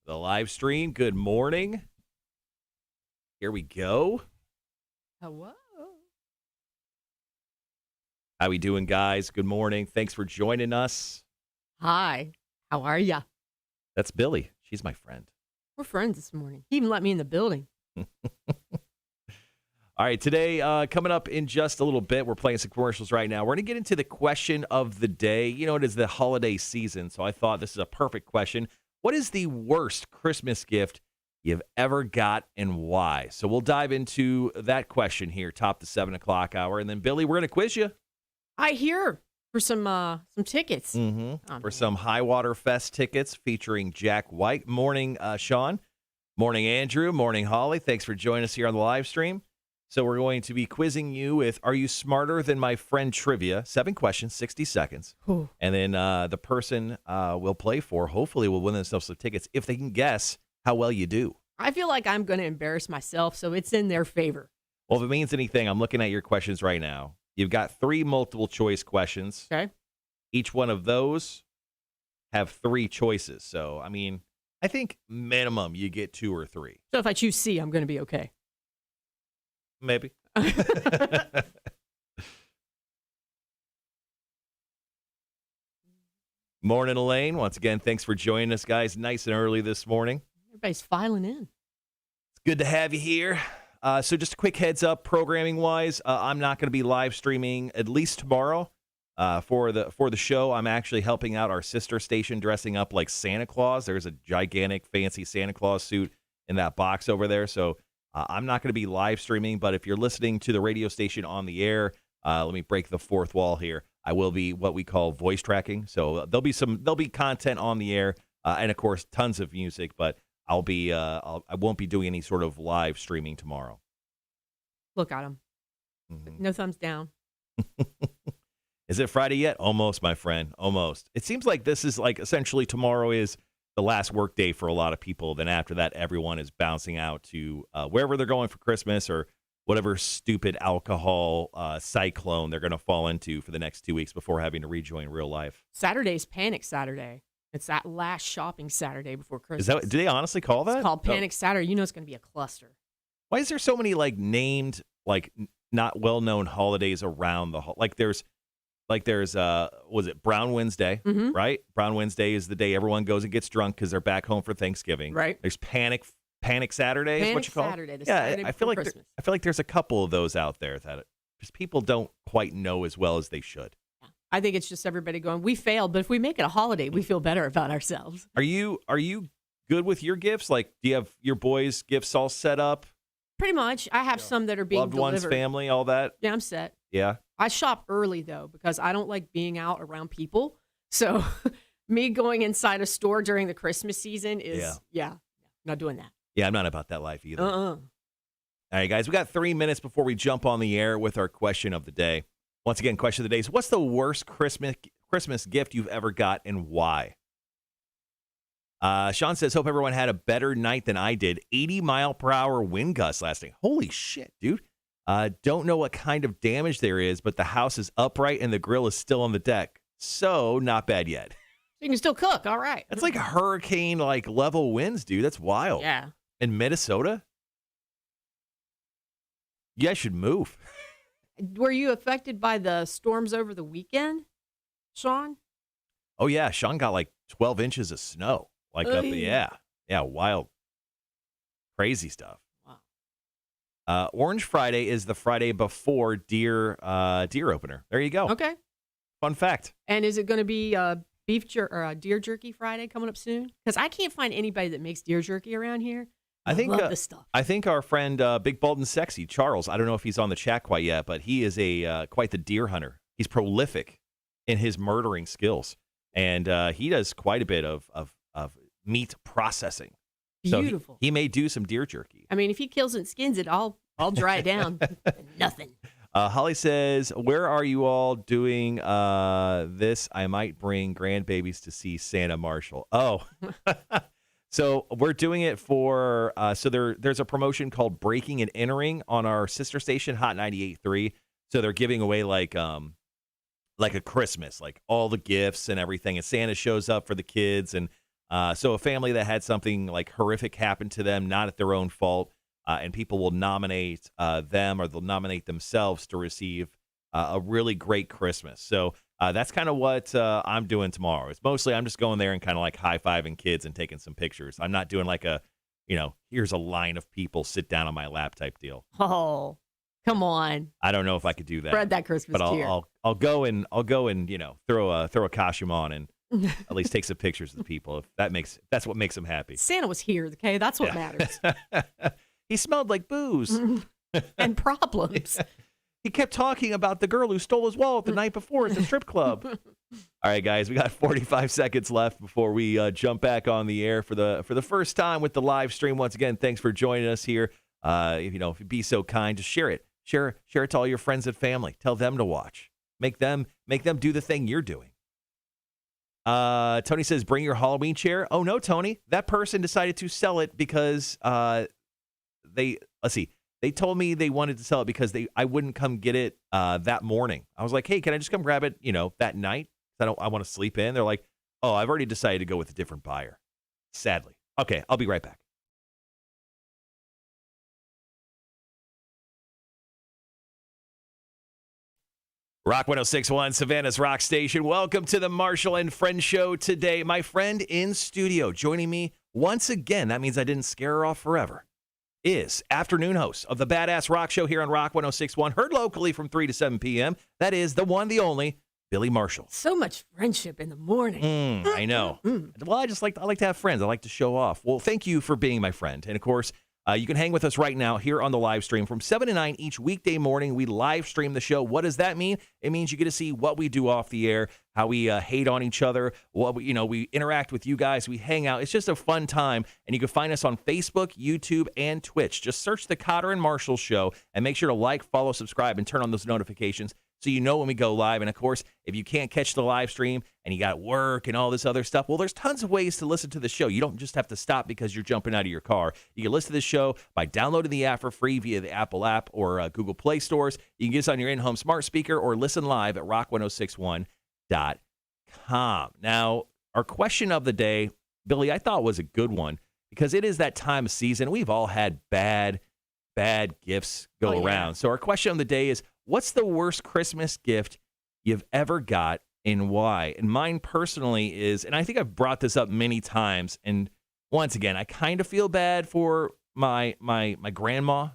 The live stream. Good morning. Here we go. Hello. How we doing, guys? Good morning. Thanks for joining us. Hi. How are ya? That's Billie. She's my friend. We're friends this morning. He even let me in the building. All right, today, coming up in just a little bit, we're playing some commercials right now. We're going to get into the question of the day. You know, it is the holiday season, so I thought this is a perfect question. What is the worst Christmas gift you've ever got and why? So we'll dive into that question here, top the 7 o'clock hour. And then, Billie, we're going to quiz you. I hear for some tickets. For some High Water Fest tickets featuring Jack White. Morning, Sean. Morning, Andrew. Morning, Holly. Thanks for joining us here on the live stream. So we're going to be quizzing you with Are You Smarter Than My Friend Trivia? 7 questions, 60 seconds. Ooh. And then the person we'll play for hopefully will win themselves some tickets if they can guess how well you do. I feel like I'm going to embarrass myself, so it's in their favor. Well, if it means anything, I'm looking at your questions right now. You've got 3 multiple choice questions. Okay. Each one of those have 3 choices. So, I mean, I think minimum you get 2 or 3. So if I choose C, I'm going to be okay. Maybe. Morning, Elaine. Once again, thanks for joining us, guys. Nice and early this morning. Everybody's filing in. It's good to have you here. So just a quick heads up, programming-wise, I'm not going to be live streaming at least tomorrow for the show. I'm actually helping out our sister station dressing up like Santa Claus. There's a gigantic, fancy Santa Claus suit in that box over there. So I'm not going to be live streaming, but if you're listening to the radio station on the air, let me break the fourth wall here. I will be what we call voice tracking. So there'll be content on the air, and of course tons of music. But I won't be doing any sort of live streaming tomorrow. Look at him. Mm-hmm. No thumbs down. Is it Friday yet? Almost, my friend. Almost. It seems like this is like essentially tomorrow is the last work day for a lot of people. Then after that, everyone is bouncing out to wherever they're going for Christmas or whatever stupid alcohol cyclone they're going to fall into for the next 2 weeks before having to rejoin real life. Saturday's Panic Saturday. It's that last shopping Saturday before Christmas. Do they honestly call that? It's called Panic Saturday. You know it's going to be a cluster. Why is there so many like named like not well-known holidays around the there's was it Brown Wednesday, right? Brown Wednesday is the day everyone goes and gets drunk because they're back home for Thanksgiving. Right. There's Panic Saturday is what you call Saturday, it. Saturday I feel like Christmas. I feel like there's a couple of those out there that just people don't quite know as well as they should. Yeah. I think it's just everybody going, we failed, but if we make it a holiday, we feel better about ourselves. Are you good with your gifts? Like, do you have your boys' gifts all set up? Pretty much. I have some that are being Loved delivered. ones, family, all that? Yeah, I'm set. Yeah. I shop early, though, because I don't like being out around people. So me going inside a store during the Christmas season is, not doing that. Yeah, I'm not about that life either. Uh-uh. All right, guys, we got 3 minutes before we jump on the air with our question of the day. Once again, question of the day is, what's the worst Christmas gift you've ever got and why? Sean says, hope everyone had a better night than I did. 80-mile-per-hour wind gusts lasting. Holy shit, dude. Don't know what kind of damage there is, but the house is upright and the grill is still on the deck. So not bad yet. You can still cook. All right. That's like hurricane level winds, dude. That's wild. Yeah. In Minnesota? You guys should move. Were you affected by the storms over the weekend, Sean? Oh, yeah. Sean got like 12 inches of snow. Like up, yeah, wild. Crazy stuff. Wow. Orange Friday is the Friday before deer opener. There you go. Okay. Fun fact. And is it going to be deer jerky Friday coming up soon? Because I can't find anybody that makes deer jerky around here. I love this stuff. I think our friend Big Bald and Sexy Charles. I don't know if he's on the chat quite yet, but he is quite the deer hunter. He's prolific in his murdering skills, and he does quite a bit of meat processing. Beautiful. So he may do some deer jerky. I mean, if he kills it and skins it, I'll dry it down. Nothing. Holly says, where are you all doing this? I might bring grandbabies to see Santa Marshall. Oh, so we're doing it for, there's a promotion called Breaking and Entering on our sister station, Hot 98.3. So they're giving away like a Christmas, like all the gifts and everything. And Santa shows up for the kids and So a family that had something like horrific happen to them, not at their own fault, and people will nominate them or they'll nominate themselves to receive a really great Christmas. So that's kind of what I'm doing tomorrow. It's mostly I'm just going there and kind of like high-fiving kids and taking some pictures. I'm not doing like here's a line of people, sit down on my lap type deal. Oh, come on. I don't know if I could do that. Spread that Christmas cheer. But I'll go and throw a costume on and at least take some pictures of the people if that's what makes them happy. Santa was here, okay? That's what matters. He smelled like booze and problems. He kept talking about the girl who stole his wallet the night before at the strip club. All right, guys, we got 45 seconds left before we jump back on the air for the first time with the live stream. Once again, thanks for joining us here. If you'd be so kind, just share it. Share it to all your friends and family. Tell them to watch. Make them do the thing you're doing. Tony says, bring your Halloween chair. Oh, no, Tony. That person decided to sell it because they told me they wanted to sell it because I wouldn't come get it that morning. I was like, hey, can I just come grab it, that night? I want to sleep in. They're like, oh, I've already decided to go with a different buyer. Sadly. Okay, I'll be right back. Rock 106.1, Savannah's Rock Station. Welcome to the Marshall and Friend Show today. My friend in studio joining me once again, that means I didn't scare her off forever, is afternoon host of the Badass Rock Show here on Rock 106.1, heard locally from 3 to 7 p.m. That is the one, the only, Billie Marshall. So much friendship in the morning. I know. Well, I like to have friends. I like to show off. Well, thank you for being my friend. And, of course, you can hang with us right now here on the live stream from 7 to 9 each weekday morning. We live stream the show. What does that mean? It means you get to see what we do off the air, how we hate on each other, what we interact with you guys, we hang out. It's just a fun time, and you can find us on Facebook, YouTube, and Twitch. Just search the Cotter and Marshall Show, and make sure to like, follow, subscribe, and turn on those notifications so you know when we go live. And, of course, if you can't catch the live stream and you got work and all this other stuff, well, there's tons of ways to listen to the show. You don't just have to stop because you're jumping out of your car. You can listen to the show by downloading the app for free via the Apple app or Google Play stores. You can get us on your in-home smart speaker or listen live at rock1061.com. Now, our question of the day, Billie, I thought was a good one because it is that time of season. We've all had bad gifts go around. So our question of the day is, what's the worst Christmas gift you've ever got and why? And mine personally is, and I think I've brought this up many times, and once again, I kind of feel bad for my grandma.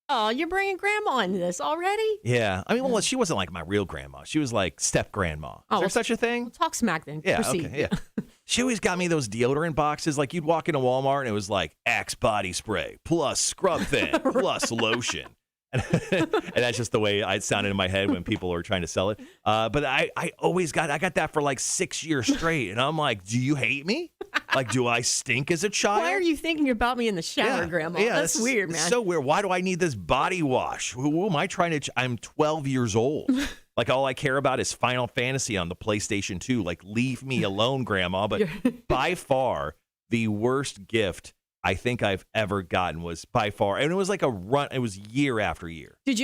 Oh, you're bringing grandma into this already? Yeah. I mean, well, she wasn't like my real grandma. She was like step-grandma. Is there such a thing? We'll talk smack then. Yeah, Proceed. okay, yeah. She always got me those deodorant boxes. Like, you'd walk into Walmart, and it was like Axe body spray, plus scrub thin, plus lotion. And that's just the way it sounded in my head when people were trying to sell it. But I got that for like 6 years straight. And I'm like, do you hate me? Like, do I stink as a child? Why are you thinking about me in the shower, Grandma? Yeah, that's weird, man. It's so weird. Why do I need this body wash? Who am I trying to? I'm 12 years old. Like, all I care about is Final Fantasy on the PlayStation 2. Like, leave me alone, Grandma. But by far, the worst gift I think I've ever gotten was by far, and it was like a run. It was year after year. Did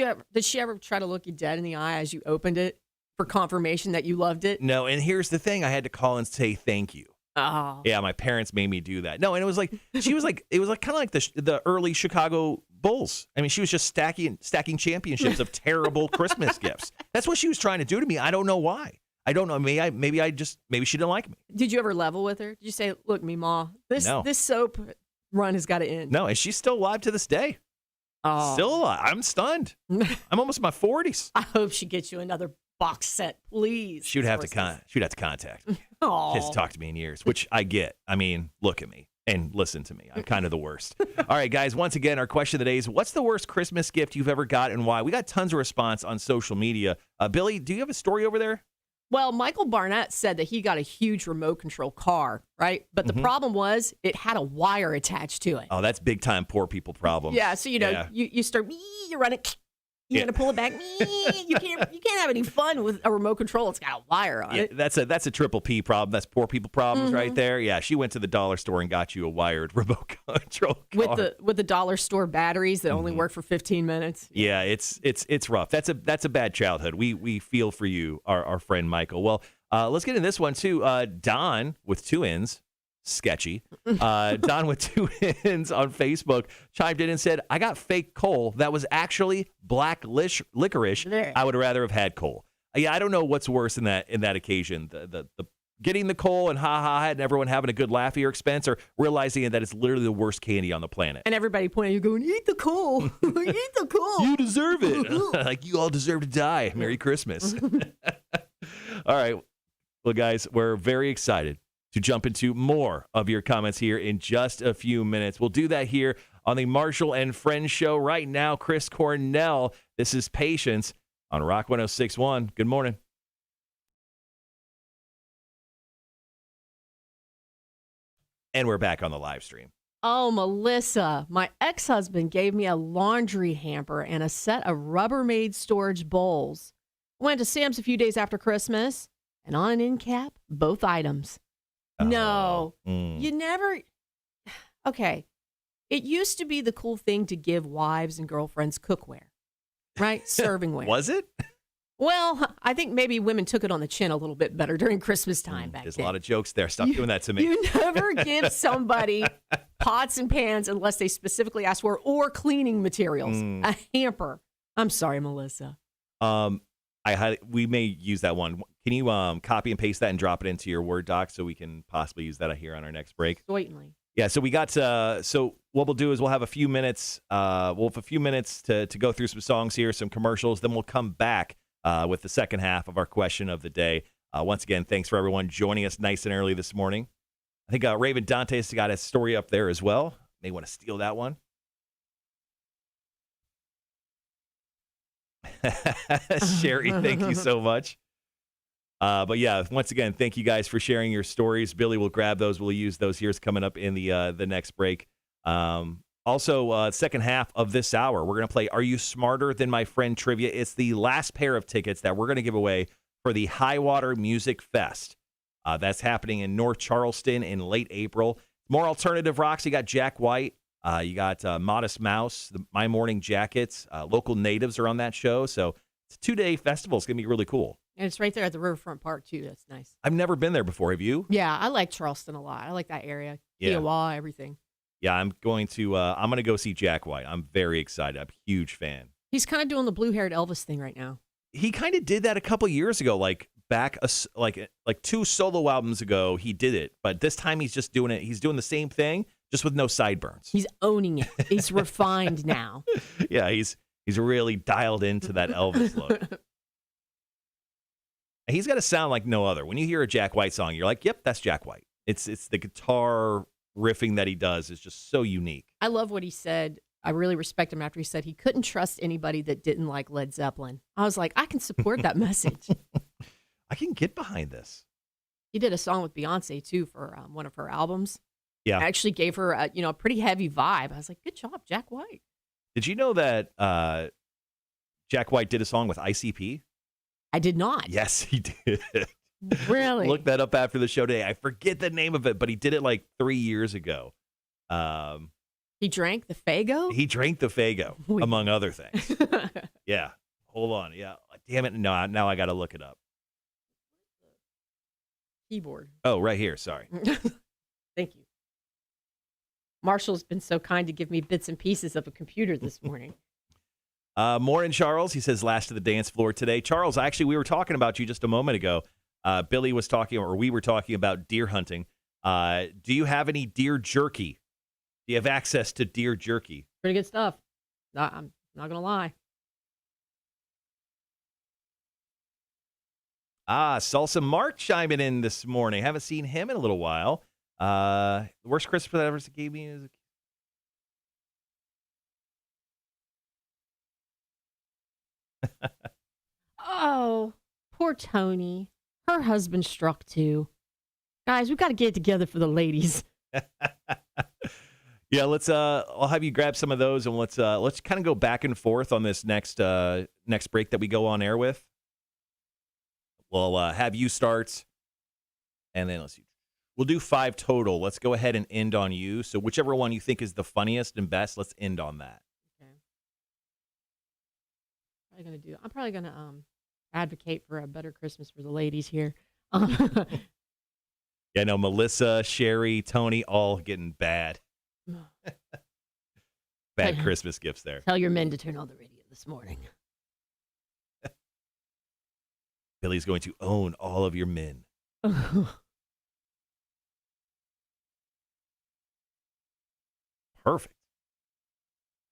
she ever try to look you dead in the eye as you opened it for confirmation that you loved it? No, and here's the thing: I had to call and say thank you. Oh, yeah, my parents made me do that. No, and it was like it was kind of like the early Chicago Bulls. I mean, she was just stacking championships of terrible Christmas gifts. That's what she was trying to do to me. I don't know why. I don't know. Maybe she didn't like me. Did you ever level with her? Did you say, "Look, Meemaw, this soap run has got to end"? No, and she's still alive to this day. Oh. Still alive. I'm stunned. I'm almost in my 40s. I hope she gets you another box set, please. She'd have to contact me. Aww. She hasn't talked to me in years, which I get. I mean, look at me and listen to me. I'm kind of the worst. All right, guys, once again, our question of the day is, what's the worst Christmas gift you've ever got and why? We got tons of response on social media. Billie, do you have a story over there? Well, Michael Barnett said that he got a huge remote control car, right? But the problem was it had a wire attached to it. Oh, that's big time poor people problem. Yeah, so you start, you run it, you're gonna pull it back. You can't have any fun with a remote control. It's got a wire on it. That's a triple P problem. That's poor people problems right there. Yeah, she went to the dollar store and got you a wired remote control car. with the dollar store batteries that only work for 15 minutes. Yeah, it's rough. That's a bad childhood. We feel for you, our friend Michael. Well, let's get into this one too. Don with 2 N's sketchy. Don with 2 N's on Facebook chimed in and said, I got fake coal that was actually black licorice. I would rather have had coal. Yeah, I don't know what's worse in that occasion. The getting the coal and ha and everyone having a good laugh at your expense, or realizing that it's literally the worst candy on the planet. And everybody pointing at you going, eat the coal. Eat the coal. You deserve it. Like, you all deserve to die. Merry Christmas. All right. Well, guys, we're very excited to jump into more of your comments here in just a few minutes. We'll do that here on the Marshall and Friends show right now. Chris Cornell, this is Patience on Rock 106.1. Good morning. And we're back on the live stream. Oh, Melissa, my ex-husband gave me a laundry hamper and a set of Rubbermaid storage bowls. Went to Sam's a few days after Christmas, and on an end cap, both items. No, you never. Okay. It used to be the cool thing to give wives and girlfriends cookware, right? Servingware. Was it? Well, I think maybe women took it on the chin a little bit better during Christmas time back There's then. a lot of jokes there. Stop doing that to me. You never give somebody pots and pans unless they specifically ask for, or cleaning materials. A hamper. I'm sorry, Melissa. We may use that one. Can you copy and paste that and drop it into your Word doc so we can possibly use that here on our next break? Certainly. Yeah, so we got so what we'll do is we'll have a few minutes to go through some songs here, some commercials, then we'll come back with the second half of our question of the day. Once again, thanks for everyone joining us nice and early this morning. I think Raven Dante's got a story up there as well. May want to steal that one. Sherry, thank you so much. But yeah, once again, thank you guys for sharing your stories. Billie will grab those. We'll use those here coming up in the next break. Also, second half of this hour, we're going to play Are You Smarter Than My Friend Trivia. It's the last pair of tickets that we're going to give away for the Highwater Music Fest. That's happening in North Charleston in late April. More alternative rocks. You got Jack White. You got Modest Mouse, the My Morning Jackets. Local natives are on that show. So it's a 2-day festival. It's going to be really cool. And it's right there at the Riverfront Park, too. That's nice. I've never been there before. Have you? Yeah, I like Charleston a lot. I like that area. Yeah. Kiowa, everything. Yeah, I'm going to go see Jack White. I'm very excited. I'm a huge fan. He's kind of doing the blue-haired Elvis thing right now. He kind of did that a couple years ago, like back like 2 solo albums ago. He did it, but this time he's just doing it. He's doing the same thing, just with no sideburns. He's owning it. He's refined now. Yeah, he's really dialed into that Elvis look. And he's got a sound like no other. When you hear a Jack White song, you're like, "Yep, that's Jack White." It's the guitar riffing that he does is just so unique. I love what he said. I really respect him after he said he couldn't trust anybody that didn't like Led Zeppelin. I was like, I can support that message. I can get behind this. He did a song with Beyonce, too, for one of her albums. Yeah. I actually gave her a pretty heavy vibe. I was like, good job, Jack White. Did you know that Jack White did a song with ICP? I did not. Yes, he did. Really? Look that up after the show today. I forget the name of it, but he did it like 3 years ago. He drank the Fago? He drank the Fago, among other things. Yeah. Hold on. Yeah. Damn it. No, now I got to look it up. Keyboard. Oh, right here. Sorry. Thank you. Marshall's been so kind to give me bits and pieces of a computer this morning. More in Charles. He says, last to the dance floor today. Charles, actually, we were talking about you just a moment ago. Billie was talking, or we were talking about deer hunting. Do you have any deer jerky? Do you have access to deer jerky? Pretty good stuff. I'm not going to lie. Salsa Mark chiming in this morning. Haven't seen him in a little while. The worst Christmas that ever gave me is Oh, poor Tony. Her husband struck too. Guys, we've got to get it together for the ladies. Yeah, let's I'll have you grab some of those and let's kind of go back and forth on this next break that we go on air with. We'll have you start, and then let's see. We'll do 5 total. Let's go ahead and end on you. So whichever one you think is the funniest and best, let's end on that. Okay. I'm probably gonna advocate for a better Christmas for the ladies here. Yeah, no, Melissa, Sherry, Tony, all getting bad Christmas gifts there. Tell your men to turn on the radio this morning. Billie's going to own all of your men. Perfect.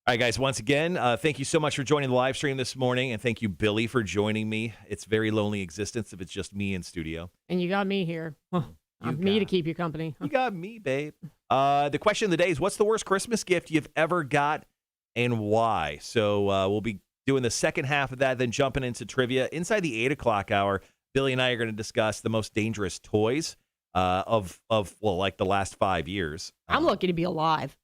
All right, guys, once again, thank you so much for joining the live stream this morning, and thank you, Billie, for joining me. It's very lonely existence if it's just me in studio. And you got me here. Me to keep you company. You got me, babe. The question of the day is, what's the worst Christmas gift you've ever got and why? So we'll be doing the second half of that, then jumping into trivia. Inside the 8 o'clock hour, Billie and I are going to discuss the most dangerous toys of like the last 5 years. I'm lucky to be alive.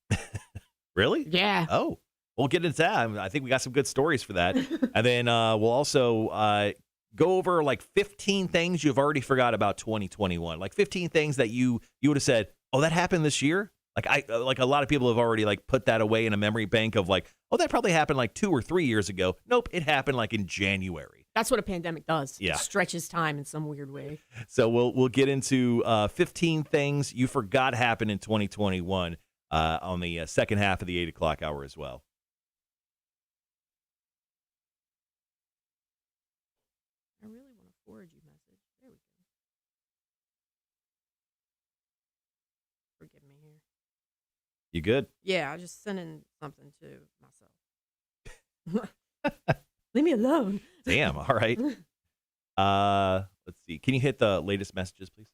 Really? Yeah. Oh, we'll get into that. I think we got some good stories for that. And then we'll also go over like 15 things you've already forgot about 2021. Like 15 things that you would have said, oh, that happened this year? Like a lot of people have already like put that away in a memory bank of like, oh, that probably happened like 2 or 3 years ago. Nope, it happened like in January. That's what a pandemic does. Yeah. It stretches time in some weird way. So we'll get into 15 things you forgot happened in 2021 on the second half of the 8 o'clock hour as well. I really want to forward you a message. There we go. Forgive me here. You good? Yeah, I just sending something to myself. Leave me alone. Damn. All right. Let's see. Can you hit the latest messages, please?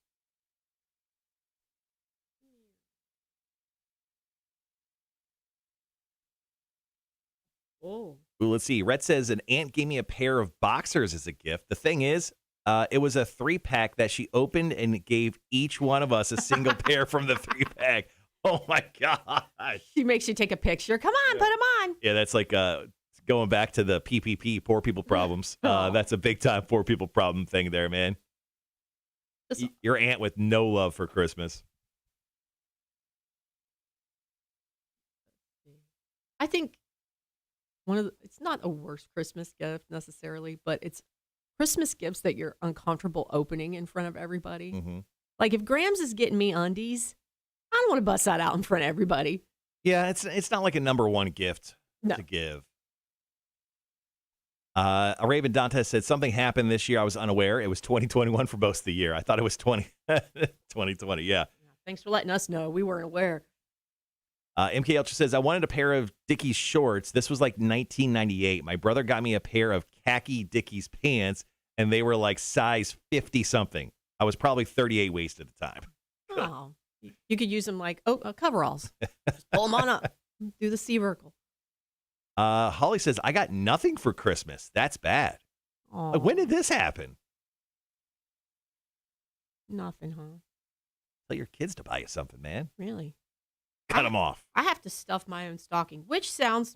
Oh. Ooh, let's see. Rhett says an aunt gave me a pair of boxers as a gift. The thing is, it was a 3-pack that she opened and gave each one of us a single pair from the 3-pack. Oh my gosh. She makes you take a picture. Come on, put them on. Yeah, that's like going back to the PPP, poor people problems. That's a big time poor people problem thing there, man. Your aunt with no love for Christmas. I think it's not a worse Christmas gift necessarily, but it's Christmas gifts that you're uncomfortable opening in front of everybody. Mm-hmm. Like if Grams is getting me undies, I don't want to bust that out in front of everybody. Yeah, it's not like a number one gift to give. A Raven Dantes said something happened this year. I was unaware. It was 2021 for most of the year. I thought it was 2020. Yeah. Thanks for letting us know. We weren't aware. MK Ultra says, I wanted a pair of Dickies shorts. This was like 1998. My brother got me a pair of khaki Dickies pants, and they were like size 50-something. I was probably 38 waist at the time. Oh, you could use them like coveralls. Just pull them on up. Do the C-vertical. Holly says, I got nothing for Christmas. That's bad. Like, when did this happen? Nothing, huh? Tell your kids to buy you something, man. Really? Cut them off. I have to stuff my own stocking, which sounds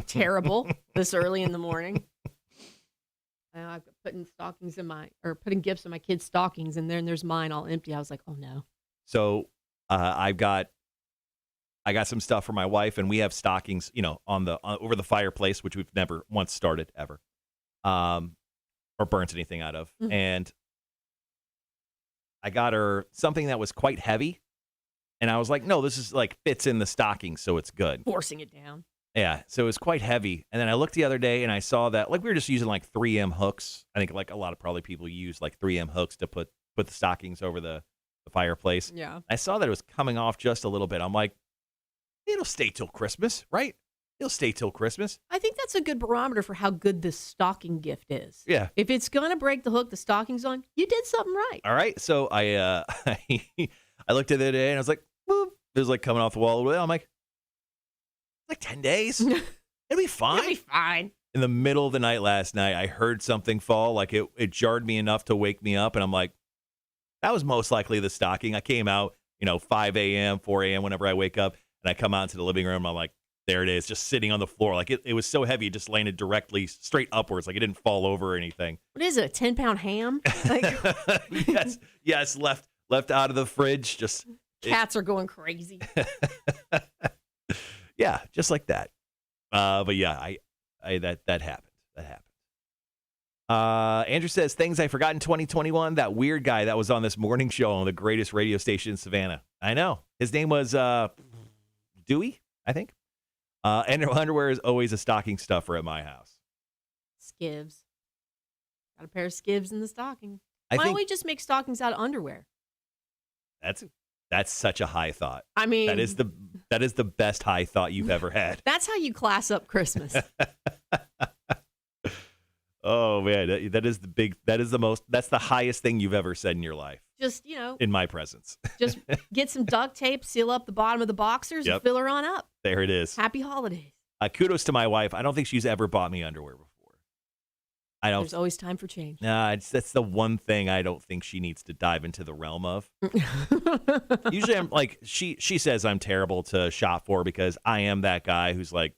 terrible this early in the morning. I'm putting putting gifts in my kids' stockings, and then there's mine all empty. I was like, oh no. So I got some stuff for my wife, and we have stockings, over the fireplace, which we've never once started ever, or burnt anything out of. Mm-hmm. And I got her something that was quite heavy. And I was like, no, this is like fits in the stocking, so it's good. Forcing it down. Yeah, so it was quite heavy. And then I looked the other day and I saw that like we were just using like 3M hooks. I think like a lot of probably people use like 3M hooks to put the stockings over the fireplace. Yeah. I saw that it was coming off just a little bit. I'm like, it'll stay till Christmas, right? It'll stay till Christmas. I think that's a good barometer for how good this stocking gift is. Yeah. If it's going to break the hook the stocking's on, you did something right. All right. So I I looked at it today and I was like, boop. It was like coming off the wall. I'm like 10 days. It'll be fine. It'll be fine. In the middle of the night last night, I heard something fall. Like it jarred me enough to wake me up. And I'm like, that was most likely the stocking. I came out, 5 a.m., 4 a.m., whenever I wake up. And I come out into the living room. I'm like, there it is, just sitting on the floor. Like it was so heavy, it just landed directly straight upwards. Like it didn't fall over or anything. What is it, a 10-pound ham? Like, yes, left out of the fridge. Just cats are going crazy. Yeah, just like that. But yeah, I that happened. That happened. Andrew says, things I forgot in 2021. That weird guy that was on this morning show on the greatest radio station in Savannah. I know. His name was Dewey, I think. And underwear is always a stocking stuffer at my house. Skivs. Got a pair of skivs in the stocking. I Why think don't we just make stockings out of underwear? that's such a high thought. I mean, that is the best high thought you've ever had. That's how you class up Christmas. Oh man, that's the highest thing you've ever said in your life. Just, in my presence. just get some duct tape, seal up the bottom of the boxers, and fill her on up. There it is. Happy holidays. Kudos to my wife. I don't think she's ever bought me underwear before. There's always time for change. Nah, that's the one thing I don't think she needs to dive into the realm of. Usually I'm like, she says I'm terrible to shop for because I am that guy who's like,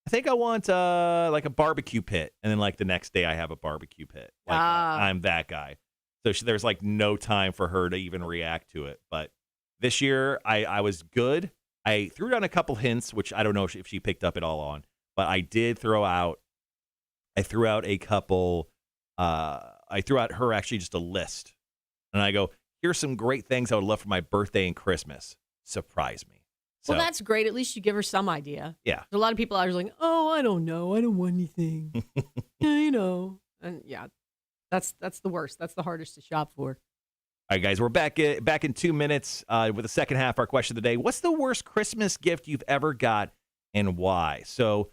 I think I want like a barbecue pit. And then like the next day I have a barbecue pit. Like I'm that guy. So there's like no time for her to even react to it. But this year I was good. I threw down a couple hints, which I don't know if she picked up it all on. But I did throw out a couple. I threw out her actually just a list. And I go, here's some great things I would love for my birthday and Christmas. Surprise me. So, well, that's great. At least you give her some idea. Yeah. There's a lot of people out there like, oh, I don't know. I don't want anything. Yeah, And yeah, that's the worst. That's the hardest to shop for. All right, guys, we're back in 2 minutes with the second half of our question of the day. What's the worst Christmas gift you've ever got and why? So,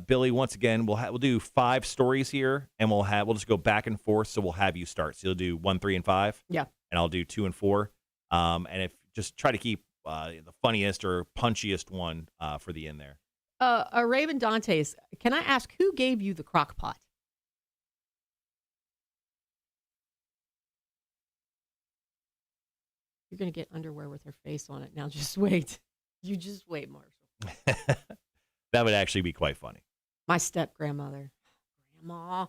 Billie, once again, we'll do 5 stories here, and we'll just go back and forth. So we'll have you start. So you'll do 1, 3, and 5. Yeah. And I'll do 2 and 4. And if just try to keep the funniest or punchiest one for the end there. Raven Dantes, can I ask who gave you the crock pot? You're going to get underwear with her face on it. Now just wait. You just wait, Marshall. That would actually be quite funny. My step-grandmother. Grandma.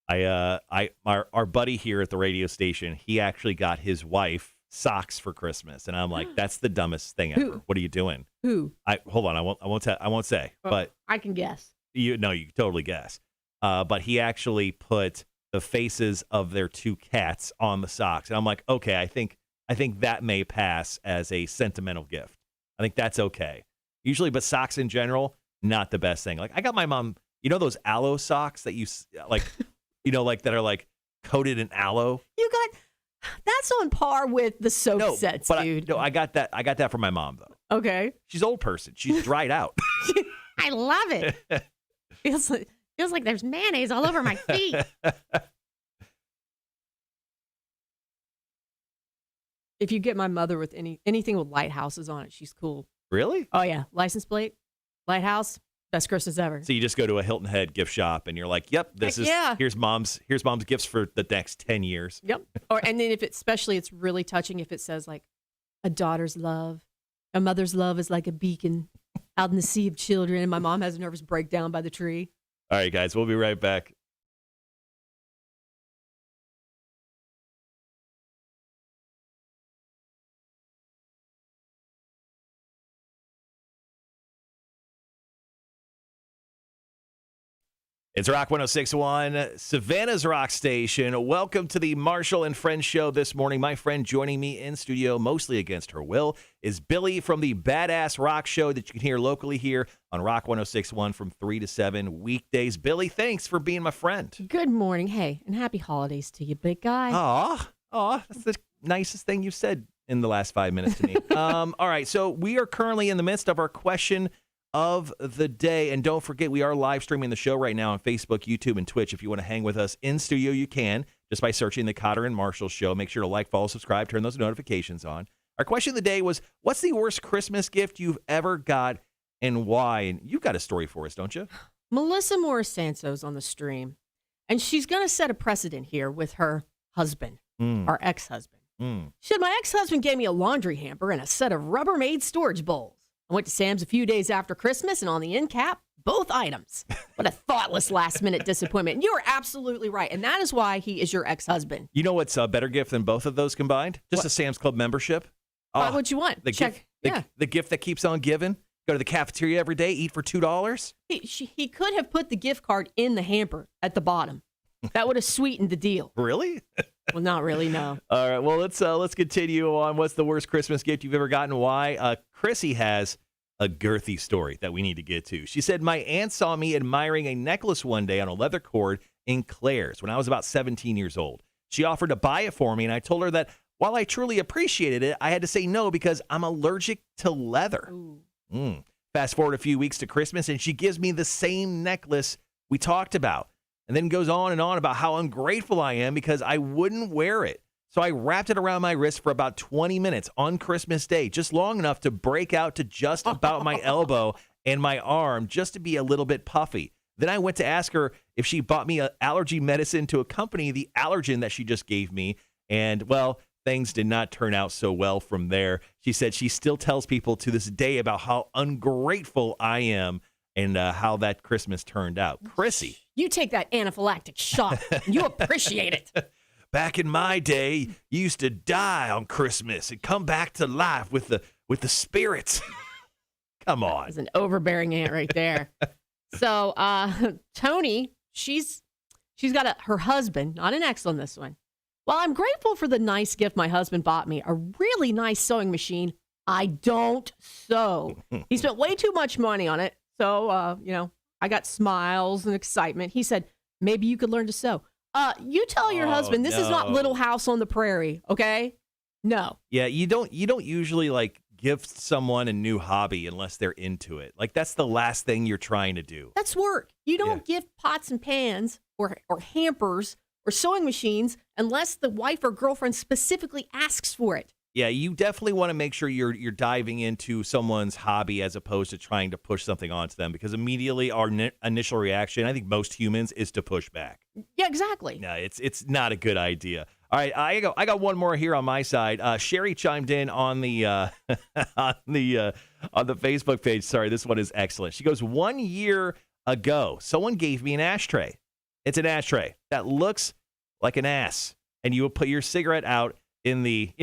Our buddy here at the radio station, he actually got his wife socks for Christmas, and I'm like, that's the dumbest thing ever. Who? What are you doing? Who? Hold on, I won't say, but I can guess. You can totally guess. But he actually put the faces of their 2 cats on the socks, and I'm like, okay, I think that may pass as a sentimental gift. I think that's okay. Usually, but socks in general, not the best thing. Like I got my mom, those aloe socks that you like, like that are like coated in aloe. That's on par with the soap sets, dude. I got that from my mom though. Okay. She's an old person. She's dried out. I love it. Feels like there's mayonnaise all over my feet. If you get my mother with anything with lighthouses on it, she's cool. Really? Oh yeah, license plate, lighthouse, best Christmas ever. So you just go to a Hilton Head gift shop and you're like, "Yep, here's mom's gifts for the next 10 years." Yep. And then it's really touching if it says like a daughter's love, a mother's love is like a beacon out in the sea of children. And my mom has a nervous breakdown by the tree. All right, guys, we'll be right back. It's Rock 106.1, Savannah's Rock Station. Welcome to the Marshall and Friends show this morning. My friend joining me in studio, mostly against her will, is Billie from the Badass Rock Show that you can hear locally here on Rock 106.1 from 3 to 7 weekdays. Billie, thanks for being my friend. Good morning. Hey, and happy holidays to you, big guy. Aw, that's the nicest thing you've said in the last 5 minutes to me. All right, so we are currently in the midst of our question of the day. And don't forget, we are live streaming the show right now on Facebook, YouTube, and Twitch. If you want to hang with us in studio, you can just by searching the Cotter and Marshall Show. Make sure to like, follow, subscribe, turn those notifications on. Our question of the day was, what's the worst Christmas gift you've ever got and why? And you've got a story for us, don't you? Melissa Morisanto's on the stream, and she's going to set a precedent here with her husband, our ex-husband. She said, my ex-husband gave me a laundry hamper and a set of Rubbermaid storage bowls. I went to Sam's a few days after Christmas, and on the end cap, both items. What a thoughtless last-minute disappointment. And you are absolutely right, and that is why he is your ex-husband. You know what's a better gift than both of those combined? Just a Sam's Club membership. What you want? The gift that keeps on giving. Go to the cafeteria every day, eat for $2? He could have put the gift card in the hamper at the bottom. That would have sweetened the deal. Really? Well, not really, no. All right, well, let's continue on. What's the worst Christmas gift you've ever gotten? Why? Chrissy has a girthy story that we need to get to. She said, my aunt saw me admiring a necklace one day on a leather cord in Claire's when I was about 17 years old. She offered to buy it for me, and I told her that while I truly appreciated it, I had to say no because I'm allergic to leather. Fast forward a few weeks to Christmas, and she gives me the same necklace we talked about, and then goes on and on about how ungrateful I am because I wouldn't wear it. So I wrapped it around my wrist for about 20 minutes on Christmas Day, just long enough to break out to just about my elbow and my arm, just to be a little bit puffy. Then I went to ask her if she bought me allergy medicine to accompany the allergen that she just gave me. And, well, things did not turn out so well from there. She said she still tells people to this day about how ungrateful I am and how that Christmas turned out. Chrissy. You take that anaphylactic shot. You appreciate it. Back in my day, you used to die on Christmas and come back to life with the spirits. Come on. That's an overbearing aunt right there. So Tony, she's got her husband, not an X on this one. Well, I'm grateful for the nice gift my husband bought me, a really nice sewing machine. I don't sew. He spent way too much money on it. So, I got smiles and excitement. He said, maybe you could learn to sew. You tell your husband this is not Little House on the Prairie, okay? No. Yeah, you don't usually like gift someone a new hobby unless they're into it. Like that's the last thing you're trying to do. That's work. You don't gift pots and pans or hampers or sewing machines unless the wife or girlfriend specifically asks for it. Yeah, you definitely want to make sure you're diving into someone's hobby as opposed to trying to push something onto them, because immediately our initial reaction, I think most humans, is to push back. Yeah, exactly. No, it's not a good idea. All right, I got one more here on my side. Sherry chimed in on the on the Facebook page. Sorry, this one is excellent. She goes, 1 year ago, someone gave me an ashtray. It's an ashtray that looks like an ass, and you will put your cigarette out in the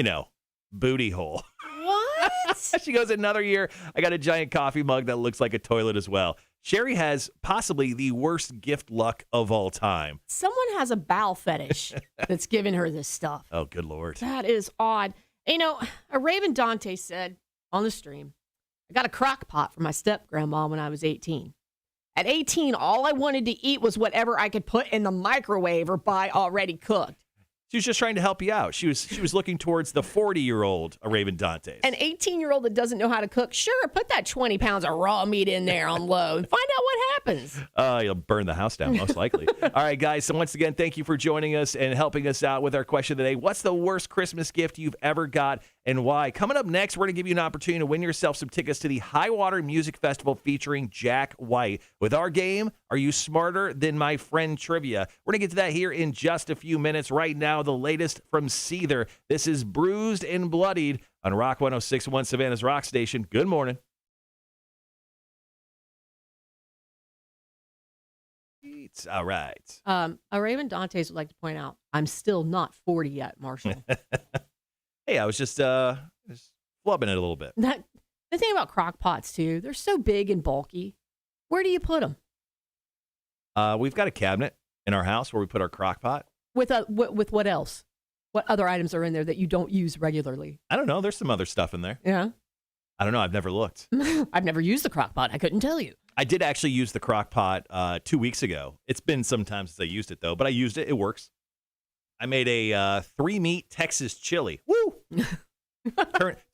booty hole. What? She goes, another year, I got a giant coffee mug that looks like a toilet as well. Sherry has possibly the worst gift luck of all time. Someone has a bowel fetish that's giving her this stuff. Oh, good Lord. That is odd. A Raven Dante said on the stream, I got a crock pot for my step-grandma when I was 18. At 18, all I wanted to eat was whatever I could put in the microwave or buy already cooked. She was just trying to help you out. She was looking towards the 40-year-old Raven Dantes. An 18-year-old that doesn't know how to cook, sure, put that 20 pounds of raw meat in there on low and find out what happens. You'll burn the house down, most likely. All right, guys, so once again, thank you for joining us and helping us out with our question today. What's the worst Christmas gift you've ever got and why? Coming up next, we're going to give you an opportunity to win yourself some tickets to the High Water Music Festival featuring Jack White. With our game, Are You Smarter Than My Friend Trivia? We're going to get to that here in just a few minutes. Right now, the latest from Seether. This is Bruised and Bloodied on Rock 106.1 Savannah's Rock Station. Good morning. All right. Raven Dantes would like to point out, I'm still not 40 yet, Marshall. Hey, I was just flubbing it a little bit. The thing about crock pots, too, they're so big and bulky. Where do you put them? We've got a cabinet in our house where we put our crock pot. With what else? What other items are in there that you don't use regularly? I don't know. There's some other stuff in there. Yeah. I don't know. I've never looked. I've never used the crock pot. I couldn't tell you. I did actually use the crock pot 2 weeks ago. It's been some time since I used it, though, but I used it. It works. I made a 3-meat Texas chili. Woo!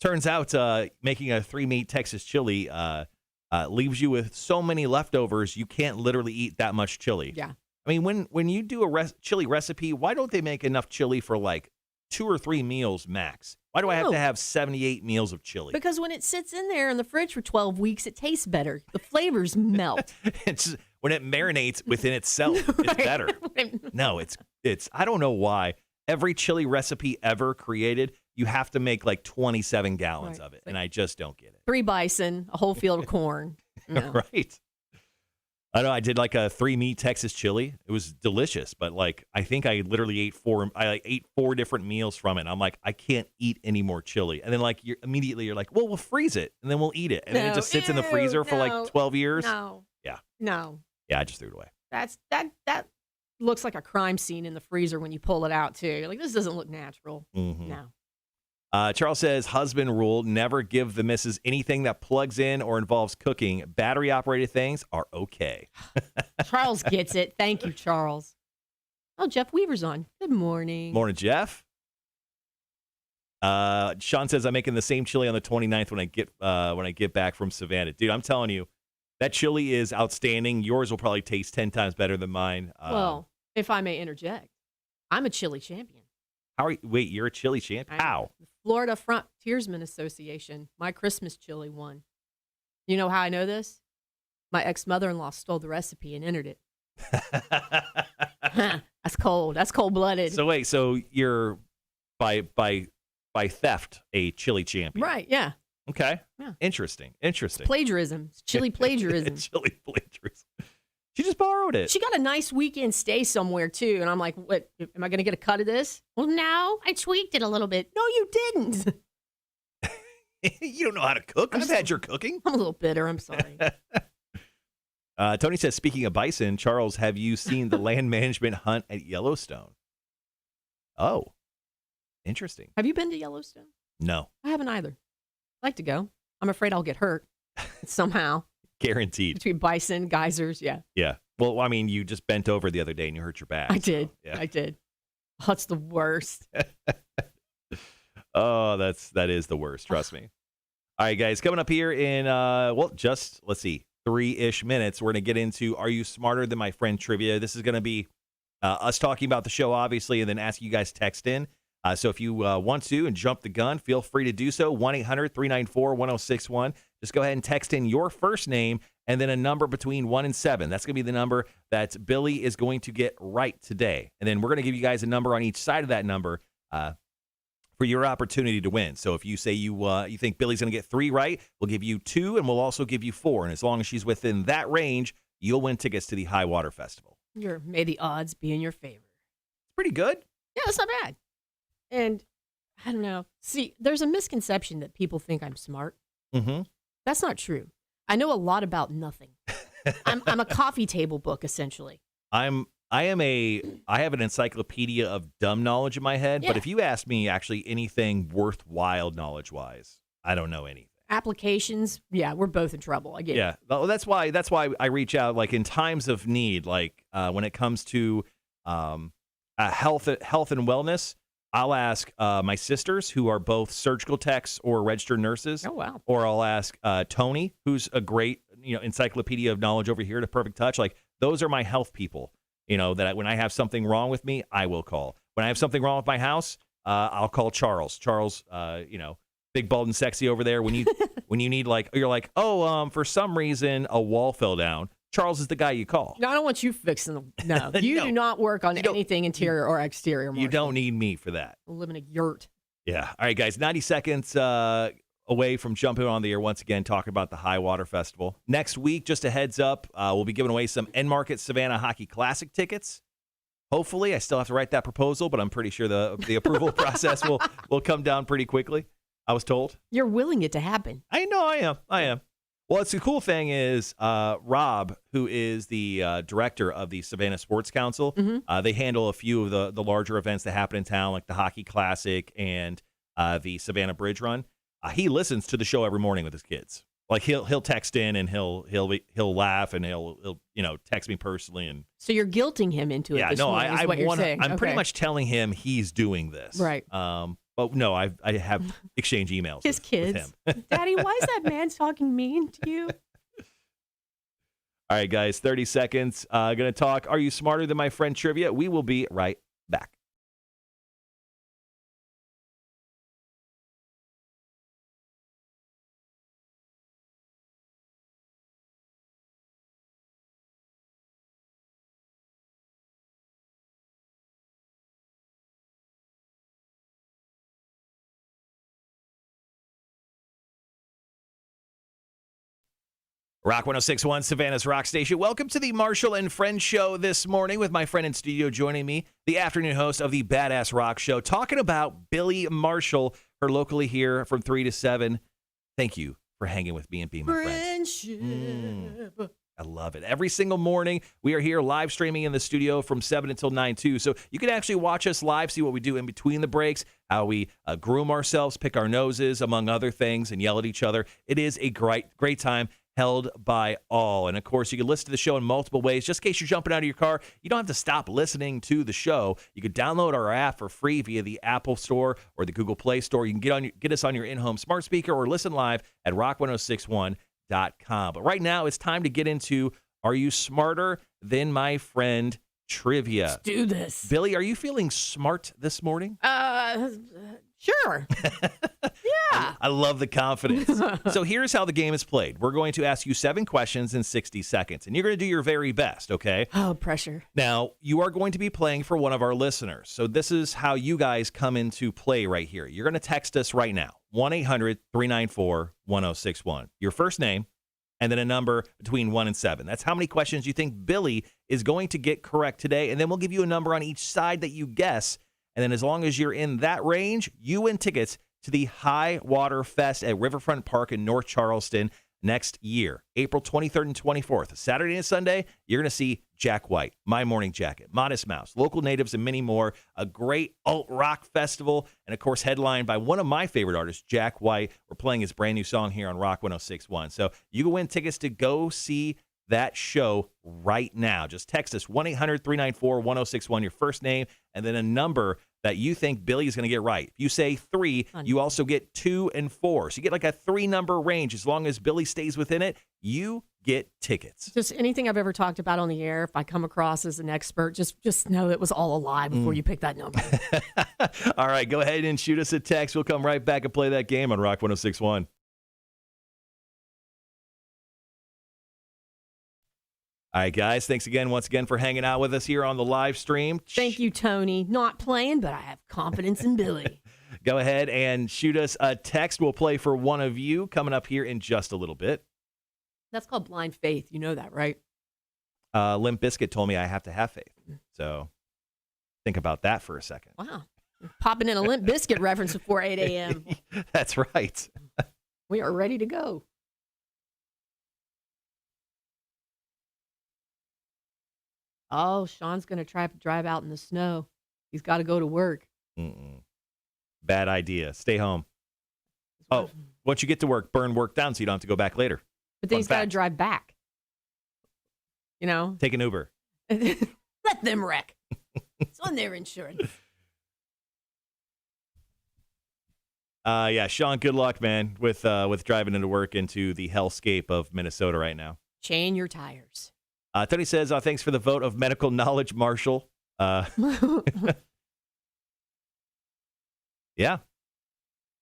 Turns out making a 3-meat Texas chili leaves you with so many leftovers, you can't literally eat that much chili. Yeah. I mean, when you do a chili recipe, why don't they make enough chili for like 2 or 3 meals max? Why do I have to have 78 meals of chili? Because when it sits in there in the fridge for 12 weeks, it tastes better. The flavors melt. When it marinates within itself, it's better. No, it's I don't know why. Every chili recipe ever created, you have to make like 27 gallons of it, and I just don't get it. 3 bison, a whole field of corn. No. Right. I know I did like a 3-meat Texas chili. It was delicious, but like I think I literally ate four different meals from it. And I'm like, I can't eat any more chili. And then like you're like, well, we'll freeze it and then we'll eat it. And then it just sits in the freezer for like 12 years. No. Yeah. No. Yeah, I just threw it away. That looks like a crime scene in the freezer when you pull it out too. You're like, this doesn't look natural. Mm-hmm. No. Charles says, husband rule, never give the missus anything that plugs in or involves cooking. Battery-operated things are okay. Charles gets it. Thank you, Charles. Oh, Jeff Weaver's on. Good morning. Morning, Jeff. Sean says, I'm making the same chili on the 29th when I get back from Savannah. Dude, I'm telling you, that chili is outstanding. Yours will probably taste 10 times better than mine. Well, if I may interject, I'm a chili champion. How are you? Wait, you're a chili champion? How? The Florida Frontiersman Association. My Christmas chili won. You know how I know this? My ex-mother-in-law stole the recipe and entered it. That's cold. That's cold-blooded. So wait, so you're by theft a chili champion? Right? Yeah. Okay. Yeah. Interesting. It's plagiarism. It's chili plagiarism. Chili plagiarism. She just borrowed it. She got a nice weekend stay somewhere too, and I'm like, "What? Am I going to get a cut of this?" Well, no, I tweaked it a little bit. No, you didn't. You don't know how to cook. I've had your cooking. I'm a little bitter. I'm sorry. Tony says, speaking of bison, Charles, have you seen the land management hunt at Yellowstone? Oh, interesting. Have you been to Yellowstone? No. I haven't either. I'd like to go. I'm afraid I'll get hurt somehow. Guaranteed. Between bison, geysers, yeah. Yeah. Well, I mean, you just bent over the other day and you hurt your back. I did. Yeah. I did. Oh, that's the worst. Oh, that is the worst. Trust me. All right, guys, coming up here in, just, let's see, 3-ish minutes, we're going to get into Are You Smarter Than My Friend Trivia. This is going to be us talking about the show, obviously, and then asking you guys to text in. So if you want to and jump the gun, feel free to do so. 1-800-394-1061. Just go ahead and text in your first name and then a number between 1 and 7. That's going to be the number that Billie is going to get right today. And then we're going to give you guys a number on each side of that number for your opportunity to win. So if you say you think Billie's going to get 3 right, we'll give you 2, and we'll also give you 4. And as long as she's within that range, you'll win tickets to the High Water Festival. May the odds be in your favor. It's pretty good. Yeah, that's not bad. And I don't know. See, there's a misconception that people think I'm smart. Mm-hmm. That's not true. I know a lot about nothing. I'm a coffee table book, essentially. I have an encyclopedia of dumb knowledge in my head, Yeah. but if you ask me actually anything worthwhile knowledge-wise, I don't know anything. Applications, yeah, we're both in trouble. I get it. Yeah, well, that's why I reach out like in times of need, like when it comes to health and wellness. I'll ask my sisters, who are both surgical techs or registered nurses. Oh, wow. Or I'll ask Tony, who's a great encyclopedia of knowledge over here to Perfect Touch. Like those are my health people. That when I have something wrong with me, I will call. When I have something wrong with my house, I'll call Charles. Charles, big, bald, and sexy over there. When you need you're like, for some reason a wall fell down. Charles is the guy you call. No, I don't want you fixing them. No, you No. do not work on anything interior or exterior. Marshall. You don't need me for that. I live in a yurt. Yeah. All right, guys. 90 seconds away from jumping on the air once again, talking about the High Water Festival. Next week, just a heads up, we'll be giving away some End Market Savannah Hockey Classic tickets. Hopefully, I still have to write that proposal, but I'm pretty sure the approval process will come down pretty quickly. I was told. You're willing it to happen. I know I am. Well, it's the cool thing is Rob, who is the director of the Savannah Sports Council, they handle a few of the larger events that happen in town, like the Hockey Classic and the Savannah Bridge Run. He listens to the show every morning with his kids. Like he'll text in and he'll laugh and he'll text me personally and. So you're guilting him into it. Yeah, this no, morning, is what you're saying. I'm pretty Okay. much telling him he's doing this, Right. But no, I have exchanged emails His with kids. him. Daddy, why is that man talking mean to you? All right, guys, 30 seconds. Going to talk Are You Smarter Than My Friend Trivia? We will be right back. Rock 106.1, Savannah's Rock Station. Welcome to the Marshall and Friends show this morning with my friend in studio joining me, the afternoon host of the Badass Rock Show, talking about Billie Marshall, her locally here from 3 to 7. Thank you for hanging with me and being my friend. Friendship. I love it. Every single morning, we are here live streaming in the studio from 7 until 9, too. So you can actually watch us live, see what we do in between the breaks, how we groom ourselves, pick our noses, among other things, and yell at each other. It is a great time held by all. And, of course, you can listen to the show in multiple ways. Just in case you're jumping out of your car, you don't have to stop listening to the show. You can download our app for free via the Apple Store or the Google Play Store. You can get us on your in-home smart speaker or listen live at rock1061.com. But right now, it's time to get into Are You Smarter Than My Friend Trivia? Let's do this. Billie, are you feeling smart this morning? Sure. Yeah. I love the confidence. So here's how the game is played. We're going to ask you 7 questions in 60 seconds, and you're going to do your very best, okay? Oh, pressure. Now, you are going to be playing for one of our listeners. So this is how you guys come into play right here. You're going to text us right now, 1-800-394-1061. Your first name, and then a number between 1 and 7. That's how many questions you think Billie is going to get correct today, and then we'll give you a number on each side that you guess. And then as long as you're in that range, you win tickets to the High Water Fest at Riverfront Park in North Charleston next year, April 23rd and 24th. Saturday and Sunday, you're going to see Jack White, My Morning Jacket, Modest Mouse, Local Natives, and many more. A great alt-rock festival, and, of course, headlined by one of my favorite artists, Jack White. We're playing his brand new song here on Rock 106.1. So you can win tickets to go see that show right now. Just text us 1-800-394-1061, your first name, and then a number that you think Billie is going to get right. If you say 3, you also get 2 and 4. So you get like a 3-number range. As long as Billie stays within it, you get tickets. Just anything I've ever talked about on the air, if I come across as an expert, just know it was all a lie before you pick that number. All right, go ahead and shoot us a text. We'll come right back and play that game on Rock 106.1. All right, guys, thanks once again for hanging out with us here on the live stream. Thank you, Tony. Not playing, but I have confidence in Billie. Go ahead and shoot us a text. We'll play for one of you coming up here in just a little bit. That's called blind faith. You know that, right? Limp Bizkit told me I have to have faith. So think about that for a second. Wow. Popping in a Limp Bizkit reference before 8 a.m. That's right. We are ready to go. Oh, Sean's going to try to drive out in the snow. He's got to go to work. Bad idea. Stay home. Oh, once you get to work, burn work down so you don't have to go back later. But then he's got to drive back. You know? Take an Uber. Let them wreck. It's on their insurance. Yeah, Sean, good luck, man, with driving into work into the hellscape of Minnesota right now. Chain your tires. Tony says, thanks for the vote of medical knowledge, Marshall. Yeah.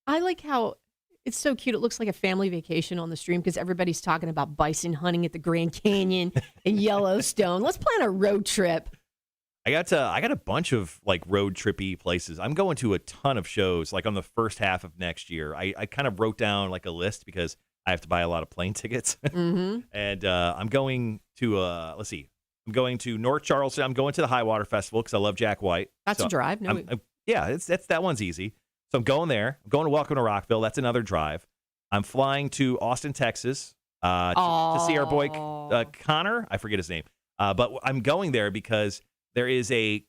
I like how it's so cute. It looks like a family vacation on the stream because everybody's talking about bison hunting at the Grand Canyon and Yellowstone. Let's plan a road trip. I got a bunch of like road trippy places. I'm going to a ton of shows like on the first half of next year. I kind of wrote down like a list because I have to buy a lot of plane tickets. Mm-hmm. And I'm going to, let's see, I'm going to North Charleston. I'm going to the High Water Festival because I love Jack White. That's a drive. No, yeah, that one's easy. So I'm going there. I'm going to Welcome to Rockville. That's another drive. I'm flying to Austin, Texas to see our boy Connor. I forget his name. But I'm going there because there is a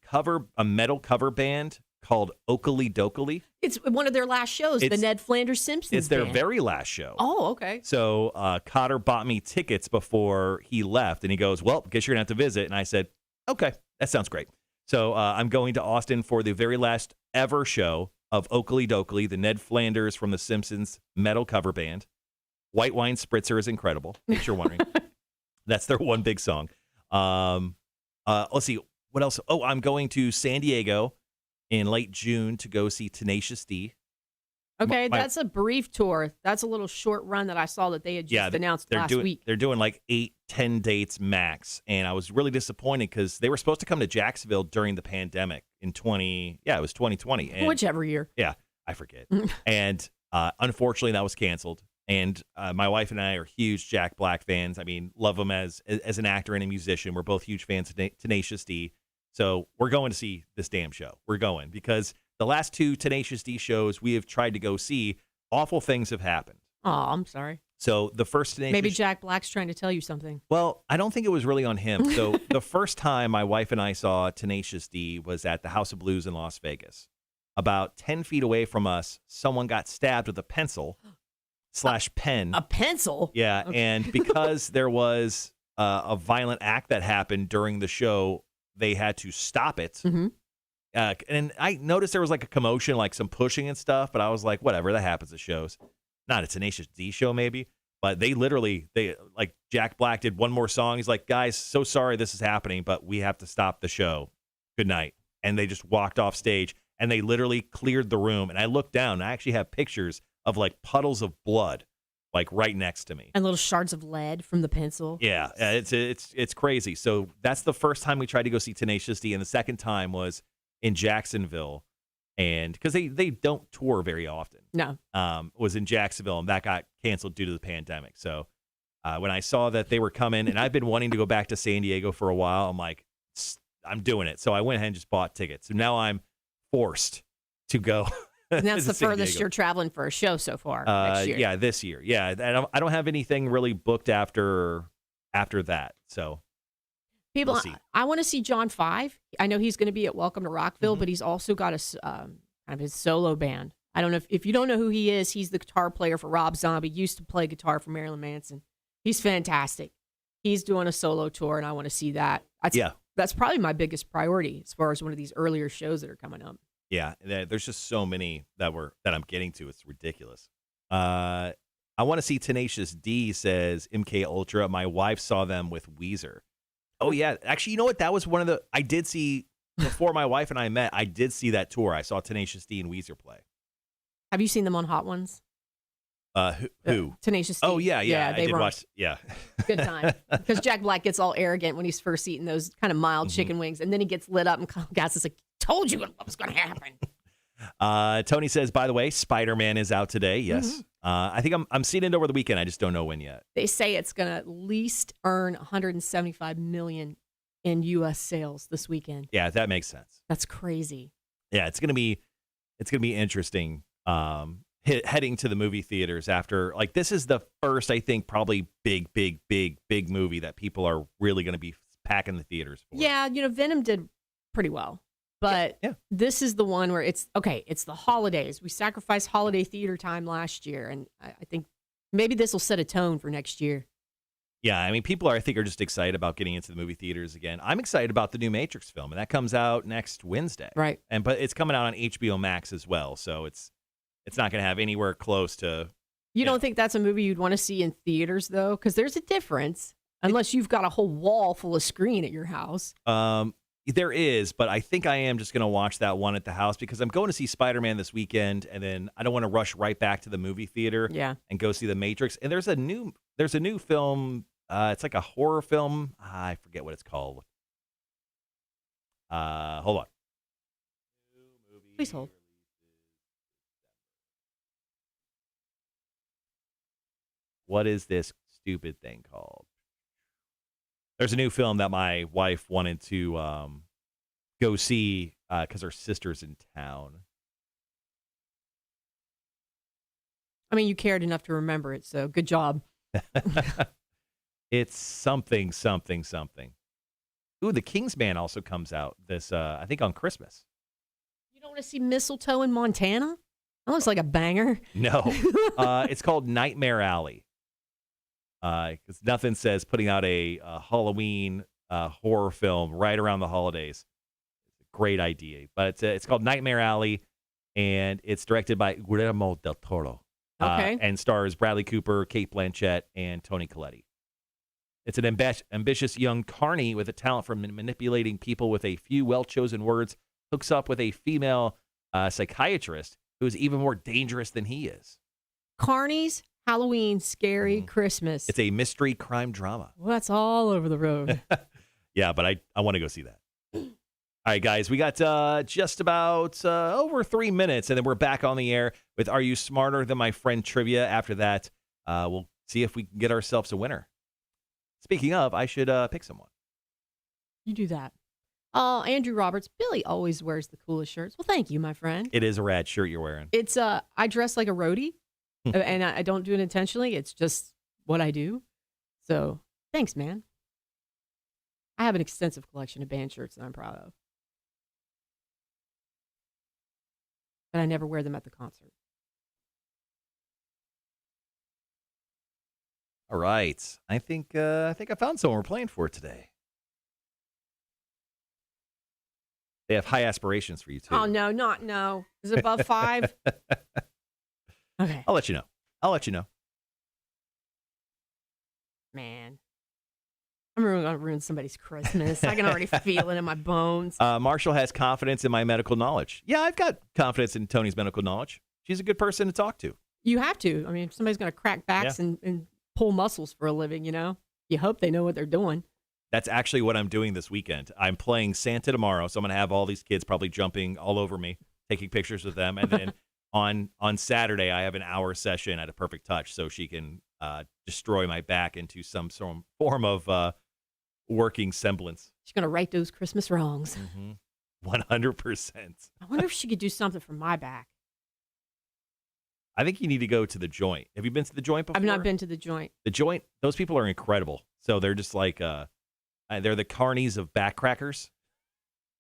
metal cover band called Oakley Dokley. It's one of their last shows, the Ned Flanders Simpsons It's their band. very last show. Oh, okay. So Cotter bought me tickets before he left, and he goes, well, guess you're going to have to visit. And I said, okay, that sounds great. So I'm going to Austin for the very last ever show of Oakley Dokley, the Ned Flanders from The Simpsons metal cover band. White Wine Spritzer is incredible, in case you're wondering. That's their one big song. Let's see, what else? Oh, I'm going to San Diego in late June to go see Tenacious D. Okay, that's a brief tour. That's a little short run that I saw that they had just announced last week. They're doing like 8-10 dates max, and I was really disappointed because they were supposed to come to Jacksonville during the pandemic in 2020. And, whichever year. Yeah, I forget. And unfortunately, that was canceled. And my wife and I are huge Jack Black fans. I mean, love him as an actor and a musician. We're both huge fans of Tenacious D. So we're going to see this damn show. We're going because the last 2 Tenacious D shows we have tried to go see, awful things have happened. Oh, I'm sorry. So the first Tenacious... Maybe Jack Black's trying to tell you something. Well, I don't think it was really on him. So the first time my wife and I saw Tenacious D was at the House of Blues in Las Vegas. About 10 feet away from us, someone got stabbed with a pencil / pen. A pencil? Yeah, Okay. and because there was a violent act that happened during the show, they had to stop it. Mm-hmm. And I noticed there was like a commotion, like some pushing and stuff, but I was like, whatever, that happens at shows. Not a Tenacious D show, maybe. But they like Jack Black did one more song. He's like, guys, so sorry this is happening, but we have to stop the show. Good night. And they just walked off stage, and they literally cleared the room. And I looked down, and I actually have pictures of like puddles of blood, like right next to me. And little shards of lead from the pencil. Yeah, it's crazy. So that's the first time we tried to go see Tenacious D, and the second time was in Jacksonville, and because they don't tour very often. No. Was in Jacksonville, and that got canceled due to the pandemic. So when I saw that they were coming, and I've been wanting to go back to San Diego for a while, I'm like, I'm doing it. So I went ahead and just bought tickets. So now I'm forced to go. And that's the San furthest Diego. you're traveling for a show so far next year. Yeah, this year. Yeah, I don't have anything really booked after that. So People, we'll see. I want to see John 5. I know he's going to be at Welcome to Rockville, Mhm. but he's also got a kind of his solo band. I don't know if you don't know who he is. He's the guitar player for Rob Zombie. Used to play guitar for Marilyn Manson. He's fantastic. He's doing a solo tour, and I want to see that. That's probably my biggest priority as far as one of these earlier shows that are coming up. Yeah, there's just so many that I'm getting to. It's ridiculous. I want to see Tenacious D, says MK Ultra. My wife saw them with Weezer. Oh yeah, actually, you know what? That was one of the I did see before my wife and I met. I did see that tour. I saw Tenacious D and Weezer play. Have you seen them on Hot Ones? Who? Tenacious D. Oh yeah. I they did were watch. Yeah. good time because Jack Black gets all arrogant when he's first eating those kind of mild chicken wings, and then he gets lit up and gas is like, "Told you what was going to happen." Tony says, by the way, Spider-Man is out today. Yes. Mm-hmm. I think I'm seeing it over the weekend. I just don't know when yet. They say it's going to at least earn $175 million in U.S. sales this weekend. Yeah, that makes sense. That's crazy. Yeah, it's gonna be interesting. Heading to the movie theaters after, like, this is the first, I think, probably big movie that people are really going to be packing the theaters for. Yeah, Venom did pretty well. But Yeah. this is the one where it's the holidays. We sacrificed holiday theater time last year, and I think maybe this will set a tone for next year. Yeah, I mean, people I think are just excited about getting into the movie theaters again. I'm excited about the new Matrix film, and that comes out next Wednesday. Right. But it's coming out on HBO Max as well, so it's not going to have anywhere close to. You don't think that's a movie you'd want to see in theaters, though? Because there's a difference, unless you've got a whole wall full of screen at your house. There is, but I think I am just going to watch that one at the house because I'm going to see Spider-Man this weekend, and then I don't want to rush right back to the movie theater and go see The Matrix. And there's a new film. It's like a horror film. I forget what it's called. Hold on. Please hold. What is this stupid thing called? There's a new film that my wife wanted to go see because her sister's in town. I mean, you cared enough to remember it, so good job. It's something. Ooh, The Kingsman also comes out this, I think, on Christmas. You don't want to see Mistletoe in Montana? That looks like a banger. No. It's called Nightmare Alley. Because nothing says putting out a Halloween horror film right around the holidays. It's a great idea. But it's called Nightmare Alley, and it's directed by Guillermo del Toro. Okay. And stars Bradley Cooper, Kate Blanchett, and Toni Collette. It's an ambitious young carny with a talent for manipulating people with a few well-chosen words, hooks up with a female psychiatrist who is even more dangerous than he is. Carnies, Halloween, scary, Christmas. It's a mystery crime drama. Well, that's all over the road. Yeah, but I want to go see that. All right, guys, we got just about over 3 minutes, and then we're back on the air with Are You Smarter Than My Friend Trivia. After that, we'll see if we can get ourselves a winner. Speaking of, I should pick someone. You do that. Oh, Andrew Roberts. Billie always wears the coolest shirts. Well, thank you, my friend. It is a rad shirt you're wearing. It's I dress like a roadie, and I don't do it intentionally. It's just what I do. So thanks, man. I have an extensive collection of band shirts that I'm proud of. But I never wear them at the concert. All right. I think I found someone we're playing for today. They have high aspirations for you, too. Oh, no. Is it above 5? Okay. I'll let you know. Man. I'm going to ruin somebody's Christmas. I can already feel it in my bones. Marshall has confidence in my medical knowledge. Yeah, I've got confidence in Tony's medical knowledge. She's a good person to talk to. You have to. I mean, if somebody's going to crack backs and pull muscles for a living, you hope they know what they're doing. That's actually what I'm doing this weekend. I'm playing Santa tomorrow, so I'm going to have all these kids probably jumping all over me, taking pictures with them. And then on Saturday, I have an hour session at a Perfect Touch so she can destroy my back into some form of working semblance. She's going to right those Christmas wrongs. 100%. I wonder if she could do something for my back. I think you need to go to the Joint. Have you been to the Joint before? I've not been to the Joint. The Joint, those people are incredible. So they're just like, they're the carnies of back crackers.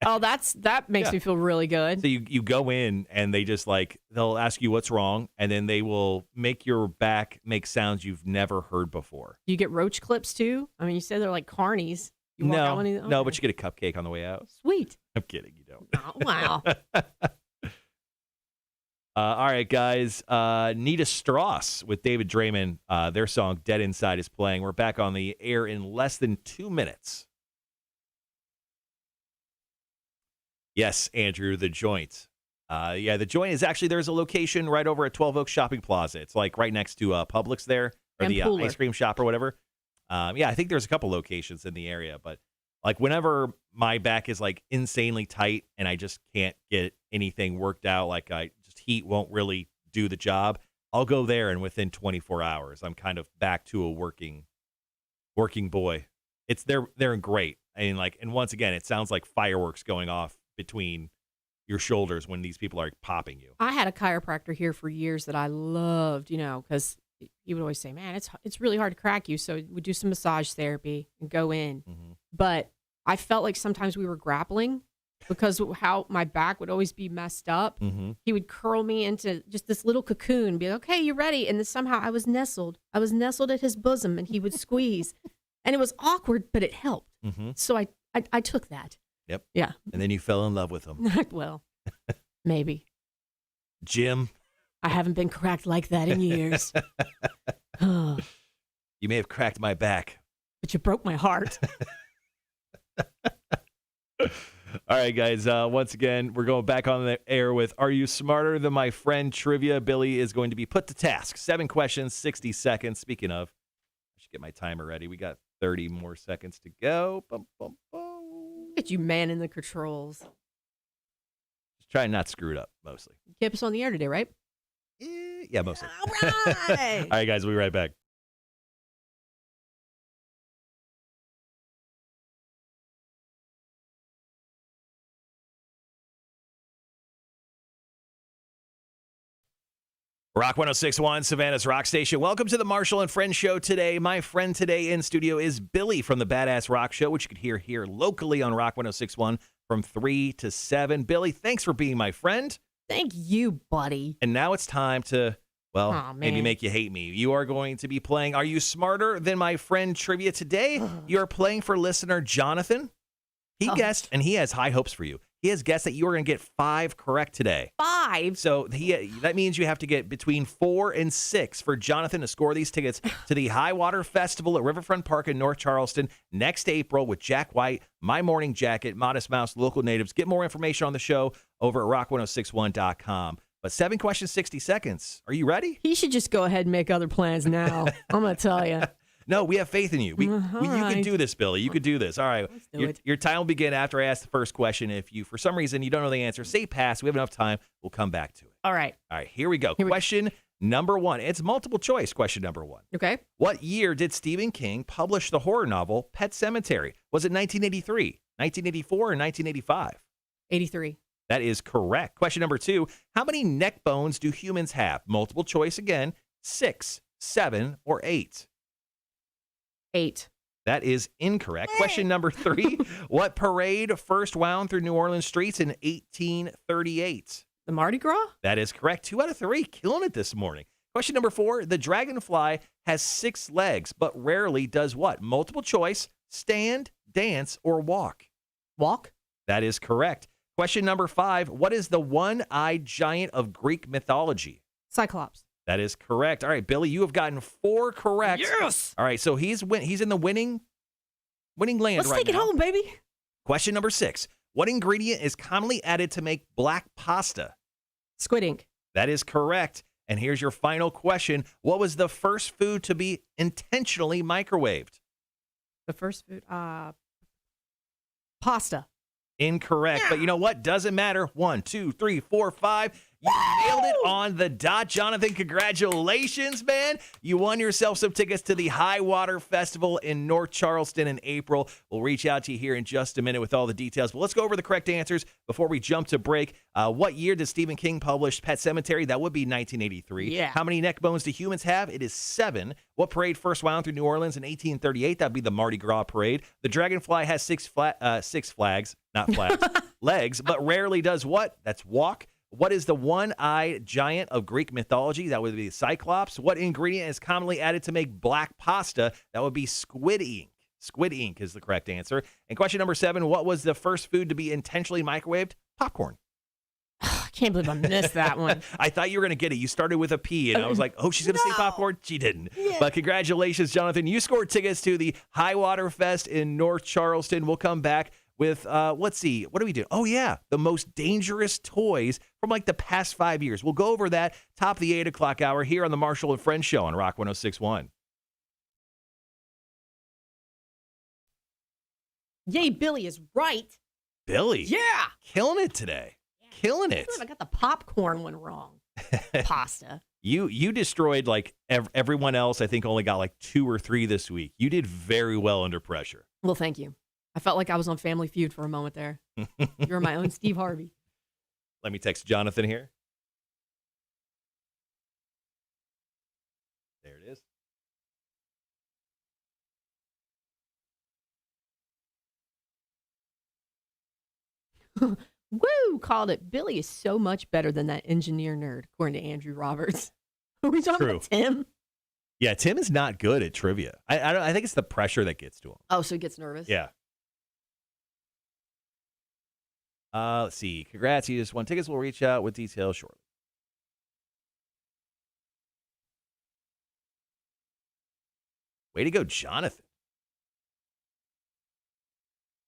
Oh, that makes me feel really good. So you go in and they just they'll ask you what's wrong, and then they will make your back make sounds you've never heard before. Do you get roach clips too? I mean, you said they're like carnies. You walk out no, but you get a cupcake on the way out. Sweet. I'm kidding, you don't. Oh, wow. All right, guys. Nita Strauss with David Draymond. Their song Dead Inside is playing. We're back on the air in less than 2 minutes. Yes, Andrew, the Joint. The Joint is actually, there's a location right over at 12 Oaks Shopping Plaza. It's like right next to Publix there, or and the ice cream shop or whatever. I think there's a couple locations in the area, but whenever my back is insanely tight and I just can't get anything worked out, heat won't really do the job, I'll go there, and within 24 hours, I'm kind of back to a working boy. They're great. And once again, it sounds like fireworks going off between your shoulders when these people are popping you. I had a chiropractor here for years that I loved, because he would always say, man, it's really hard to crack you. So we do some massage therapy and go in. Mm-hmm. But I felt like sometimes we were grappling because of how my back would always be messed up. Mm-hmm. He would curl me into just this little cocoon and be like, okay, you ready? And then somehow I was nestled at his bosom, and he would squeeze. And it was awkward, but it helped. Mm-hmm. So I took that. Yep. Yeah. And then you fell in love with him. Well, maybe. Jim. I haven't been cracked like that in years. But You may have cracked my back. you broke my heart. All right, guys. Once again, we're going back on the air with Are You Smarter Than My Friend Trivia? Billie is going to be put to task. 7 questions, 60 seconds. Speaking of, I should get my timer ready. We got 30 more seconds to go. Bum, bum, bum. Look at you manning the controls. Just try and not screw it up, mostly. You kept us on the air today, right? Yeah, mostly. All right. All right, guys. We'll be right back. Rock 106.1, Savannah's Rock Station. Welcome to the Marshall and Friends Show today. My friend today in studio is Billie from the Badass Rock Show, which you could hear here locally on Rock 106.1 from 3 to 7. Billie, thanks for being my friend. Thank you, buddy. And now it's time to, maybe make you hate me. You are going to be playing Are You Smarter Than My Friend Trivia today. You are playing for listener Jonathan. He guessed, and he has high hopes for you. He has guessed that you are going to get 5 correct today. 5? So that means you have to get between 4 and 6 for Jonathan to score these tickets to the High Water Festival at Riverfront Park in North Charleston next April with Jack White, My Morning Jacket, Modest Mouse, Local Natives. Get more information on the show over at rock1061.com. But 7 questions, 60 seconds. Are you ready? He should just go ahead and make other plans now. I'm going to tell you. No, we have faith in you. You can do this, Billie. You can do this. All right. Let's do it. Your time will begin after I ask the first question. If you, for some reason, you don't know the answer, say pass. We have enough time. We'll come back to it. All right. All right. Here we go. Question Number one, it's multiple choice. Question number one. Okay. What year did Stephen King publish the horror novel Pet Sematary? Was it 1983, 1984, or 1985? 83. That is correct. Question number two, how many neck bones do humans have? Multiple choice again, 6, 7, or 8? 8. That is incorrect. Question number three, what parade first wound through New Orleans streets in 1838? The Mardi Gras? That is correct. 2 out of 3. Killing it this morning. Question number 4. The dragonfly has 6 legs, but rarely does what? Multiple choice, stand, dance, or walk. Walk? That is correct. Question number 5. What is the one-eyed giant of Greek mythology? Cyclops. That is correct. All right, Billy, you have gotten 4 correct. Yes! All right, so he's in the winning land right now. Let's take it home, baby. Question number 6. What ingredient is commonly added to make black pasta? Squid ink. That is correct. And here's your final question. What was the first food to be intentionally microwaved? The first food, pasta. Incorrect. Yeah. But you know what? Doesn't matter. 1, 2, 3, 4, 5. You nailed it on the dot, Jonathan. Congratulations, man. You won yourself some tickets to the High Water Festival in North Charleston in April. We'll reach out to you here in just a minute with all the details. But let's go over the correct answers before we jump to break. What year did Stephen King publish Pet Sematary? That would be 1983. Yeah. How many neck bones do humans have? It is 7. What parade first wound through New Orleans in 1838? That would be the Mardi Gras parade. The dragonfly has 6 flags, not flags, legs, but rarely does what? That's walk. What is the one-eyed giant of Greek mythology? That would be Cyclops. What ingredient is commonly added to make black pasta? That would be squid ink. Squid ink is the correct answer. And question number 7, what was the first food to be intentionally microwaved? Popcorn. I can't believe I missed that one. I thought you were going to get it. You started with a P, and I was like, oh, she's going to say popcorn? She didn't. Yeah. But congratulations, Jonathan. You scored tickets to the High Water Fest in North Charleston. We'll come back with, let's see, what do we do? Oh, yeah, the most dangerous toys from like the past 5 years. We'll go over that top of the 8 o'clock hour here on the Marshall and Friends Show on Rock 106.1. Yay, Billy is right. Billy. Yeah. Killing it today. Killing it. I got the popcorn one wrong. Pasta. You destroyed like everyone else. I think only got like 2 or 3 this week. You did very well under pressure. Well, thank you. I felt like I was on Family Feud for a moment there. You're my own Steve Harvey. Let me text Jonathan here. There it is. Woo! Called it. Billy is so much better than that engineer nerd, according to Andrew Roberts. Are we talking about Tim? Yeah, Tim is not good at trivia. I think it's the pressure that gets to him. Oh, so he gets nervous? Yeah. Let's see. Congrats. You just won tickets. We'll reach out with details shortly. Way to go, Jonathan.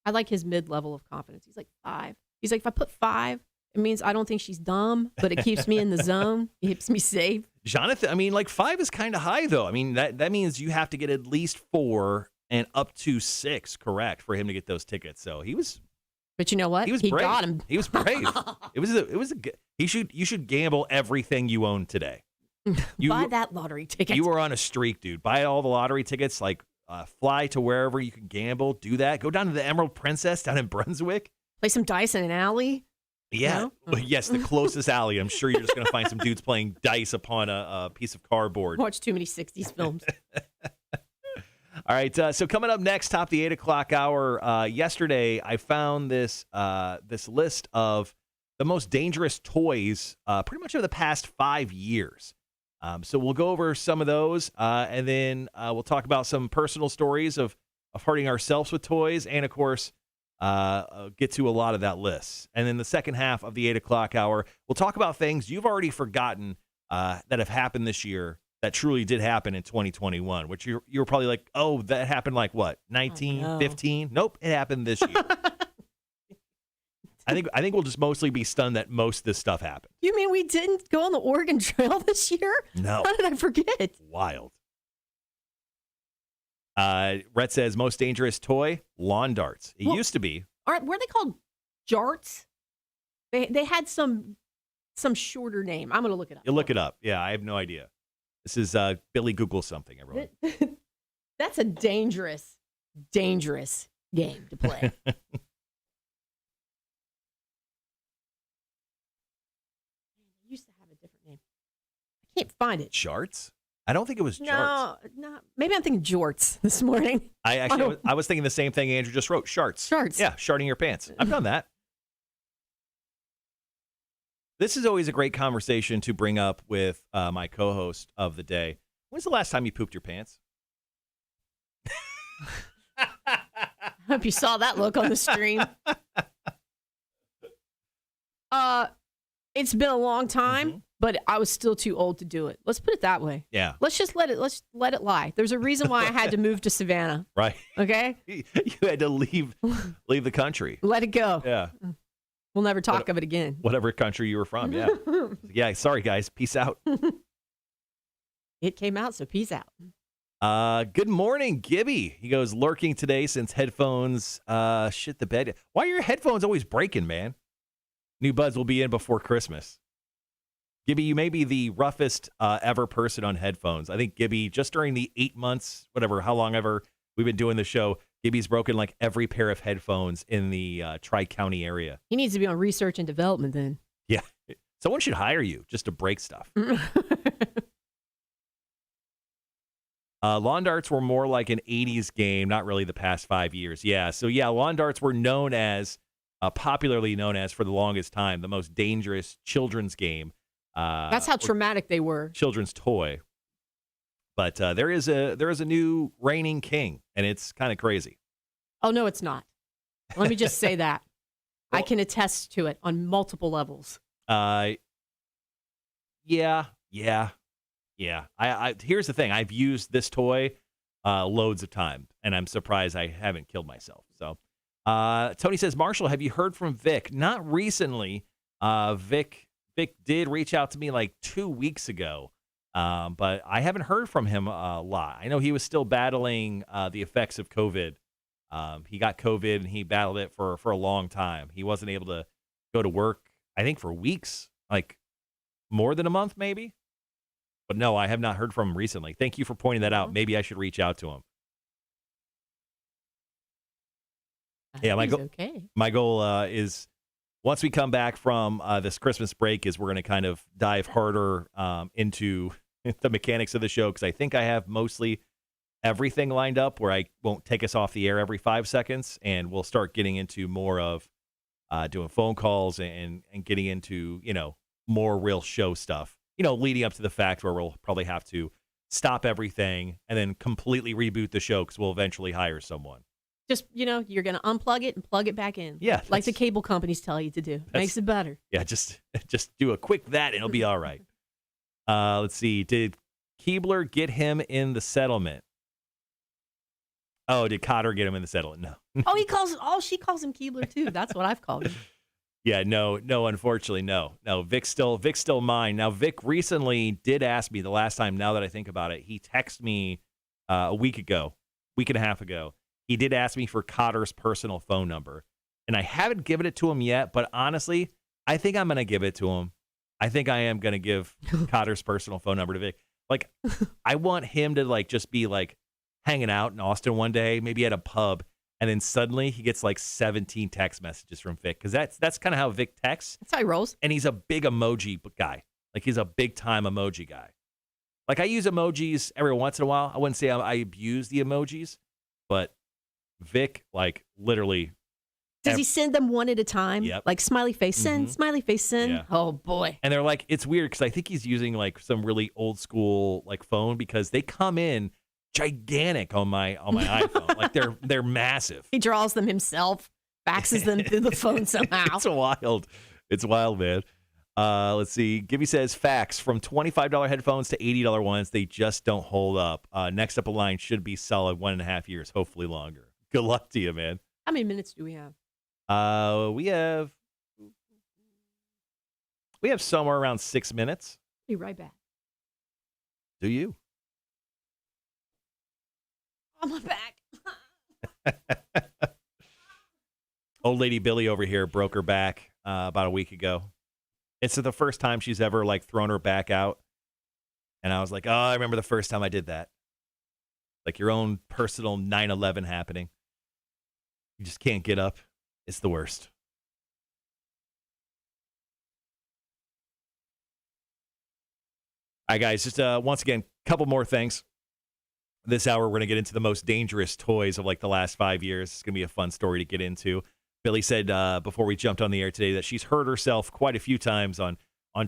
I like his mid-level of confidence. He's like 5. He's like, if I put 5, it means I don't think she's dumb, but it keeps me in the zone. It keeps me safe. Jonathan, I mean, like 5 is kind of high, though. I mean, that means you have to get at least 4 and up to 6 correct for him to get those tickets. So he was. But you know what? He was he brave. got him. He was brave. It was a good. You should gamble everything you own today. Buy that lottery ticket. You were on a streak, dude. Buy all the lottery tickets. Like fly to wherever you can gamble. Do that. Go down to the Emerald Princess down in Brunswick. Play some dice in an alley. Yeah. You know? Yes, the closest alley. I'm sure you're just going to find some dudes playing dice upon a piece of cardboard. Watch too many 60s films. All right. So coming up next, top of the 8 o'clock hour. Yesterday, I found this list of the most dangerous toys pretty much over the past 5 years. So we'll go over some of those, and then we'll talk about some personal stories of hurting ourselves with toys, and of course, get to a lot of that list. And then the second half of the 8 o'clock hour, we'll talk about things you've already forgotten that have happened this year that truly did happen in 2021, which you were probably like, oh, that happened like what, 19, 15? Nope, it happened this year. I think we'll just mostly be stunned that most of this stuff happened. You mean we didn't go on the Oregon Trail this year? No. How did I forget? Wild. Rhett says, most dangerous toy, lawn darts. It used to be. Were they called jarts? They had some some shorter name. I'm going to look it up. You look it up. Yeah, I have no idea. This is Billie Google something, everyone. That's a dangerous game to play. It used to have a different name. I can't find it. Charts? I don't think it was charts. No. Maybe I'm thinking jorts this morning. I was thinking the same thing Andrew just wrote. Charts. Charts. Yeah, sharting your pants. I've done that. This is always a great conversation to bring up with my co-host of the day. When's the last time you pooped your pants? I hope you saw that look on the stream. It's been a long time, but I was still too old to do it. Let's put it that way. Yeah. Let's let it lie. There's a reason why I had to move to Savannah. Right. Okay? You had to leave the country. Let it go. Yeah. We'll never talk of it again. Whatever country you were from, yeah. Yeah, sorry guys. Peace out. It came out, so peace out. Good morning, Gibby. He goes, lurking today since headphones shit the bed. Why are your headphones always breaking, man? New buds will be in before Christmas. Gibby, you may be the roughest ever person on headphones. I think Gibby, just during the 8 months, whatever, how long ever we've been doing the show, Gibby's broken like every pair of headphones in the Tri-County area. He needs to be on research and development then. Yeah. Someone should hire you just to break stuff. Lawn darts were more like an 80s game, not really the past 5 years. Yeah, so yeah, lawn darts were popularly known as for the longest time, the most dangerous children's game. That's how traumatic they were. Children's toy. But there is a new reigning king, and it's kind of crazy. Oh, no, it's not. Let me just say that. Well, I can attest to it on multiple levels. Yeah. Here's the thing. I've used this toy loads of times, and I'm surprised I haven't killed myself. So, Tony says, Marshall, have you heard from Vic? Not recently. Vic did reach out to me like 2 weeks ago, but I haven't heard from him a lot. I know he was still battling the effects of COVID. He got COVID, and he battled it for a long time. He wasn't able to go to work, I think, for weeks, like more than a month, maybe. But no, I have not heard from him recently. Thank you for pointing that out. Maybe I should reach out to him. Yeah, my goal is once we come back from this Christmas break is we're going to kind of dive harder into the mechanics of the show, because I think I have mostly everything lined up where I won't take us off the air every 5 seconds, and we'll start getting into more of doing phone calls and getting into, more real show stuff. Leading up to the fact where we'll probably have to stop everything and then completely reboot the show because we'll eventually hire someone. Just, you're going to unplug it and plug it back in. Yeah. Like the cable companies tell you to do. Makes it better. Yeah, just do a quick that and it'll be all right. Let's see. Did Keebler get him in the settlement? Oh, did Cotter get him in the settlement? No. She calls him Keebler too. That's what I've called him. Yeah, no, unfortunately, no. Vic's still mine. Now, Vic recently did ask me the last time, now that I think about it, he texted me a week and a half ago. He did ask me for Cotter's personal phone number, and I haven't given it to him yet, but honestly, I think I'm going to give it to him. I think I am going to give Cotter's personal phone number to Vic. Like, I want him to, just be, hanging out in Austin one day, maybe at a pub, and then suddenly he gets 17 text messages from Vic, because that's kind of how Vic texts. That's how he rolls. And he's a big emoji guy. He's a big time emoji guy. I use emojis every once in a while. I wouldn't say I abuse the emojis, but Vic, literally. Does he send them one at a time? Yep. Smiley face send, smiley face send. Yeah. Oh boy. And they're it's weird because I think he's using some really old school phone, because they come in gigantic on my iPhone. They're massive. He draws them himself, faxes them through the phone somehow. It's wild, man. Let's see. Gibby says fax from $25 headphones to $80 ones. They just don't hold up. Next up a line should be solid 1.5 years, hopefully longer. Good luck to you, man. How many minutes do we have? We have somewhere around 6 minutes. Be right back. Do you? On my back. Old lady Billie over here broke her back about a week ago. It's the first time she's ever like thrown her back out. And I was like, oh, I remember the first time I did that. Like your own personal 9/11 happening. You just can't get up. It's the worst. All right, guys, just once again, a couple more things. This hour, we're going to get into the most dangerous toys of like the last 5 years. It's going to be a fun story to get into. Billie said before we jumped on the air today that she's hurt herself quite a few times on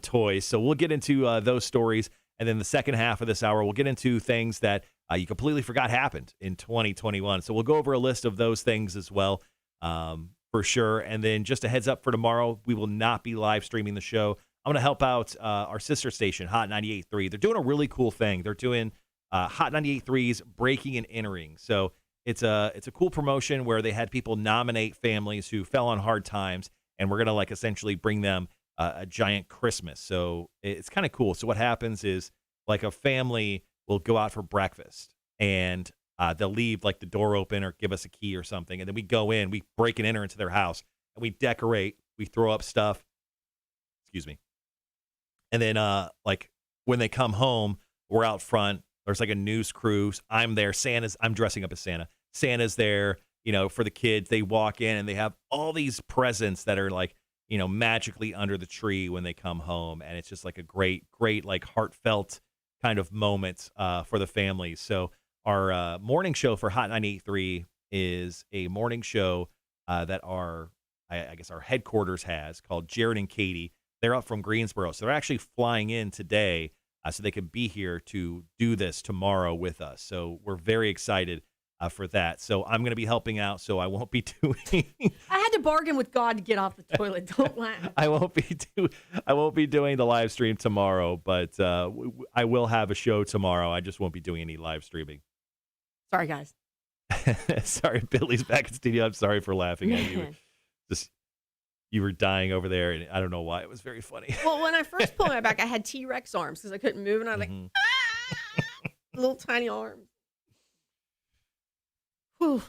toys. So we'll get into those stories. And then the second half of this hour, we'll get into things that you completely forgot happened in 2021. So we'll go over a list of those things as well, for sure. And then just a heads up for tomorrow, we will not be live streaming the show. I'm going to help out our sister station, Hot 98.3. They're doing a really cool thing. They're doing Hot 98.3's Breaking and Entering. So it's a cool promotion where they had people nominate families who fell on hard times, and we're going to like essentially bring them a giant Christmas. So it's kind of cool. So what happens is like a family will go out for breakfast, and they'll leave like the door open or give us a key or something. And then we go in, we break and enter into their house, and we decorate, we throw up stuff. Excuse me. And then like when they come home, we're out front. There's like a news crew. I'm there. I'm dressing up as Santa. Santa's there, for the kids. They walk in and they have all these presents that are like, magically under the tree when they come home. And it's just like a great, like heartfelt kind of moment for the families. So our morning show for Hot 98.3 is a morning show that our headquarters has called Jared and Katie. They're up from Greensboro. So they're actually flying in today so they can be here to do this tomorrow with us. So we're very excited for that. So I'm going to be helping out, so I won't be doing... I had to bargain with God to get off the toilet. Don't laugh. I won't be doing the live stream tomorrow, but I will have a show tomorrow. I just won't be doing any live streaming. Sorry, guys. Sorry, Billie's back in studio. I'm sorry for laughing at you. You were dying over there, and I don't know why. It was very funny. Well, when I first pulled my back, I had T-Rex arms because I couldn't move, and I was like, little tiny arms. Whew.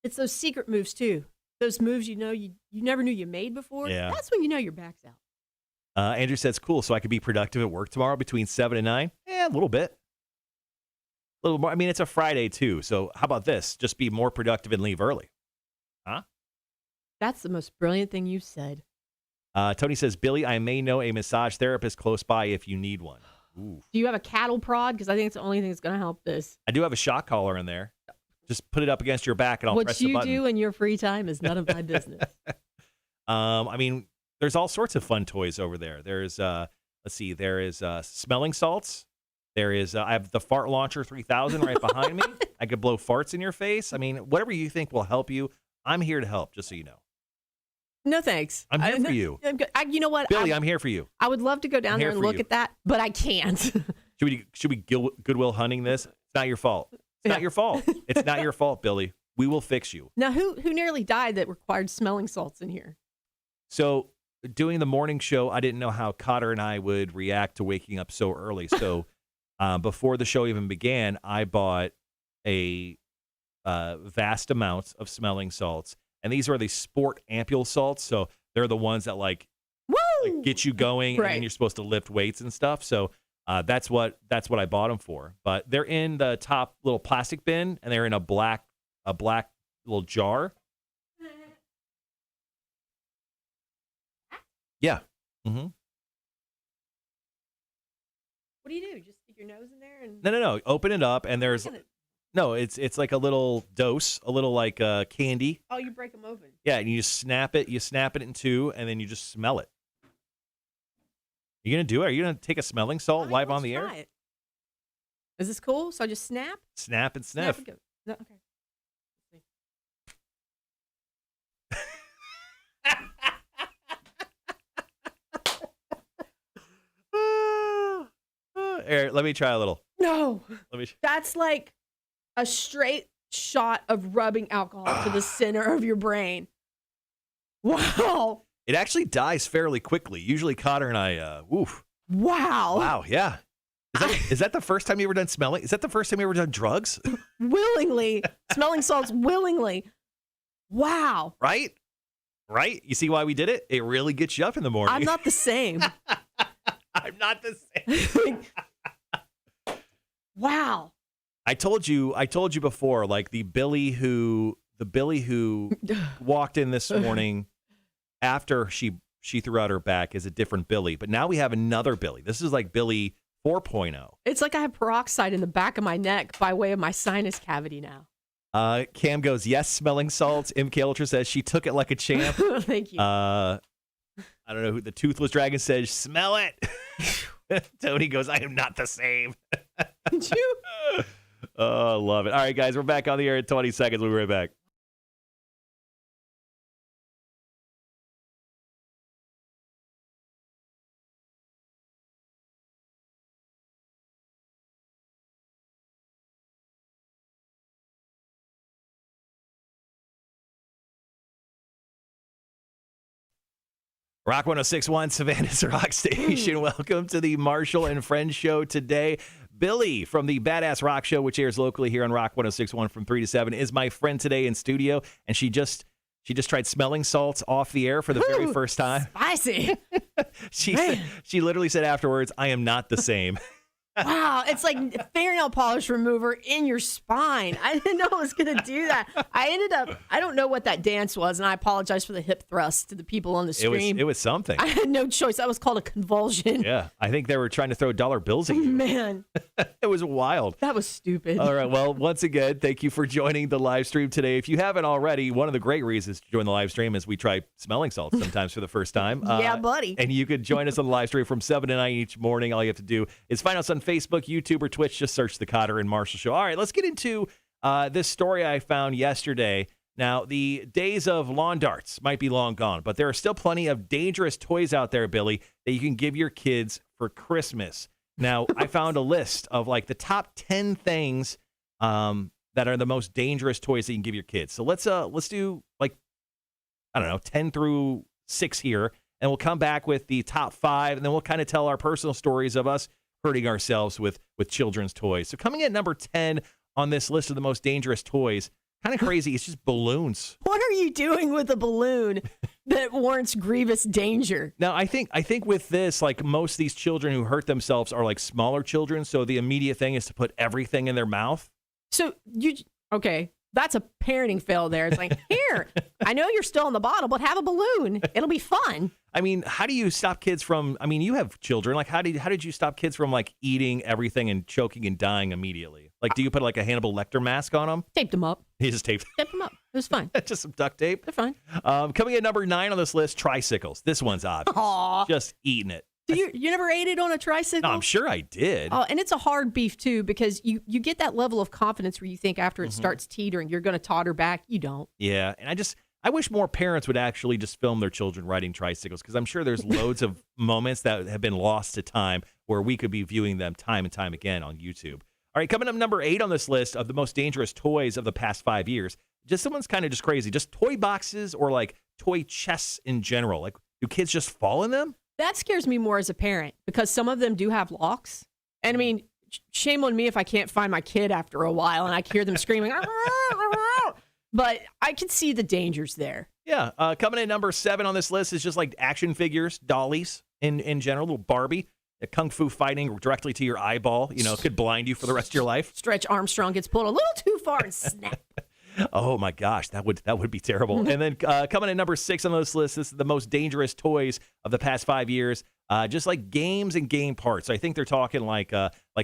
It's those secret moves, too. Those moves you never knew you made before. Yeah. That's when you know your back's out. Andrew says, cool, so I could be productive at work tomorrow between 7 and 9? Yeah, a little bit. A little more. I mean, it's a Friday, too, so how about this? Just be more productive and leave early. Huh? That's the most brilliant thing you've said. Tony says, Billie, I may know a massage therapist close by if you need one. Ooh. Do you have a cattle prod? Because I think it's the only thing that's going to help this. I do have a shock collar in there. Just put it up against your back and I'll press the button. What you do in your free time is none of my business. I mean, there's all sorts of fun toys over there. There's, there is smelling salts. There is, I have the Fart Launcher 3000 right behind me. I could blow farts in your face. I mean, whatever you think will help you, I'm here to help, just so you know. No, thanks. I'm here for you. I'm good. You know what? Billie, I'm here for you. I would love to go down there and look at that, but I can't. Should we Goodwill Hunting this? It's not your fault. It's not your fault. It's not your fault, Billie. We will fix you. Now, who nearly died that required smelling salts in here? So, doing the morning show, I didn't know how Cotter and I would react to waking up so early. So, before the show even began, I bought a vast amounts of smelling salts. And these are the sport ampule salts. So they're the ones that like get you going, right, and then you're supposed to lift weights and stuff. So that's what I bought them for. But they're in the top little plastic bin, and they're in a black little jar. Yeah. Mm-hmm. What do you do? Just stick your nose in there and No. Open it up, and there's. No, it's like a little dose, a little like candy. Oh, you break them open. Yeah, and you just snap it. You snap it in two, and then you just smell it. You gonna do it? Are you gonna take a smelling salt live on the air? It. Is this cool? So I just snap? Snap and sniff. Snap and go. No, okay. Eric, let me try a little. No. That's like a straight shot of rubbing alcohol to the center of your brain. Wow. It actually dies fairly quickly. Usually Cotter and I, woof. Wow. Wow, yeah. Is that the first time you ever done smelling? Is that the first time you ever done drugs? Willingly. Smelling salts willingly. Wow. Right? Right? You see why we did it? It really gets you up in the morning. I'm not the same. I'm not the same. Wow. I told you before, like the Billie who walked in this morning after she threw out her back is a different Billie. But now we have another Billie. This is like Billie 4.0. It's like I have peroxide in the back of my neck by way of my sinus cavity now. Cam goes, yes, smelling salts. MK Ultra says she took it like a champ. Thank you. I don't know who the Toothless Dragon says, smell it. Tony goes, I am not the same. Did you? Oh, I love it. All right, guys, we're back on the air in 20 seconds. We'll be right back. Rock 106.1, Savannah's Rock Station. Welcome to the Marshall and Friends show today. Billie from the Badass Rock Show, which airs locally here on Rock 106.1 from 3 to 7, is my friend today in studio, and she just tried smelling salts off the air for the very first time. Spicy. She literally said afterwards, I am not the same. Wow, it's like fingernail polish remover in your spine. I didn't know I was going to do that. I don't know what that dance was, and I apologize for the hip thrust to the people on the stream. It was something. I had no choice. That was called a convulsion. Yeah, I think they were trying to throw dollar bills at you. Man. It was wild. That was stupid. All right, well, once again, thank you for joining the live stream today. If you haven't already, one of the great reasons to join the live stream is we try smelling salts sometimes for the first time. Yeah, buddy. And you could join us on the live stream from 7 to 9 each morning. All you have to do is find us on Facebook, YouTube, or Twitch. Just search the Cotter and Marshall Show. All right, let's get into this story I found yesterday. Now, the days of lawn darts might be long gone, but there are still plenty of dangerous toys out there, Billie, that you can give your kids for Christmas. Now, I found a list of like the top 10 things that are the most dangerous toys that you can give your kids. So let's do like, I don't know, 10 through 6 here, and we'll come back with the top 5, and then we'll kind of tell our personal stories of us hurting ourselves with children's toys. So coming at number 10 on this list of the most dangerous toys, kind of crazy, it's just balloons. What are you doing with a balloon that warrants grievous danger? Now, I think with this, like most of these children who hurt themselves are like smaller children, so the immediate thing is to put everything in their mouth. So okay, that's a parenting fail there. It's like, here, I know you're still in the bottle, but have a balloon. It'll be fun. I mean, how do you stop kids from, I mean, you have children. Like, how did you stop kids from, like, eating everything and choking and dying immediately? Like, do you put, like, a Hannibal Lecter mask on them? Taped them up. You just taped them up. It was fine. Just some duct tape? They're fine. Coming at number 9 on this list, Tricycles. This one's obvious. Aww. Just eating it. You never ate it on a tricycle? No, I'm sure I did. Oh, and it's a hard beef, too, because you get that level of confidence where you think after it starts teetering, you're going to totter back. You don't. Yeah, and I wish more parents would actually just film their children riding tricycles, because I'm sure there's loads of moments that have been lost to time where we could be viewing them time and time again on YouTube. All right, coming up number 8 on this list of the most dangerous toys of the past 5 years, just someone's kind of just crazy. Just toy boxes or like toy chests in general. Like, do kids just fall in them? That scares me more as a parent because some of them do have locks. And I mean, shame on me if I can't find my kid after a while and I hear them screaming. But I can see the dangers there. Yeah. Coming in number 7 on this list is just like action figures, dollies in general, little Barbie. Kung fu fighting directly to your eyeball, could blind you for the rest of your life. Stretch Armstrong gets pulled a little too far and snap. Oh my gosh, that would be terrible. And then coming in number 6 on this list, this is the most dangerous toys of the past 5 years. Just like games and game parts. So I think they're talking like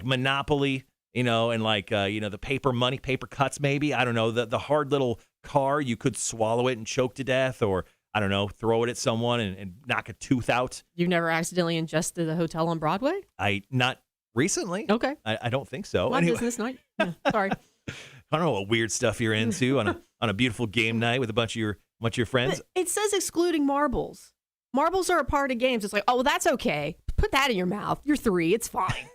Monopoly, and like the paper money, paper cuts maybe. I don't know, the hard little car, you could swallow it and choke to death, or I don't know, throw it at someone and knock a tooth out. You've never accidentally ingested a hotel on Broadway? Not recently. Okay. I don't think so. My business night. Yeah, sorry. I don't know what weird stuff you're into on a beautiful game night with a bunch of your friends. But it says excluding marbles. Marbles are a part of games. It's like, oh, well, that's okay. Put that in your mouth. You're 3. It's fine.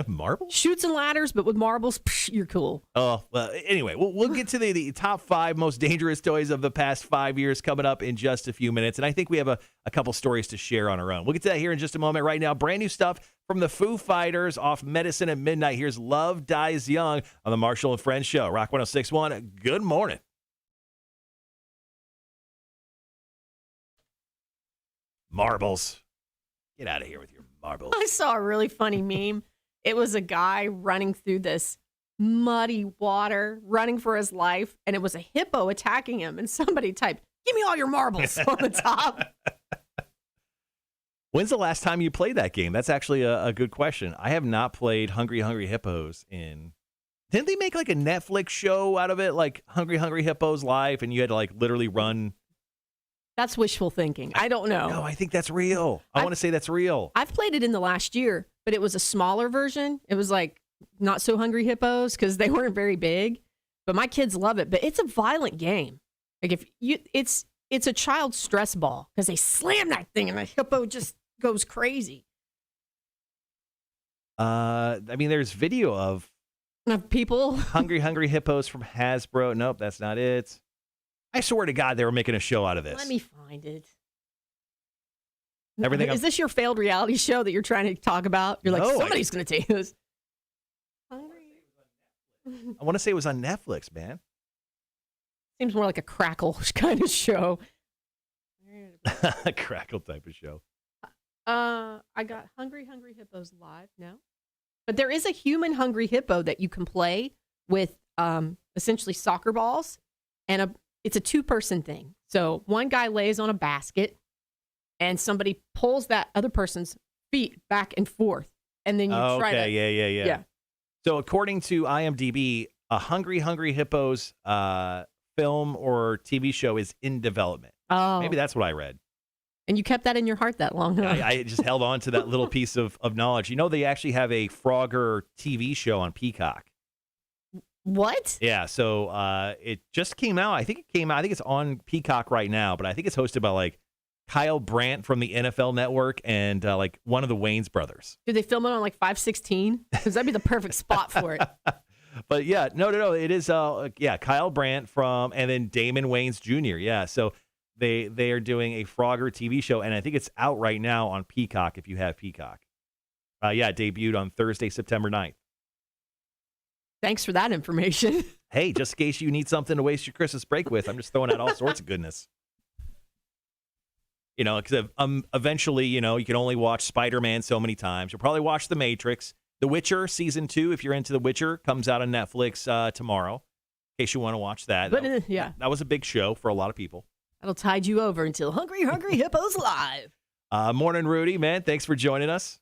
Marbles? Shoots and ladders, but with marbles, you're cool. Oh, well, anyway, we'll get to the top 5 most dangerous toys of the past 5 years coming up in just a few minutes. And I think we have a couple stories to share on our own. We'll get to that here in just a moment. Right now, brand new stuff from the Foo Fighters off Medicine at Midnight. Here's Love Dies Young on the Marshall and Friends Show. Rock 106.1. Good morning. Marbles. Get out of here with your marbles. I saw a really funny meme. It was a guy running through this muddy water, running for his life, and it was a hippo attacking him. And somebody typed, "Give me all your marbles" on the top. When's the last time you played that game? That's actually a good question. I have not played Hungry Hungry Hippos in... Didn't they make like a Netflix show out of it, like Hungry Hungry Hippos Live, and you had to like literally run... That's wishful thinking. I don't know. No, I think that's real. I want to say that's real. I've played it in the last year, but it was a smaller version. It was like not so hungry hippos because they weren't very big. But my kids love it. But it's a violent game. Like if you, it's a child stress ball because they slam that thing and the hippo just goes crazy. I mean, there's video of People. Hungry Hungry Hippos from Hasbro. Nope, that's not it. I swear to God, they were making a show out of this. Let me find it. Everything Is this your failed reality show that you're trying to talk about? You're like, No, somebody's going to take this. Hungry? I want to say it was on Netflix, man. Seems more like a Crackle kind of show. A Crackle type of show. I got Hungry Hungry Hippos Live. No. But there is a human hungry hippo that you can play with essentially soccer balls. And it's a two-person thing. So one guy lays on a basket and somebody pulls that other person's feet back and forth. And then you try to... Yeah. So according to IMDb, a Hungry Hungry Hippos film or TV show is in development. Oh. Maybe that's what I read. And you kept that in your heart that long, huh? I just held on to that little piece of knowledge. You know, they actually have a Frogger TV show on Peacock. What? Yeah, so it just came out. I think it's on Peacock right now, but I think it's hosted by like Kyle Brandt from the NFL Network and like one of the Wayans brothers. Do they film it on like 516? Because that'd be the perfect spot for it. But yeah, no. It is Kyle Brandt from and then Damon Wayans Jr. Yeah, so they are doing a Frogger TV show, and I think it's out right now on Peacock if you have Peacock. It debuted on Thursday, September 9th. Thanks for that information. Hey, just in case you need something to waste your Christmas break with, I'm just throwing out all sorts of goodness. You know, because eventually, you know, you can only watch Spider-Man so many times. You'll probably watch The Matrix. The Witcher Season 2, if you're into The Witcher, comes out on Netflix tomorrow, in case you want to watch that. But that was a big show for a lot of people. That'll tide you over until Hungry Hungry Hippos Live. Morning, Rudy, man. Thanks for joining us.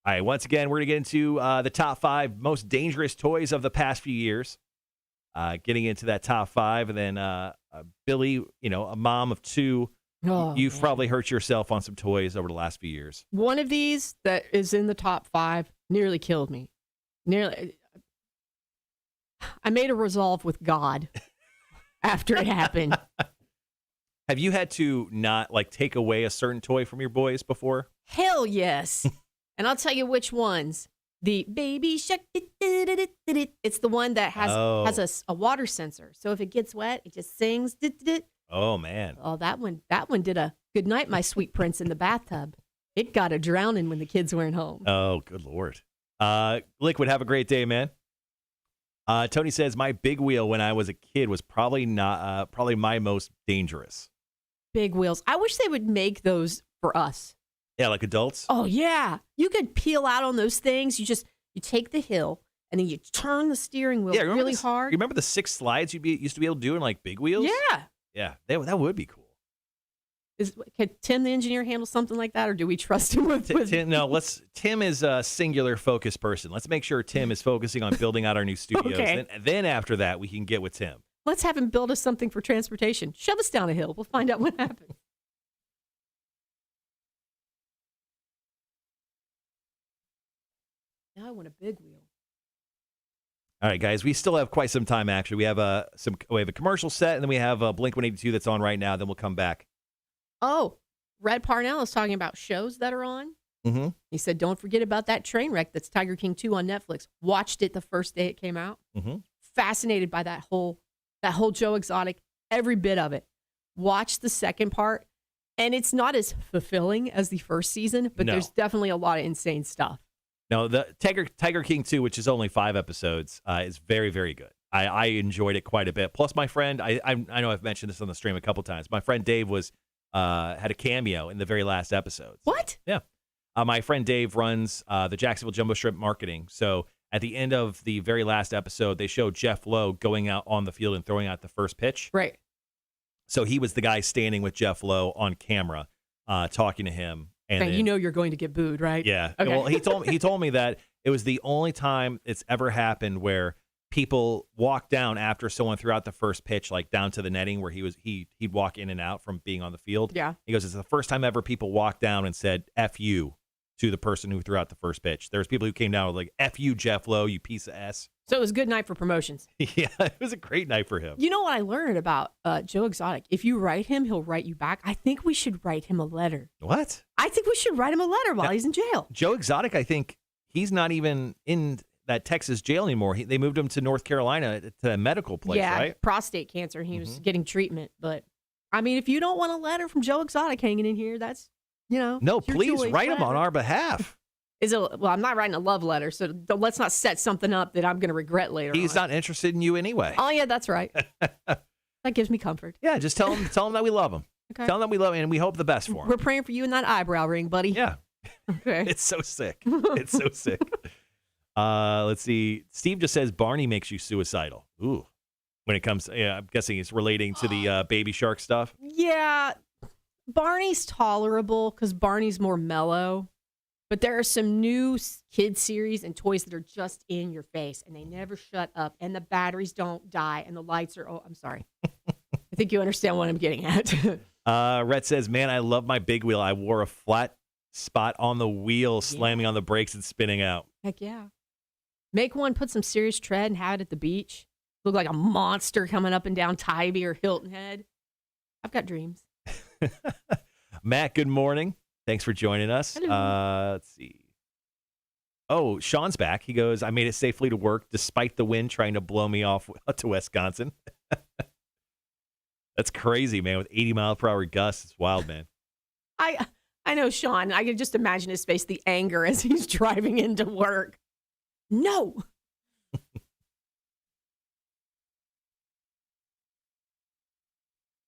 All right, once again, we're going to get into the top 5 most dangerous toys of the past few years. Getting into that top 5, and then Billie, you know, a mom of 2, you've probably hurt yourself on some toys over the last few years. One of these that is in the top 5 nearly killed me. I made a resolve with God after it happened. Have you had to not like take away a certain toy from your boys before? Hell yes. And I'll tell you which ones. The Baby Shark. It's the one that has a water sensor. So if it gets wet, it just sings. Oh, man. Oh, that one did a good night, my sweet prince in the bathtub. It got a drowning when the kids weren't home. Oh, good Lord. Liquid, have a great day, man. Tony says, my big wheel when I was a kid was probably my most dangerous. Big wheels. I wish they would make those for us. Yeah, like adults? Oh, yeah. You could peel out on those things. You take the hill, and then you turn the steering wheel really hard. You remember the 6 slides you used to be able to do in, like, big wheels? Yeah. Yeah, that would be cool. Could Tim, the engineer, handle something like that, or do we trust him with... Tim is a singular focused person. Let's make sure Tim is focusing on building out our new studios. Okay. Then after that, we can get with Tim. Let's have him build us something for transportation. Shove us down a hill. We'll find out what happens. Now I want a big wheel. All right, guys, we still have quite some time, actually. We have a commercial set, and then we have Blink-182 that's on right now. Then we'll come back. Oh, Red Parnell is talking about shows that are on. Mm-hmm. He said, don't forget about that train wreck that's Tiger King 2 on Netflix. Watched it the first day it came out. Mm-hmm. Fascinated by that whole Joe Exotic, every bit of it. Watched the second part, and it's not as fulfilling as the first season, but there's definitely a lot of insane stuff. No, the Tiger King 2, which is only 5 episodes, is very, very good. I enjoyed it quite a bit. Plus, my friend, I know I've mentioned this on the stream a couple times. My friend Dave was had a cameo in the very last episode. What? Yeah. My friend Dave runs the Jacksonville Jumbo Shrimp marketing. So at the end of the very last episode, they showed Jeff Lowe going out on the field and throwing out the first pitch. Right. So he was the guy standing with Jeff Lowe on camera, talking to him. And Okay, then, you know you're going to get booed, right? yeah. Okay. Well, he told me that it was the only time it's ever happened where people walked down after someone threw out the first pitch, like down to the netting where he'd walk in and out from being on the field. Yeah. He goes, it's the first time ever people walked down and said F you to the person who threw out the first pitch. There's people who came down with like, F you, Jeff Lowe, you piece of S. So it was a good night for promotions. Yeah, it was a great night for him. You know what I learned about Joe Exotic? If you write him, he'll write you back. I think we should write him a letter. What? I think we should write him a letter while he's in jail. Joe Exotic, I think he's not even in that Texas jail anymore. They moved him to North Carolina to a medical place, yeah, right? prostate cancer. He was getting treatment. But, I mean, if you don't want a letter from Joe Exotic hanging in here, that's, No, your please choice, write him on whatever. our behalf. Well, I'm not writing a love letter, so let's not set something up that I'm going to regret later He's on. not interested in you anyway. Oh, yeah, that's right. That gives me comfort. Yeah, just tell him that we love him. Okay. Tell him that we love him and we hope the best for him. We're praying for you in that eyebrow ring, buddy. Yeah. Okay. It's so sick. It's so sick. Let's see. Steve just says Barney makes you suicidal. Ooh. When it comes, I'm guessing it's relating to the Baby Shark stuff. Yeah, Barney's tolerable because Barney's more mellow. But there are some new kids series and toys that are just in your face, and they never shut up, and the batteries don't die, and the lights are. Oh, I'm sorry. I think you understand what I'm getting at. Rhett says, man, I love my big wheel. I wore a flat spot on the wheel, slamming on the brakes and spinning out. Heck yeah. Make one, put some serious tread, and have it at the beach. Look like a monster coming up and down Tybee or Hilton Head. I've got dreams. Matt, good morning. Thanks for joining us. Hello. Let's see. Oh, Sean's back. He goes, I made it safely to work despite the wind trying to blow me off to Wisconsin. That's crazy, man. With 80-mile-per-hour gusts. It's wild, man. I know Sean. I can just imagine his face, the anger as he's driving into work. No.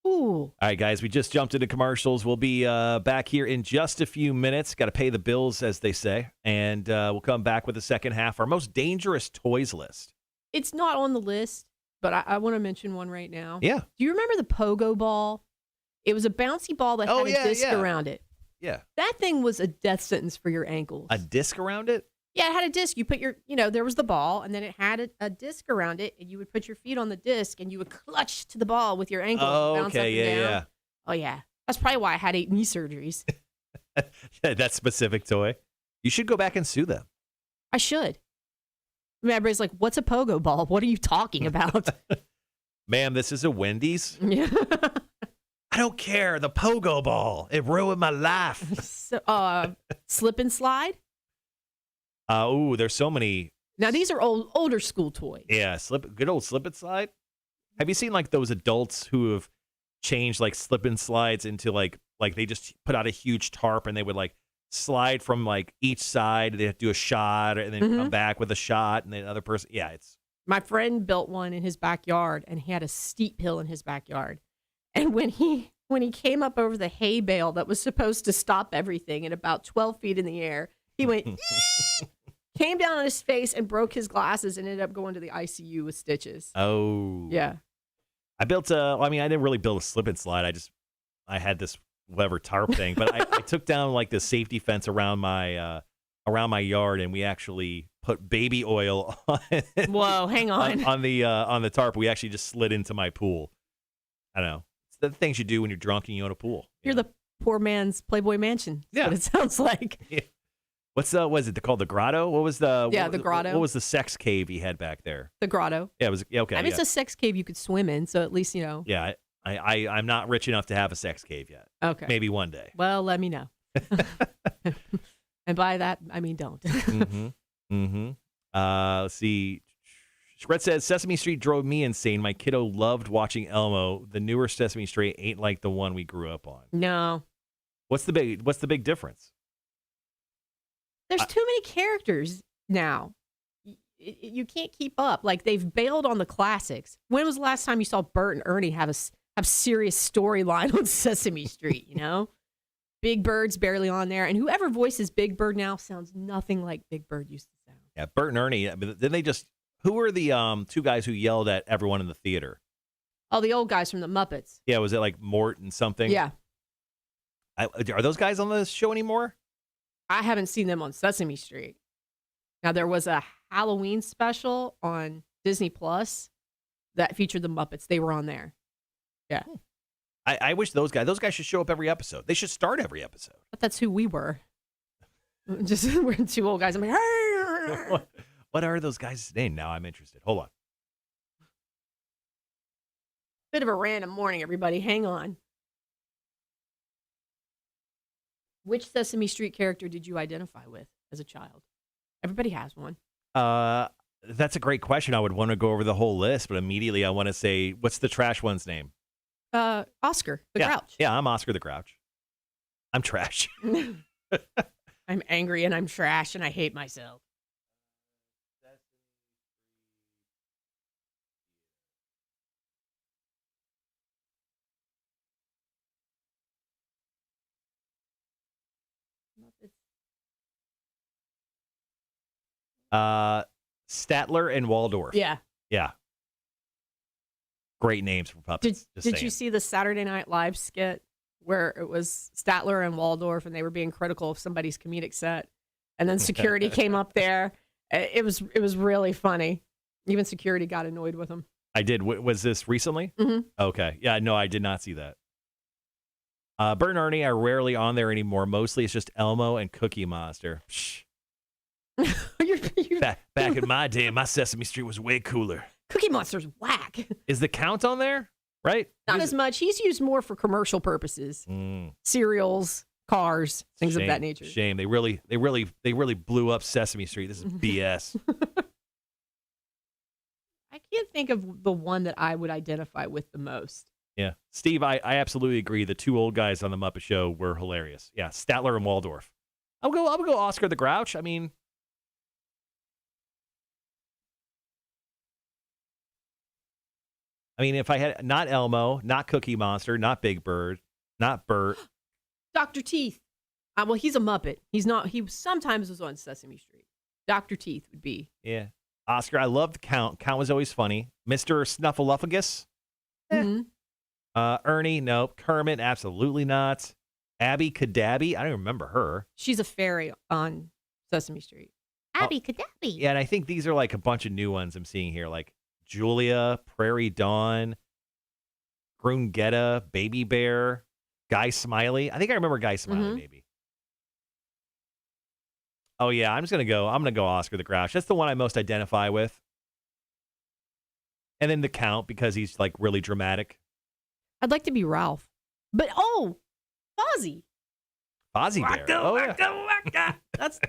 Ooh. All right, guys, we just jumped into commercials. We'll be back here in just a few minutes. Got to pay the bills, as they say. And we'll come back with the second half, our most dangerous toys list. It's not on the list, but I want to mention one right now. Yeah. Do you remember the Pogo Ball? It was a bouncy ball that had a disc around it. Yeah. That thing was a death sentence for your ankles. A disc around it? Yeah, it had a disc. You put your, there was the ball, and then it had a disc around it, and you would put your feet on the disc, and you would clutch to the ball with your ankles. Oh, and bounce up okay, and down. yeah. Oh, yeah. That's probably why I had 8 knee surgeries. That specific toy. You should go back and sue them. I should. I mean, everybody's like, what's a Pogo Ball? What are you talking about? Ma'am, this is a Wendy's. Yeah. I don't care. The Pogo Ball. It ruined my life. So, slip and slide? Ooh, there's so many. Now, these are older school toys. Yeah, good old slip and slide. Have you seen like those adults who have changed like slip and slides into like they just put out a huge tarp and they would like slide from like each side. They have to do a shot and then come back with a shot and then another person. Yeah, it's. My friend built one in his backyard, and he had a steep hill in his backyard. And when he came up over the hay bale that was supposed to stop everything at about 12 feet in the air, he went, came down on his face and broke his glasses and ended up going to the ICU with stitches. Oh. Yeah. I built I didn't really build a slip and slide. I had this whatever tarp thing, but I took down like the safety fence around my yard, and we actually put baby oil on Whoa, hang on. on the tarp. We actually just slid into my pool. I don't know. It's the things you do when you're drunk and you own a pool. You're the poor man's Playboy Mansion. That's what it sounds like. Yeah. Was it called the grotto? What was the the grotto. What was the sex cave he had back there? The grotto. Yeah, it was okay. I mean, it's a sex cave you could swim in, so at least Yeah, I'm not rich enough to have a sex cave yet. Okay. Maybe one day. Well, let me know. And by that, I mean don't. Let's see. Shred says Sesame Street drove me insane. My kiddo loved watching Elmo. The newer Sesame Street ain't like the one we grew up on. No. What's the big difference? There's too many characters now. you can't keep up. Like, they've bailed on the classics. When was the last time you saw Bert and Ernie have serious storyline on Sesame Street, you know? Big Bird's barely on there. And whoever voices Big Bird now sounds nothing like Big Bird used to sound. Yeah, Bert and Ernie. Then they just, who were the two guys who yelled at everyone in the theater? Oh, the old guys from the Muppets. Yeah, was it like Mort and something? Yeah. Are those guys on the show anymore? I haven't seen them on Sesame Street. Now, there was a Halloween special on Disney Plus that featured the Muppets. They were on there. Yeah. I wish those guys should show up every episode. They should start every episode. But that's who we were. Just we're two old guys. I'm like, hey! What are those guys' names? Now I'm interested. Hold on. Bit of a random morning, everybody. Hang on. Which Sesame Street character did you identify with as a child? Everybody has one. That's a great question. I would want to go over the whole list, but immediately I want to say, what's the trash one's name? Oscar the Grouch. Yeah, I'm Oscar the Grouch. I'm trash. I'm angry and I'm trash and I hate myself. Statler and Waldorf. Yeah. Yeah. Great names for puppets. Did you see the Saturday Night Live skit where it was Statler and Waldorf and they were being critical of somebody's comedic set? And then security came up there. It was really funny. Even security got annoyed with them. I did. Was this recently? Mm-hmm. Okay. Yeah, no, I did not see that. Bert and Ernie are rarely on there anymore. Mostly it's just Elmo and Cookie Monster. Psh. Back in my day, my Sesame Street was way cooler. Cookie Monster's whack. Is the Count on there? Right? Not as much. He's used more for commercial purposes. Cereals, cars, things of that nature. Shame. They really blew up Sesame Street. This is BS. I can't think of the one that I would identify with the most. Yeah. Steve, I absolutely agree. The two old guys on the Muppet Show were hilarious. Yeah, Statler and Waldorf. I'll go Oscar the Grouch. I mean, if I had not Elmo, not Cookie Monster, not Big Bird, not Bert. Dr. Teeth. Well, he's a Muppet. He's not. He sometimes was on Sesame Street. Dr. Teeth would be. Yeah. Oscar, I loved Count. Count was always funny. Mr. Snuffleupagus. Mm-hmm. Ernie, nope. Kermit, absolutely not. Abby Cadabby, I don't remember her. She's a fairy on Sesame Street. Abby Cadabby. Yeah, and I think these are like a bunch of new ones I'm seeing here, like Julia, Prairie Dawn, Groongetta, Baby Bear, Guy Smiley. I think I remember Guy Smiley, maybe. Oh yeah, I'm gonna go Oscar the Grouch. That's the one I most identify with. And then the Count, because he's like really dramatic. I'd like to be Ralph. But Fozzie. Fozzie Bear. Oh, yeah.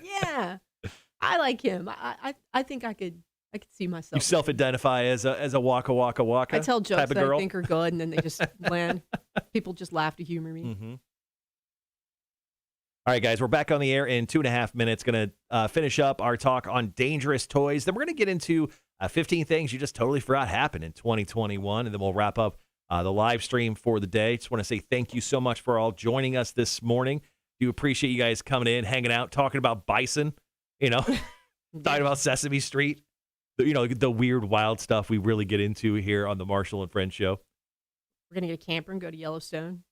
Yeah. I like him. I think I could see myself. You self-identify as a waka waka waka. I tell jokes type of that girl. I think are good, and then they just land. People just laugh to humor me. Mm-hmm. All right, guys, we're back on the air in 2.5 minutes. Going to finish up our talk on dangerous toys. Then we're going to get into 15 things you just totally forgot happened in 2021, and then we'll wrap up the live stream for the day. Just want to say thank you so much for all joining us this morning. Do appreciate you guys coming in, hanging out, talking about bison, talking about Sesame Street, the weird, wild stuff we really get into here on the Marshall and Friends show. We're going to get a camper and go to Yellowstone.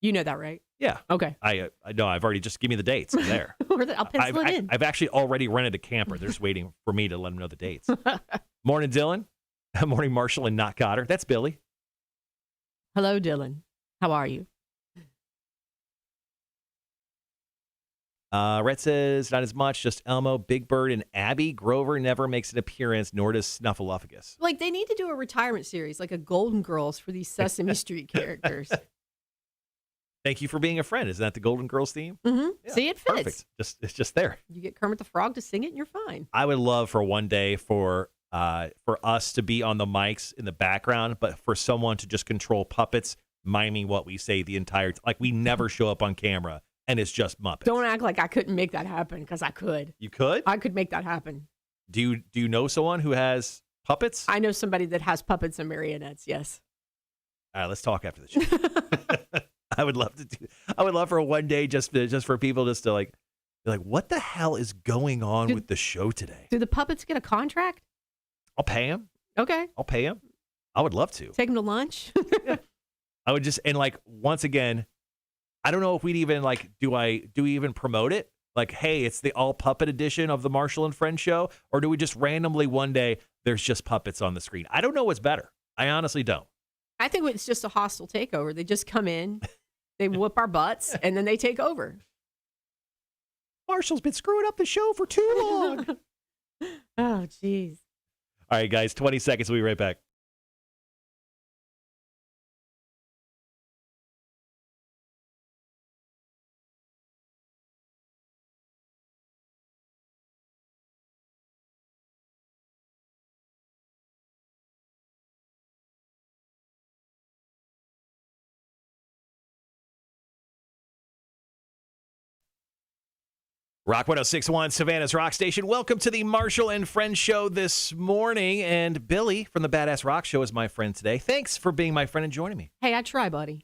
You know that, right? Yeah. Okay. I know. I've already just give me the dates. I'm there. I'll pencil it in. I've actually already rented a camper. They're just waiting for me to let them know the dates. Morning, Dylan. Morning, Marshall and Not Cotter. That's Billie. Hello, Dylan. How are you? Rhett says, not as much, just Elmo, Big Bird, and Abby. Grover never makes an appearance, nor does Snuffleupagus. Like, they need to do a retirement series, like a Golden Girls for these Sesame Street characters. Thank you for being a friend. Isn't that the Golden Girls theme? Mm-hmm. Yeah, see, it fits. Perfect. It's just there. You get Kermit the Frog to sing it, and you're fine. I would love for one day for us to be on the mics in the background, but for someone to just control puppets, miming what we say the entire time. Like, we never show up on camera, and it's just Muppets. Don't act like I couldn't make that happen, because I could. You could? I could make that happen. Do you know someone who has puppets? I know somebody that has puppets and marionettes. Yes. All right, let's talk after the show. I would love to do. I would love for one day just for people just to like be like, what the hell is going on with the show today? Do the puppets get a contract? I'll pay them. Okay. I'll pay them. I would love to. Take them to lunch. I would just, and like, once again, I don't know if we'd even like, do we even promote it? Like, hey, it's the all puppet edition of the Marshall and Friends show, or do we just randomly one day there's just puppets on the screen? I don't know what's better. I honestly don't. I think it's just a hostile takeover. They just come in, they whoop our butts, and then they take over. Marshall's been screwing up the show for too long. Oh, jeez. All right, guys, 20 seconds. We'll be right back. Rock 106.1, Savannah's Rock Station. Welcome to the Marshall and Friends show this morning. And Billie from the Badass Rock Show is my friend today. Thanks for being my friend and joining me. Hey, I try, buddy.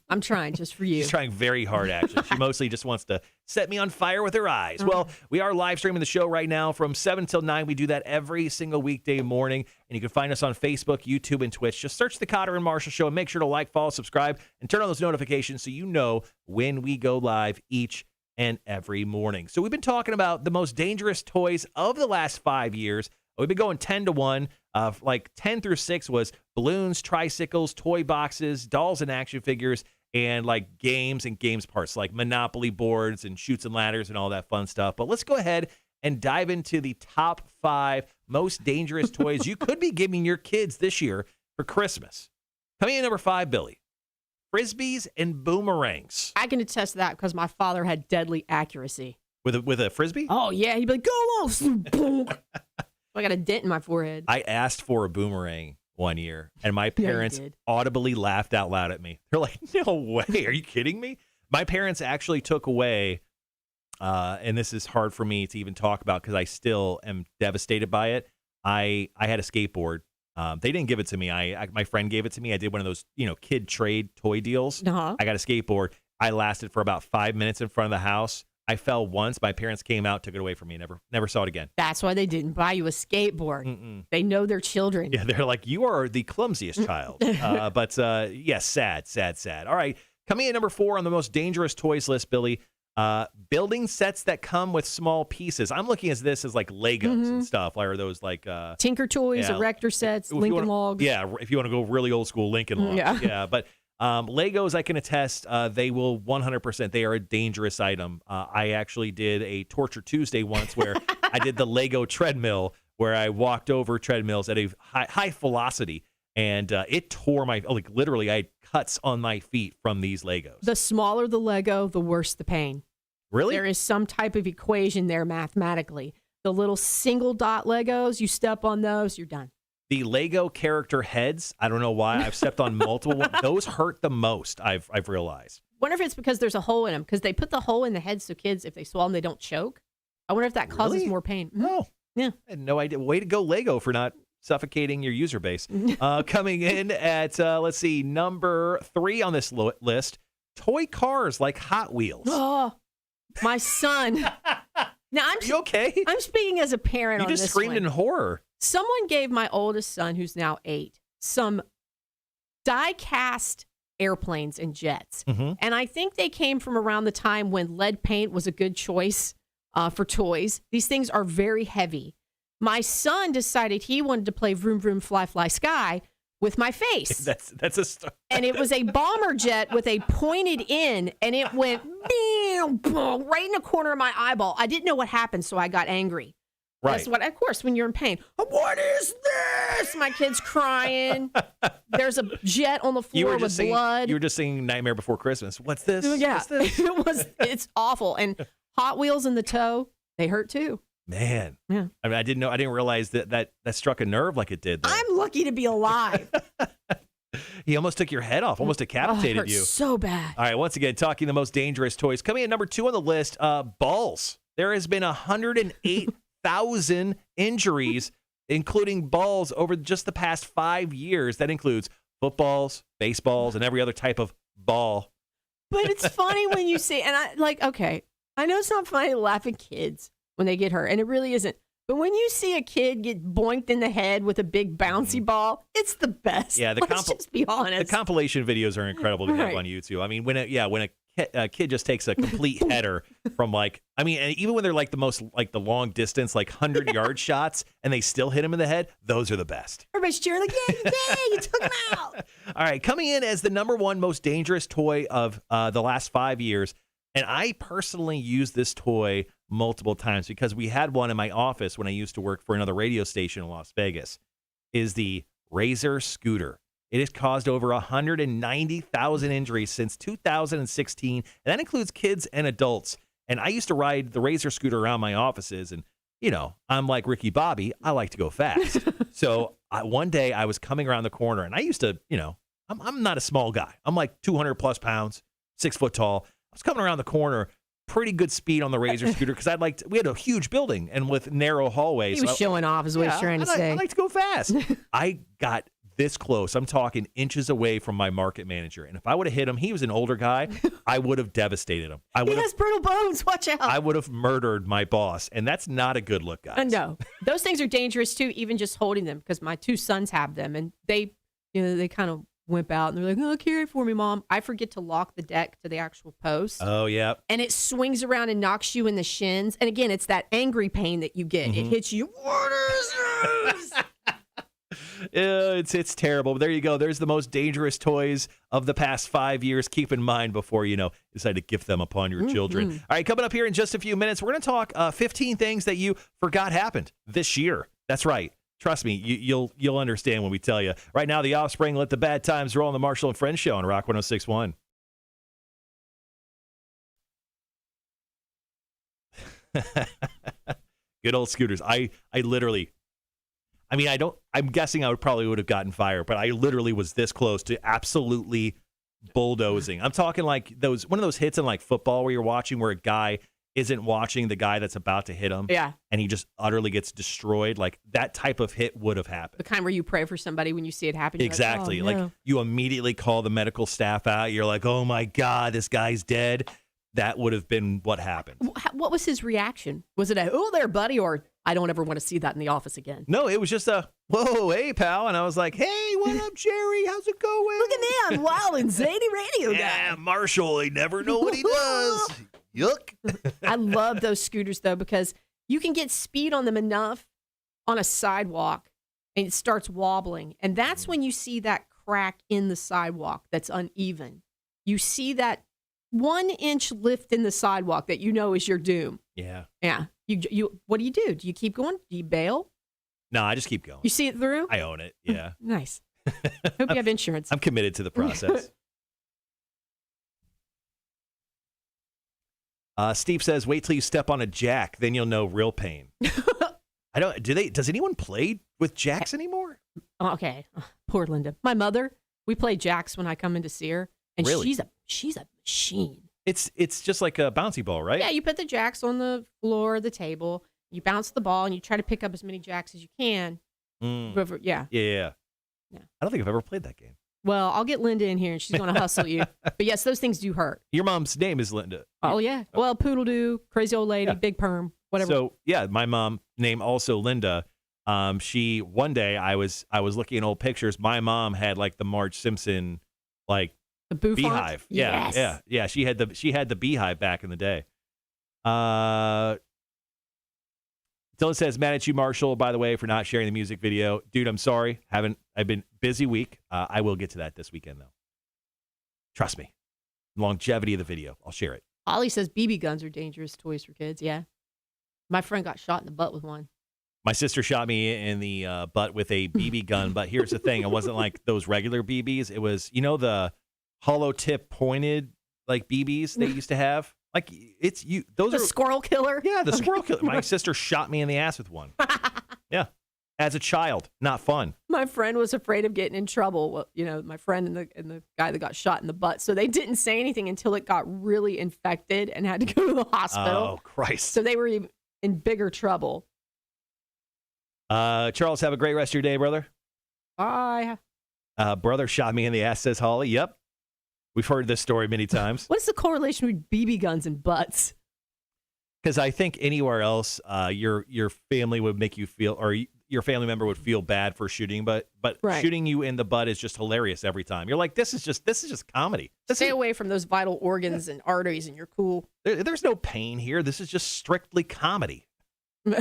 I'm trying just for you. She's trying very hard, actually. She mostly just wants to set me on fire with her eyes. Well, we are live streaming the show right now from 7 till 9. We do that every single weekday morning. And you can find us on Facebook, YouTube, and Twitch. Just search the Cotter and Marshall Show and make sure to like, follow, subscribe, and turn on those notifications so you know when we go live each and every morning. So we've been talking about the most dangerous toys of the last 5 years. We've been going 10 to 1. Like 10 through 6 was balloons, tricycles, toy boxes, dolls and action figures, and like games and games parts like Monopoly boards and chutes and ladders and all that fun stuff. But let's go ahead and dive into the top 5 most dangerous toys you could be giving your kids this year for Christmas. Coming in at number 5, Billie. Frisbees and boomerangs. I can attest to that because my father had deadly accuracy. With a frisbee? Oh, yeah. He'd be like, go on. I got a dent in my forehead. I asked for a boomerang one year, and my parents audibly laughed out loud at me. They're like, no way. Are you kidding me? My parents actually took away, and this is hard for me to even talk about because I still am devastated by it. I had a skateboard. They didn't give it to me. My friend gave it to me. I did one of those, kid trade toy deals. Uh-huh. I got a skateboard. I lasted for about 5 minutes in front of the house. I fell once. My parents came out, took it away from me. Never saw it again. That's why they didn't buy you a skateboard. Mm-mm. They know their children. Yeah, they're like, you are the clumsiest child. But yes, sad. All right, coming in number 4 on the most dangerous toys list, Billie. Building sets that come with small pieces. I'm looking at this as like Legos and stuff. Or those like Tinker Toys, erector sets, Lincoln Logs. Yeah, if you want to go really old school, Lincoln Logs. Yeah, but Legos, I can attest, they will 100%. They are a dangerous item. I actually did a Torture Tuesday once where I did the Lego treadmill where I walked over treadmills at a high velocity. And it tore literally, I had cuts on my feet from these Legos. The smaller the Lego, the worse the pain. Really? There is some type of equation there mathematically. The little single dot Legos, you step on those, you're done. The Lego character heads, I don't know why, I've stepped on multiple ones. Those hurt the most, I've realized. Wonder if it's because there's a hole in them, because they put the hole in the head so kids, if they swallow them, they don't choke. I wonder if that causes more pain. No. Yeah. I had no idea. Way to go, Lego, for not suffocating your user base. Coming in at, let's see, number 3 on this list, toy cars like Hot Wheels. Oh, my son. Now, Are you okay? I'm speaking as a parent on this You just screamed in horror. Someone gave my oldest son, who's now 8, some die-cast airplanes and jets. Mm-hmm. And I think they came from around the time when lead paint was a good choice for toys. These things are very heavy. My son decided he wanted to play Vroom Vroom Fly Fly Sky with my face. That's a start. And it was a bomber jet with a pointed end, and it went right in the corner of my eyeball. I didn't know what happened, so I got angry. Right. That's what, of course, when you're in pain. What is this? My kid's crying. There's a jet on the floor with blood. You were just singing Nightmare Before Christmas. What's this? Yeah, What's this? It's awful. And Hot Wheels in the toe, they hurt too. Man. Yeah. I mean, I didn't realize that struck a nerve like it did there. I'm lucky to be alive. He almost took your head off, almost decapitated it hurt you. So bad. All right, once again, talking the most dangerous toys. Coming in number 2 on the list, balls. There has been 100,000 injuries, including balls, over just the past 5 years. That includes footballs, baseballs, and every other type of ball. But it's funny when you see, and okay, I know it's not funny to laugh at kids when they get hurt, and it really isn't. But when you see a kid get boinked in the head with a big bouncy ball, it's the best. Yeah, let's just be honest. The compilation videos are incredible to have Right. on YouTube. I mean, when a kid just takes a complete header from and even when they're like the long distance, like 100-yard shots, and they still hit him in the head, those are the best. Everybody's cheering like, yay, you took him out. All right, coming in as the number one most dangerous toy of the last 5 years, and I personally used this toy multiple times because we had one in my office when I used to work for another radio station in Las Vegas, is the Razor scooter. It has caused over 190,000 injuries since 2016, and that includes kids and adults. And I used to ride the Razor scooter around my offices, and, I'm like Ricky Bobby. I like to go fast. So one day I was coming around the corner, and I used to, I'm not a small guy. I'm like 200-plus pounds, 6 foot tall. I was coming around the corner, pretty good speed on the Razor scooter because we had a huge building and with narrow hallways. He was showing off is what he's trying to say. I like to go fast. I got this close. I'm talking inches away from my market manager. And if I would have hit him, he was an older guy, I would have devastated him. He has brittle bones. Watch out. I would have murdered my boss. And that's not a good look, guys. No. Those things are dangerous, too, even just holding them, because my 2 sons have them. And they kind of wimp out, and they're like, oh, carry it for me, Mom. I forget to lock the deck to the actual post. Oh, yeah. And it swings around and knocks you in the shins. And again, it's that angry pain that you get. It hits you. What is this? It's terrible. But there you go. There's the most dangerous toys of the past 5 years. Keep in mind before, decide to gift them upon your children. All right, coming up here in just a few minutes, we're going to talk 15 things that you forgot happened this year. That's right. Trust me, you'll understand when we tell you. Right now, The Offspring, Let the Bad Times Roll on the Marshall and Friends Show on Rock 106.1. Good old scooters. I'm guessing I probably would have gotten fired, but I literally was this close to absolutely bulldozing. I'm talking like one of those hits in like football where you're watching where a guy isn't watching the guy that's about to hit him. Yeah. And he just utterly gets destroyed. Like that type of hit would have happened. The kind where you pray for somebody when you see it happen. Exactly. Like, oh, no. Like you immediately call the medical staff out. You're like, oh my God, this guy's dead. That would have been what happened. What was his reaction? Was it oh there, buddy, or I don't ever want to see that in the office again? No, it was just whoa, hey, pal. And I was like, hey, what up, Jerry? How's it going? Look at me. I'm wild and zany radio guy. Yeah, Marshall, he never know what he does. Yuck. I love those scooters, though, because you can get speed on them enough on a sidewalk and it starts wobbling. And that's when you see that crack in the sidewalk that's uneven. You see that 1-inch lift in the sidewalk that is your doom. Yeah. Yeah. You what do? Do you keep going? Do you bail? No, I just keep going. You see it through? I own it. Yeah. Nice. Hope you have insurance. I'm committed to the process. Steve says, wait till you step on a jack, then you'll know real pain. Does anyone play with jacks anymore? Okay. Poor Linda. My mother, we play jacks when I come in to see her, and really? she's a machine. It's just like a bouncy ball, right? Yeah, you put the jacks on the floor of the table, you bounce the ball, and you try to pick up as many jacks as you can. Yeah. Yeah. I don't think I've ever played that game. Well, I'll get Linda in here, and she's going to hustle you. But yes, those things do hurt. Your mom's name is Linda. Oh, yeah. Well, Poodle Doo, crazy old lady, big perm, whatever. So, yeah, my mom, name also Linda. One day I was looking at old pictures. My mom had like the Marge Simpson, like the bouffant? beehive. Yeah, yes. yeah. She had the beehive back in the day. Dylan says, mad at you, Marshall, by the way, for not sharing the music video. Dude, I'm sorry. I've been busy week. I will get to that this weekend, though. Trust me. Longevity of the video. I'll share it. Ollie says BB guns are dangerous toys for kids. Yeah. My friend got shot in the butt with one. My sister shot me in the butt with a BB gun, but here's the thing. It wasn't like those regular BBs. It was, the hollow tip pointed like BBs they used to have. Like those are squirrel killer. Yeah, the squirrel killer. My sister shot me in the ass with one. Yeah, as a child, not fun. My friend was afraid of getting in trouble. Well, my friend and the guy that got shot in the butt. So they didn't say anything until it got really infected and had to go to the hospital. Oh Christ! So they were in bigger trouble. Charles, have a great rest of your day, brother. Bye. Brother shot me in the ass, says Holly. Yep. We've heard this story many times. What's the correlation with BB guns and butts? Because I think anywhere else, your family would make you feel, or your family member would feel bad for shooting, but Right. shooting you in the butt is just hilarious every time. You're like, this is just comedy. Stay away from those vital organs and arteries, and you're cool. There's no pain here. This is just strictly comedy. All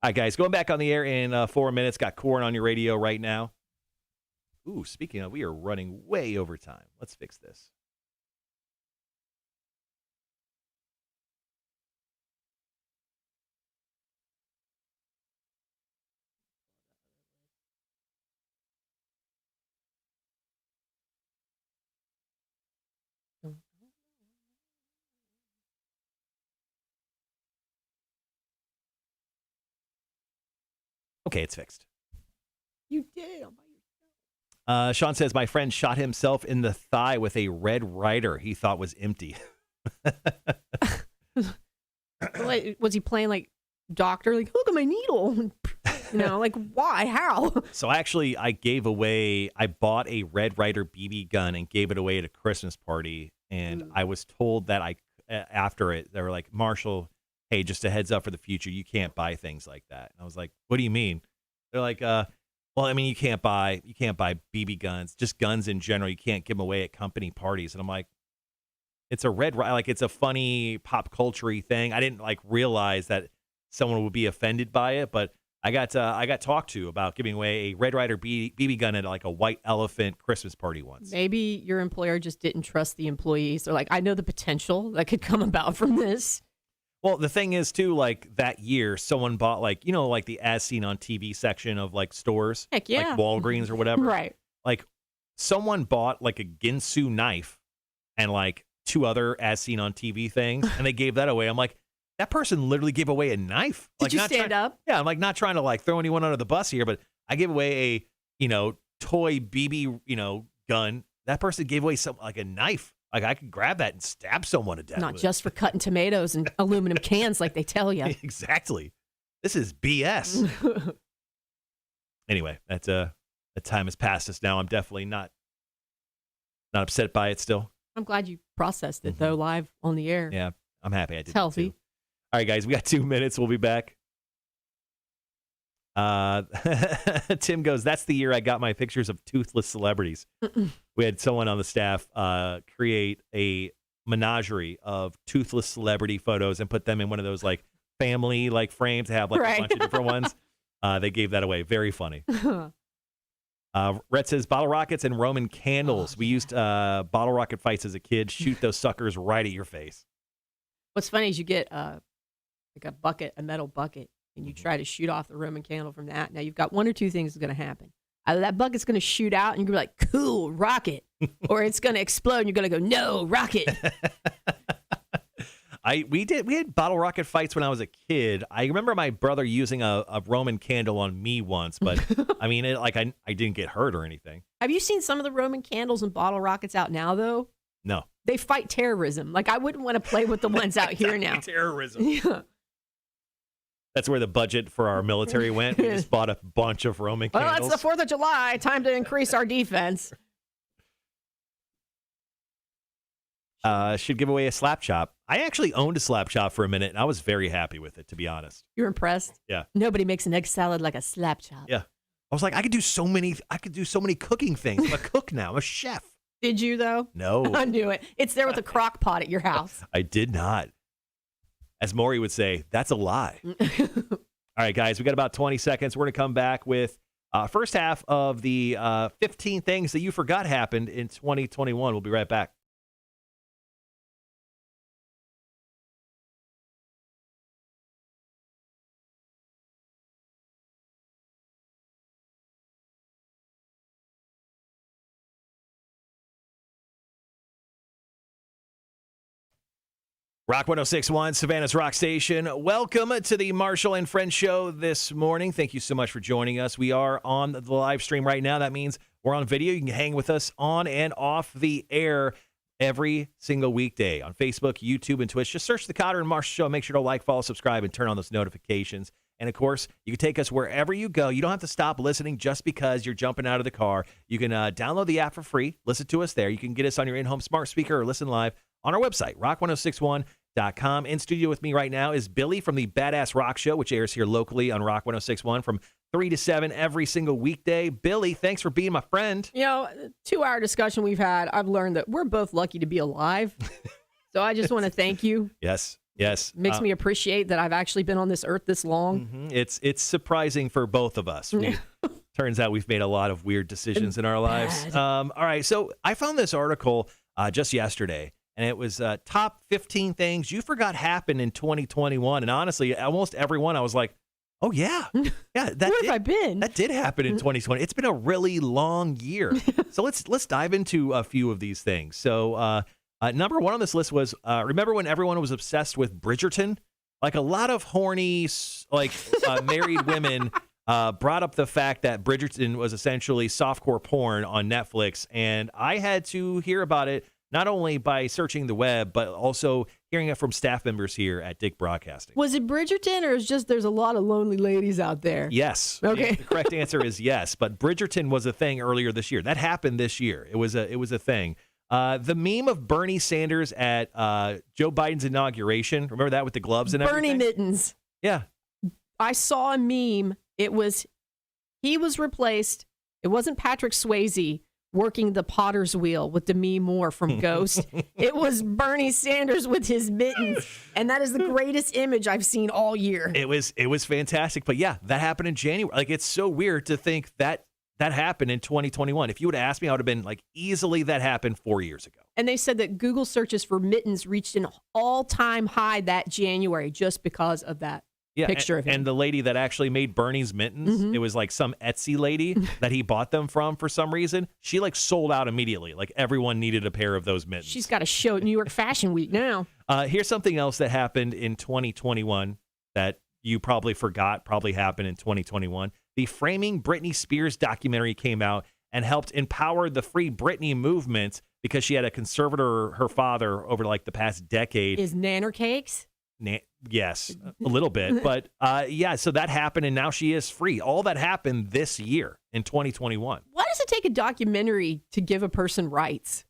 right, guys, going back on the air in 4 minutes. Got Corn on your radio right now. Ooh, speaking of, we are running way over time. Let's fix this. Okay, it's fixed. You did it. Sean says, my friend shot himself in the thigh with a Red Ryder he thought was empty. Wait, was he playing like doctor? Like, look at my needle. Like, why? How? So actually, I bought a Red Ryder BB gun and gave it away at a Christmas party. And I was told that after it, they were like, Marshall, hey, just a heads up for the future, you can't buy things like that. And I was like, what do you mean? They're like, well, I mean, you can't buy BB guns, just guns in general. You can't give them away at company parties. And I'm like, it's a it's a funny pop culture-y thing. I didn't realize that someone would be offended by it, but I got talked to about giving away a Red Ryder BB gun at a White Elephant Christmas party once. Maybe your employer just didn't trust the employees. They're like, I know the potential that could come about from this. Well, the thing is, too, that year, someone bought, the as seen on TV section of, stores. Heck yeah. Like Walgreens or whatever. Right. Someone bought, a Ginsu knife and, 2 other as seen on TV things, and they gave that away. I'm like, that person literally gave away a knife. Did you stand up? Yeah, I'm, not trying to, throw anyone under the bus here, but I gave away a, toy BB, gun. That person gave away a knife. I could grab that and stab someone to death. Not just for cutting tomatoes and aluminum cans like they tell you. Exactly. This is BS. Anyway, that time has passed us now. I'm definitely not upset by it still. I'm glad you processed it, though, live on the air. Yeah, I'm happy I did. It's healthy. Too. All right, guys, we got 2 minutes. We'll be back. Tim goes, that's the year I got my pictures of toothless celebrities. We had someone on the staff create a menagerie of toothless celebrity photos and put them in one of those family frames to have a bunch of different ones. They gave that away. Very funny. Rhett says bottle rockets and Roman candles. We used bottle rocket fights as a kid. Shoot those suckers right at your face. What's funny is you get a metal bucket, and you try to shoot off the Roman candle from that. Now, you've got one or two things going to happen. Either that bucket's going to shoot out, and you're going to be like, cool, rocket. Or it's going to explode, and you're going to go, no, rocket. We had bottle rocket fights when I was a kid. I remember my brother using a Roman candle on me once, but I mean, I didn't get hurt or anything. Have you seen some of the Roman candles and bottle rockets out now, though? No. They fight terrorism. I wouldn't want to play with the ones out here now. Terrorism. Yeah. That's where the budget for our military went. We just bought a bunch of Roman candles. Well, it's the 4th of July. Time to increase our defense. Should give away a slap chop. I actually owned a slap chop for a minute, and I was very happy with it, to be honest. You're impressed? Yeah. Nobody makes an egg salad like a slap chop. Yeah. I was like, I could do so many cooking things. I'm a cook now. I'm a chef. Did you, though? No. I knew it. It's there with a crock pot at your house. I did not. As Maury would say, that's a lie. All right, guys, we got about 20 seconds. We're going to come back with first half of the 15 things that you forgot happened in 2021. We'll be right back. Rock 106.1, Savannah's Rock Station. Welcome to the Marshall and Friends show this morning. Thank you so much for joining us. We are on the live stream right now. That means we're on video. You can hang with us on and off the air. every single weekday on Facebook, YouTube, and Twitch. Just search The Cotter and Marshall Show. Make sure to like, follow, subscribe, and turn on those notifications. And, of course, you can take us wherever you go. You don't have to stop listening just because you're jumping out of the car. You can download the app for free. Listen to us there. You can get us on your in-home smart speaker or listen live on our website, rock1061.com. In studio with me right now is Billie from the Badass Rock Show, which airs here locally on Rock 106.1 from 3 to 7 every single weekday. Billie, thanks for being my friend. 2-hour discussion we've had, I've learned that we're both lucky to be alive. So I just want to thank you. Yes. Makes me appreciate that I've actually been on this earth this long. Mm-hmm. It's surprising for both of us. Turns out we've made a lot of weird decisions in our lives. All right, so I found this article just yesterday, and it was top 15 things you forgot happened in 2021. And honestly, almost every one I was like, oh, yeah. Where have I been? That did happen in 2020. It's been a really long year. So let's dive into a few of these things. So number one on this list was, remember when everyone was obsessed with Bridgerton? Like a lot of horny, married women brought up the fact that Bridgerton was essentially softcore porn on Netflix. And I had to hear about it not only by searching the web, but also hearing it from staff members here at Dick Broadcasting. Was it Bridgerton, or is just there's a lot of lonely ladies out there? Yes. Okay. The correct answer is yes. But Bridgerton was a thing earlier this year. That happened this year. It was a thing. The meme of Bernie Sanders at Joe Biden's inauguration. Remember that with the gloves and everything? Bernie mittens. Yeah. I saw a meme. He was replaced. It wasn't Patrick Swayze working the potter's wheel with Demi Moore from Ghost. It was Bernie Sanders with his mittens. And that is the greatest image I've seen all year. It was fantastic. But yeah, that happened in January. Like, it's so weird to think that happened in 2021. If you would have asked me, I would have been like, easily that happened 4 years ago. And they said that Google searches for mittens reached an all-time high that January just because of that. Picture of him. And the lady that actually made Bernie's mittens, it was like some Etsy lady that he bought them from for some reason. She sold out immediately. Like, everyone needed a pair of those mittens. She's got a show at New York Fashion Week now. Here's something else that happened in 2021 that you probably forgot probably happened in 2021. The Framing Britney Spears documentary came out and helped empower the Free Britney movement because she had a conservator, her father, over the past decade. Is Nanner Cakes? Yes, a little bit. But so that happened, and now she is free. All that happened this year in 2021. Why does it take a documentary to give a person rights?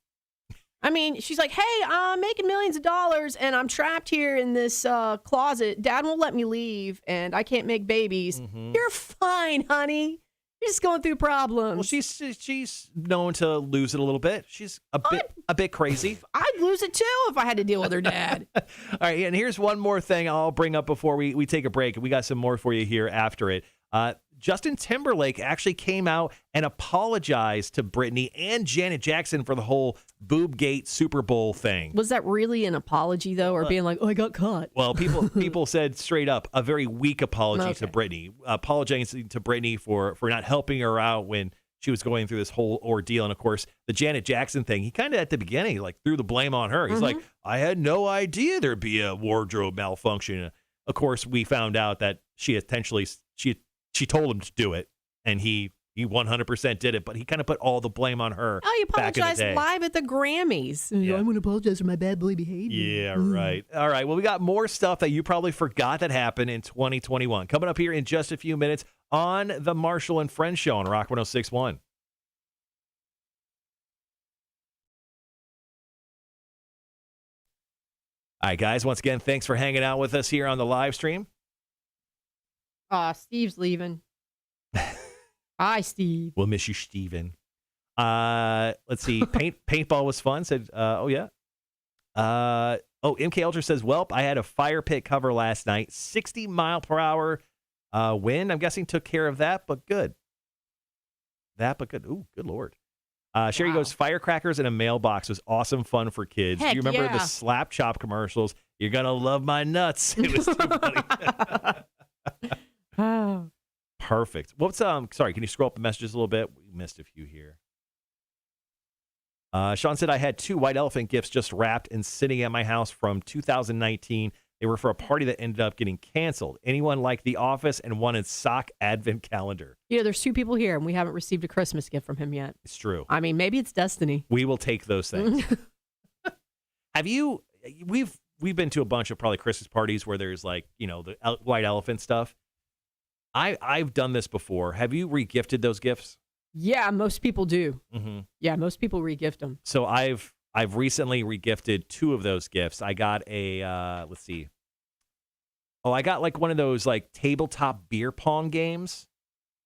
I mean, she's like, hey, I'm making millions of dollars, and I'm trapped here in this closet. Dad won't let me leave, and I can't make babies. Mm-hmm. You're fine, honey. You're just going through problems. Well, she's known to lose it a little bit. She's a bit crazy. I'd lose it too if I had to deal with her dad. All right, and here's one more thing I'll bring up before we take a break. We got some more for you here after it. Justin Timberlake actually came out and apologized to Britney and Janet Jackson for the whole Boobgate Super Bowl thing. Was that really an apology, though, or being like, oh, I got caught? Well, people said straight up a very weak apology to Britney, apologizing to Britney for not helping her out when she was going through this whole ordeal. And, of course, the Janet Jackson thing, he kind of at the beginning threw the blame on her. He's like, I had no idea there'd be a wardrobe malfunction. Of course, we found out that she told him to do it, and he 100% did it, but he kind of put all the blame on her. Oh, you apologized live at the Grammys. Yeah. I'm going to apologize for my bad boy behavior. Yeah, right. All right, well, we got more stuff that you probably forgot that happened in 2021. Coming up here in just a few minutes on the Marshall and Friends Show on Rock 106.1. All right, guys, once again, thanks for hanging out with us here on the live stream. Steve's leaving. Hi, Steve. We'll miss you, Steven. Let's see. Paintball was fun. Said, oh, yeah. MK Ultra says, welp, I had a fire pit cover last night. 60 mile per hour wind. I'm guessing took care of that, but good. Ooh, good Lord. Sherry goes, firecrackers in a mailbox was awesome fun for kids. Heck, do you remember the Slap Chop commercials? You're going to love my nuts. It was too funny. Oh. Perfect. What's sorry, can you scroll up the messages a little bit? We missed a few here. Sean said I had 2 white elephant gifts just wrapped and sitting at my house from 2019. They were for a party that ended up getting canceled. Anyone like The Office and wanted sock advent calendar? There's 2 people here, and we haven't received a Christmas gift from him yet. It's true. I mean, maybe it's destiny. We will take those things. Have you? We've been to a bunch of probably Christmas parties where there's like the white elephant stuff. I've done this before. Have you regifted those gifts? Yeah, most people do. Mm-hmm. Yeah, most people regift them. So I've recently regifted 2 of those gifts. I got a let's see. Oh, I got like one of those like tabletop beer pong games.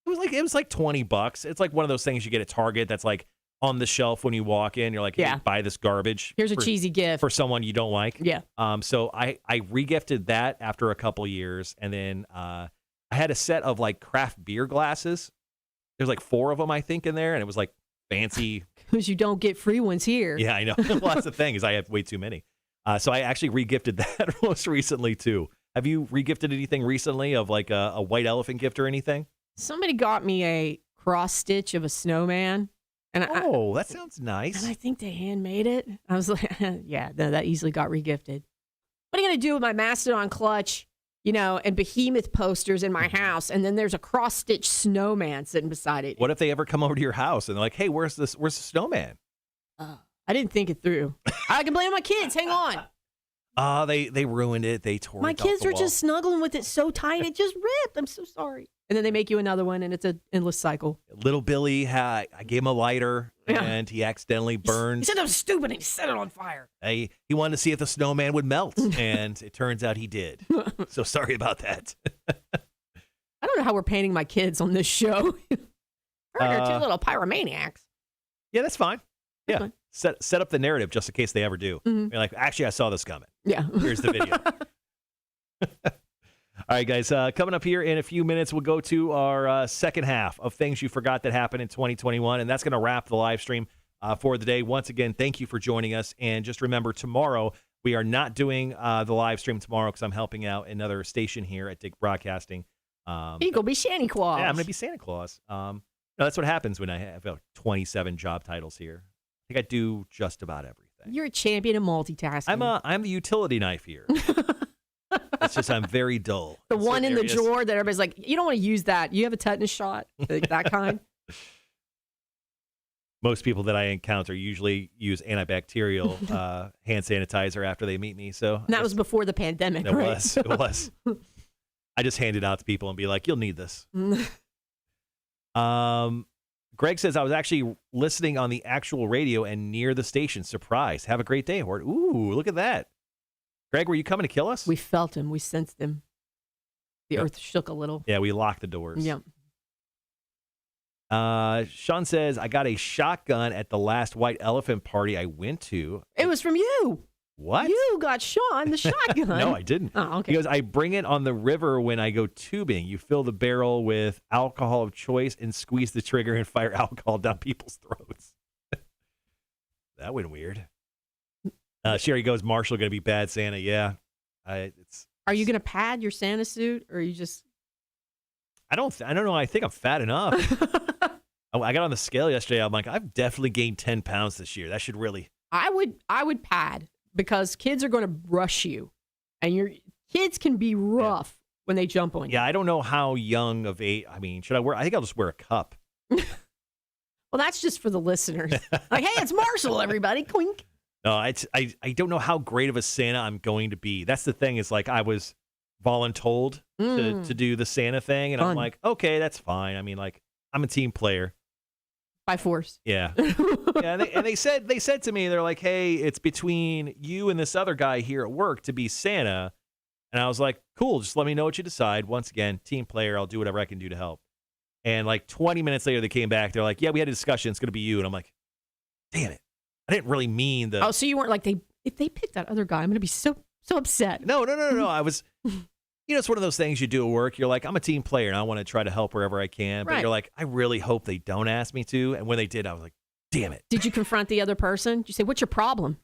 It was like $20. It's like one of those things you get at Target that's like on the shelf when you walk in. You're like, hey, buy this garbage. Here's a cheesy gift for someone you don't like. Yeah. So I regifted that after a couple years, and then I had a set of like craft beer glasses. There's like 4 of them, I think, in there, and it was like fancy. Because you don't get free ones here. Yeah, I know. Well, that's the thing is I have way too many. So I actually regifted that most recently too. Have you regifted anything recently of like a white elephant gift or anything? Somebody got me a cross stitch of a snowman. And that sounds nice. And I think they handmade it. I was like, yeah, no, that easily got regifted. What are you going to do with my Mastodon clutch, and behemoth posters in my house? And then there's a cross stitch snowman sitting beside it. What if they ever come over to your house and they're like, hey, where's the snowman? I didn't think it through. I can blame my kids. Hang on. They ruined it. They tore my it off kids the were wall. just snuggling with it so tight it just ripped. I'm so sorry. And then they make you another one, and it's an endless cycle. Little Billie, I gave him a lighter, and he accidentally burned. He said it was stupid, and he set it on fire. He wanted to see if the snowman would melt, and it turns out he did. So sorry about that. I don't know how we're painting my kids on this show. They're 2 little pyromaniacs. Yeah, that's fine. That's Yeah, fine. set up the narrative just in case they ever do. Mm-hmm. You're like, actually, I saw this coming. Yeah. Here's the video. All right, guys, coming up here in a few minutes, we'll go to our second half of things you forgot that happened in 2021, and that's going to wrap the live stream for the day. Once again, thank you for joining us, and just remember, tomorrow, we are not doing the live stream tomorrow because I'm helping out another station here at Dick Broadcasting. You go be Santa Claus. Yeah, I'm going to be Santa Claus. That's what happens when I have 27 job titles here. I think I do just about everything. You're a champion of multitasking. I'm the utility knife here. It's just I'm very dull. The one in the drawer that everybody's like, you don't want to use that. You have a tetanus shot, like that kind. Most people that I encounter usually use antibacterial hand sanitizer after they meet me. So and that was before the pandemic, it right? was. It was. I just hand it out to people and be like, "You'll need this." Greg says I was actually listening on the actual radio and near the station. Surprise! Have a great day, Hort. Ooh, look at that. Greg, were you coming to kill us? We felt him. We sensed him. The earth shook a little. Yeah, we locked the doors. Yep. Sean says, I got a shotgun at the last white elephant party I went to. It was from you. What? You got Sean the shotgun. No, I didn't. Oh, okay. He goes, I bring it on the river when I go tubing. You fill the barrel with alcohol of choice and squeeze the trigger and fire alcohol down people's throats. That went weird. Sherry goes, Marshall going to be bad Santa. Yeah. Are you going to pad your Santa suit, or are you just? I don't know. I think I'm fat enough. I got on the scale yesterday. I'm like, I've definitely gained 10 pounds this year. That should really. I would pad because kids are going to rush you, and your kids can be rough when they jump on you. Yeah, I don't know how young of age. I mean, should I wear? I think I'll just wear a cup. Well, that's just for the listeners. Like, hey, it's Marshall, everybody. Quink. No, I don't know how great of a Santa I'm going to be. That's the thing is like I was voluntold to do the Santa thing. And Fun. I'm like, okay, that's fine. I mean, like I'm a team player. By force. Yeah. Yeah. And they said to me, they're like, hey, it's between you and this other guy here at work to be Santa. And I was like, cool. Just let me know what you decide. Once again, team player. I'll do whatever I can do to help. And like 20 minutes later, they came back. They're like, yeah, we had a discussion. It's going to be you. And I'm like, damn it. I didn't really mean the. Oh, so you weren't like if they picked that other guy, I'm going to be so upset. No. I was, it's one of those things you do at work. You're like, I'm a team player and I want to try to help wherever I can. But Right. you're like, I really hope they don't ask me to. And when they did, I was like, damn it. Did you confront the other person? Did you say, what's your problem?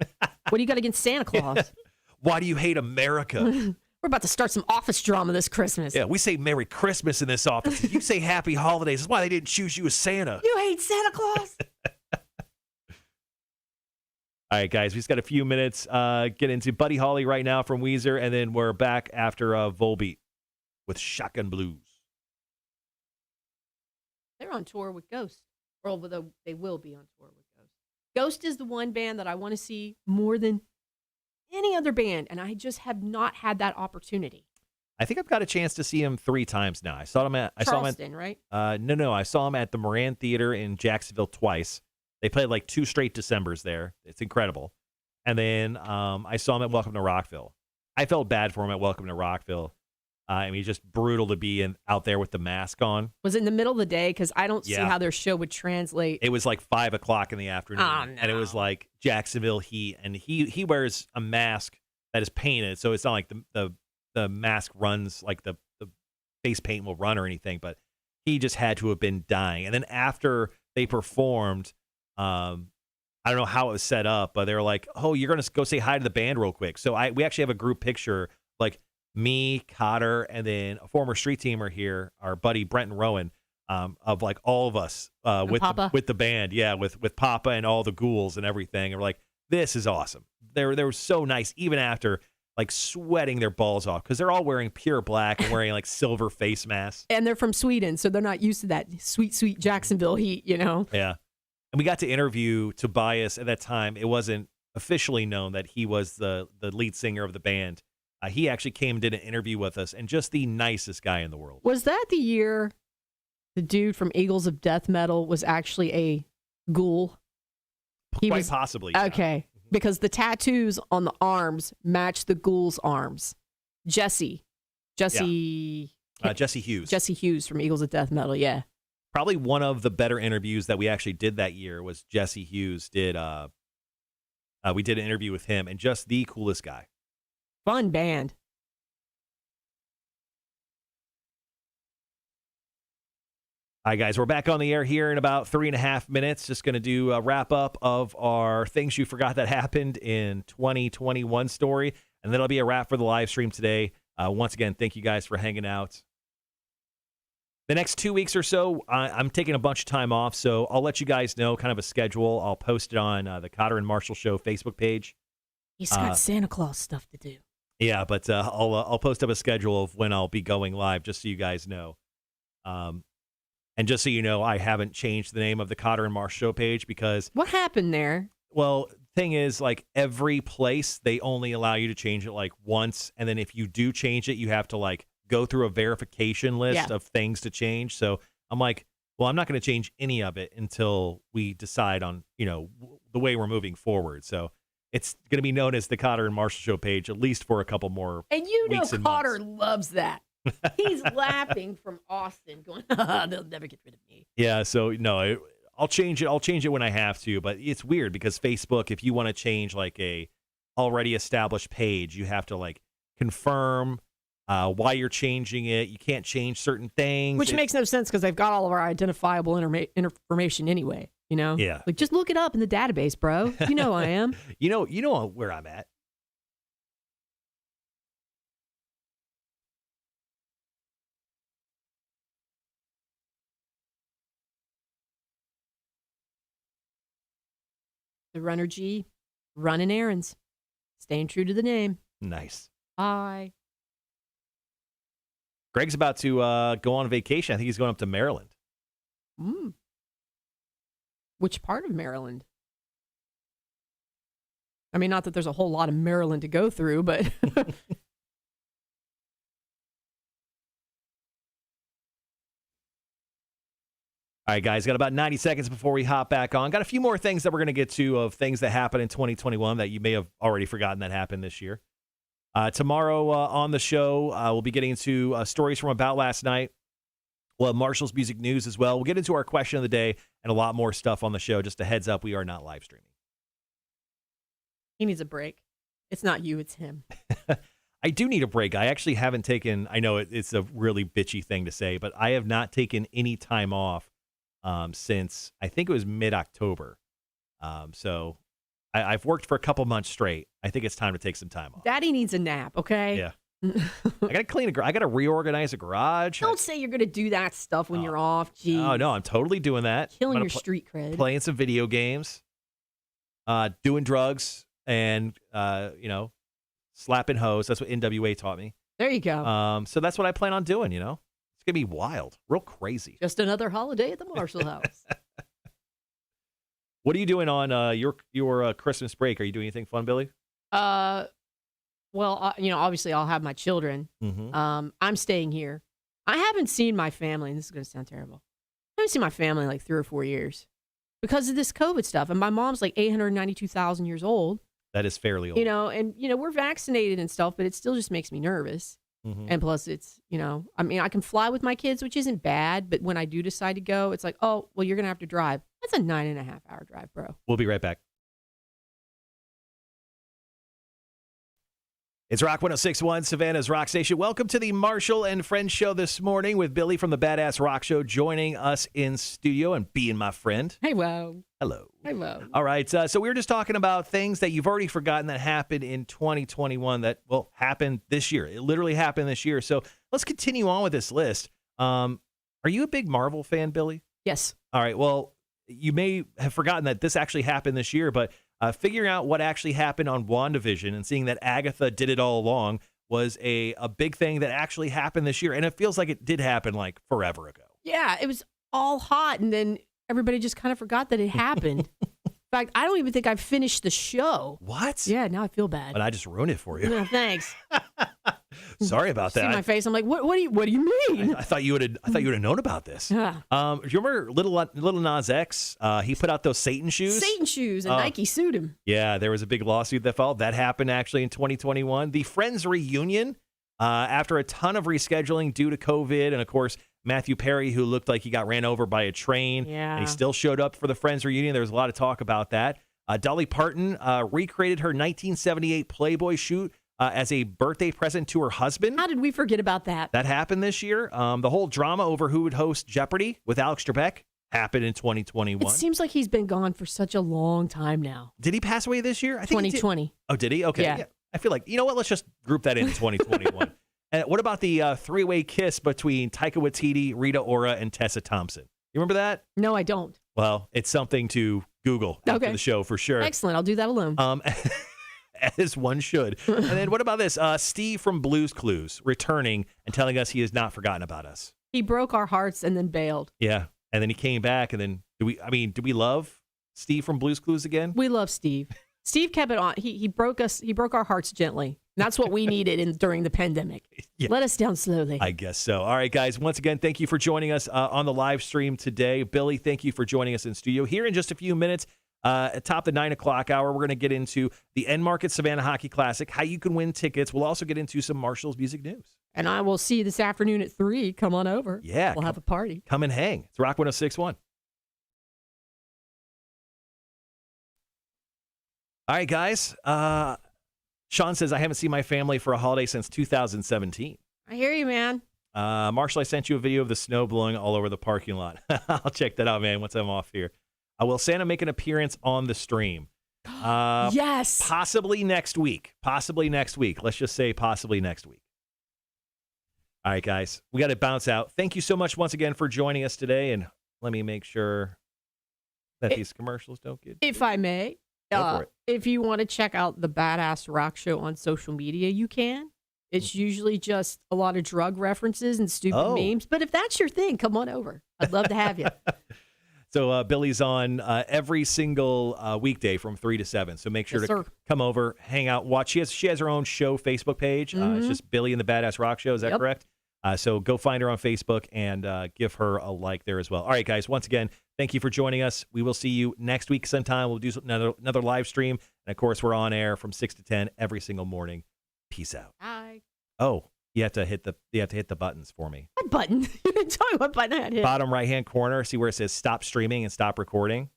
What do you got against Santa Claus? Why do you hate America? We're about to start some office drama this Christmas. Yeah, we say Merry Christmas in this office. You say Happy Holidays. That's why they didn't choose you as Santa. You hate Santa Claus? All right, guys, we just got a few minutes. Get into Buddy Holly right now from Weezer, and then we're back after Volbeat with Shotgun Blues. They're on tour with Ghost. Or they will be on tour with Ghost. Ghost is the one band that I want to see more than any other band, and I just have not had that opportunity. I think I've got a chance to see him 3 times now. I saw him at Charleston, right? No, I saw him at the Moran Theater in Jacksonville twice. They played like 2 straight Decembers there. It's incredible. And then I saw him at Welcome to Rockville. I felt bad for him at Welcome to Rockville. I mean, just brutal to be out there with the mask on. Was it in the middle of the day? Because I don't see how their show would translate. It was like 5 o'clock in the afternoon. Oh, no. And it was like Jacksonville heat. And he wears a mask that is painted, so it's not like the mask runs like the face paint will run or anything, but he just had to have been dying. And then after they performed, I don't know how it was set up, but they were like, "Oh, you're going to go say hi to the band real quick." So we actually have a group picture, like me, Cotter, and then a former street teamer here, our buddy Brenton Rowan, of like all of us with the band, with Papa and all the ghouls and everything. And we're like, this is awesome. They were so nice, even after like sweating their balls off, because they're all wearing pure black and wearing like silver face masks. And they're from Sweden, so they're not used to that sweet Jacksonville heat, you know? Yeah. And we got to interview Tobias at that time. It wasn't officially known that he was the lead singer of the band. He actually came and did an interview with us, and just the nicest guy in the world. Was that the year the dude from Eagles of Death Metal was actually a ghoul? Quite possibly. Yeah. Okay. Because the tattoos on the arms match the ghoul's arms. Jesse Hughes. Jesse Hughes from Eagles of Death Metal, yeah. Probably one of the better interviews that we actually did that year was Jesse Hughes did. We did an interview with him, and just the coolest guy. Fun band. All right, guys, we're back on the air here in about 3.5 minutes. Just going to do a wrap up of our things you forgot that happened in 2021 story, and that'll be a wrap for the live stream today. Once again, thank you guys for hanging out. The next 2 weeks or so, I'm taking a bunch of time off, so I'll let you guys know kind of a schedule. I'll post it on the Cotter and Marshall Show Facebook page. He's got Santa Claus stuff to do. Yeah, but I'll post up a schedule of when I'll be going live, just so you guys know. And just so you know, I haven't changed the name of the Cotter and Marsh Show page because... What happened there? Well, thing is, like, every place, they only allow you to change it, like, once. And then if you do change it, you have to, like, go through a verification list of things to change. So I'm like, well, I'm not going to change any of it until we decide on, you know, the way we're moving forward. So it's going to be known as the Cotter and Marshall Show page, at least for a couple more And you know weeks and Cotter months. loves that. He's laughing from Austin, going, they'll never get rid of me. Yeah, so no, I'll change it. I'll change it when I have to. But it's weird because Facebook, if you want to change like a already established page, you have to like confirm why you're changing it. You can't change certain things. Which makes no sense because they've got all of our identifiable information anyway. You know? Yeah. Like, just look it up in the database, bro. You know I am. You know where I'm at. The Runner G, running errands, staying true to the name. Nice. Hi. Greg's about to go on vacation. I think he's going up to Maryland. Which part of Maryland? I mean, not that there's a whole lot of Maryland to go through, but... All right, guys, got about 90 seconds before we hop back on. Got a few more things that we're going to get to of things that happened in 2021 that you may have already forgotten that happened this year. Tomorrow on the show, we'll be getting into stories from About Last Night. We'll have Marshall's Music News as well. We'll get into our question of the day and a lot more stuff on the show. Just a heads up, we are not live streaming. He needs a break. It's not you, it's him. I do need a break. I actually haven't taken, I know it's a really bitchy thing to say, but I have not taken any time off since I think it was mid-October. So I've worked for a couple months straight. I think it's time to take some time off. Daddy needs a nap, okay? Yeah. I got to clean I got to reorganize a garage. Don't say you're going to do that stuff when you're off. Jeez. Oh, no, I'm totally doing that. Killing your street cred. Playing some video games, doing drugs, and, slapping hoes. That's what NWA taught me. There you go. So that's what I plan on doing, It's going to be wild, real crazy. Just another holiday at the Marshall house. What are you doing on your Christmas break? Are you doing anything fun, Billy? Well, obviously I'll have my children. Mm-hmm. I'm staying here. I haven't seen my family, and this is going to sound terrible. I haven't seen my family in like 3 or 4 years because of this COVID stuff. And my mom's like 892,000 years old. That is fairly old. And we're vaccinated and stuff, but it still just makes me nervous. Mm-hmm. And plus it's, I can fly with my kids, which isn't bad. But when I do decide to go, it's like, oh, well, you're going to have to drive. That's a 9.5-hour drive, bro. We'll be right back. It's Rock 106.1, Savannah's Rock Station. Welcome to the Marshall and Friends show this morning with Billie from the Badass Rock Show joining us in studio and being my friend. Hey, whoa. Hello. Hello. All right. So we were just talking about things that you've already forgotten that happened in 2021 that, happened this year. It literally happened this year. So let's continue on with this list. Are you a big Marvel fan, Billie? Yes. All right. Well, you may have forgotten that this actually happened this year, but figuring out what actually happened on WandaVision and seeing that Agatha did it all along was a big thing that actually happened this year. And it feels like it did happen like forever ago. Yeah, it was all hot, and then everybody just kind of forgot that it happened. In fact, I don't even think I've finished the show. What? Yeah, now I feel bad. But I just ruined it for you. Yeah, thanks. Sorry about See that. my face. I'm like, what do you mean? I thought you would have known about this. Yeah. Do you remember Little Nas X? He put out those Satan shoes. Satan shoes, and Nike sued him. Yeah, there was a big lawsuit that followed. That happened actually in 2021. The Friends reunion, after a ton of rescheduling due to COVID, and of course Matthew Perry, who looked like he got ran over by a train, and he still showed up for the Friends reunion. There was a lot of talk about that. Dolly Parton recreated her 1978 Playboy shoot as a birthday present to her husband. How did we forget about that? That happened this year. The whole drama over who would host Jeopardy with Alex Trebek happened in 2021. It seems like he's been gone for such a long time now. Did he pass away this year? I think 2020. Oh, did he? Okay. Yeah. I feel like, you know what? Let's just group that in 2021. And what about the three-way kiss between Taika Waititi, Rita Ora, and Tessa Thompson? You remember that? No, I don't. Well, it's something to Google after the show for sure. Excellent. I'll do that alone. As one should. And then what about this? Steve from Blue's Clues returning and telling us he has not forgotten about us. He broke our hearts and then bailed. Yeah. And then he came back, and then do we love Steve from Blue's Clues again? We love Steve. Steve kept it on. He broke our hearts gently. And that's what we needed during the pandemic. Yeah. Let us down slowly. I guess so. All right, guys. Once again, thank you for joining us on the live stream today. Billie, thank you for joining us in studio. Here in just a few minutes, at top the 9 o'clock hour, we're going to get into the End Market Savannah Hockey Classic, how you can win tickets. We'll also get into some Marshall's music news. And I will see you this afternoon at 3. Come on over. Yeah. We'll have a party. Come and hang. It's Rock 106.1. All right, guys. Sean says, I haven't seen my family for a holiday since 2017. I hear you, man. Marshall, I sent you a video of the snow blowing all over the parking lot. I'll check that out, man, once I'm off here. Will Santa make an appearance on the stream? Yes. Possibly next week. Let's just say possibly next week. All right, guys. We got to bounce out. Thank you so much once again for joining us today. And let me make sure that these commercials don't get... If I may. Go for it. If you want to check out the Badass Rock Show on social media, you can. It's usually just a lot of drug references and stupid memes. But if that's your thing, come on over. I'd love to have you. So Billie's on every single weekday from 3 to 7. So make sure to come over, hang out, watch. She has her own show Facebook page. It's just Billie and the Badass Rock Show. Is that correct? So go find her on Facebook and give her a like there as well. All right, guys. Once again, thank you for joining us. We will see you next week sometime. We'll do another live stream. And, of course, we're on air from 6 to 10 every single morning. Peace out. Bye. Oh, you have to hit the buttons for me. What button? You didn't tell me what button I had hit. Bottom right-hand corner. See where it says stop streaming and stop recording?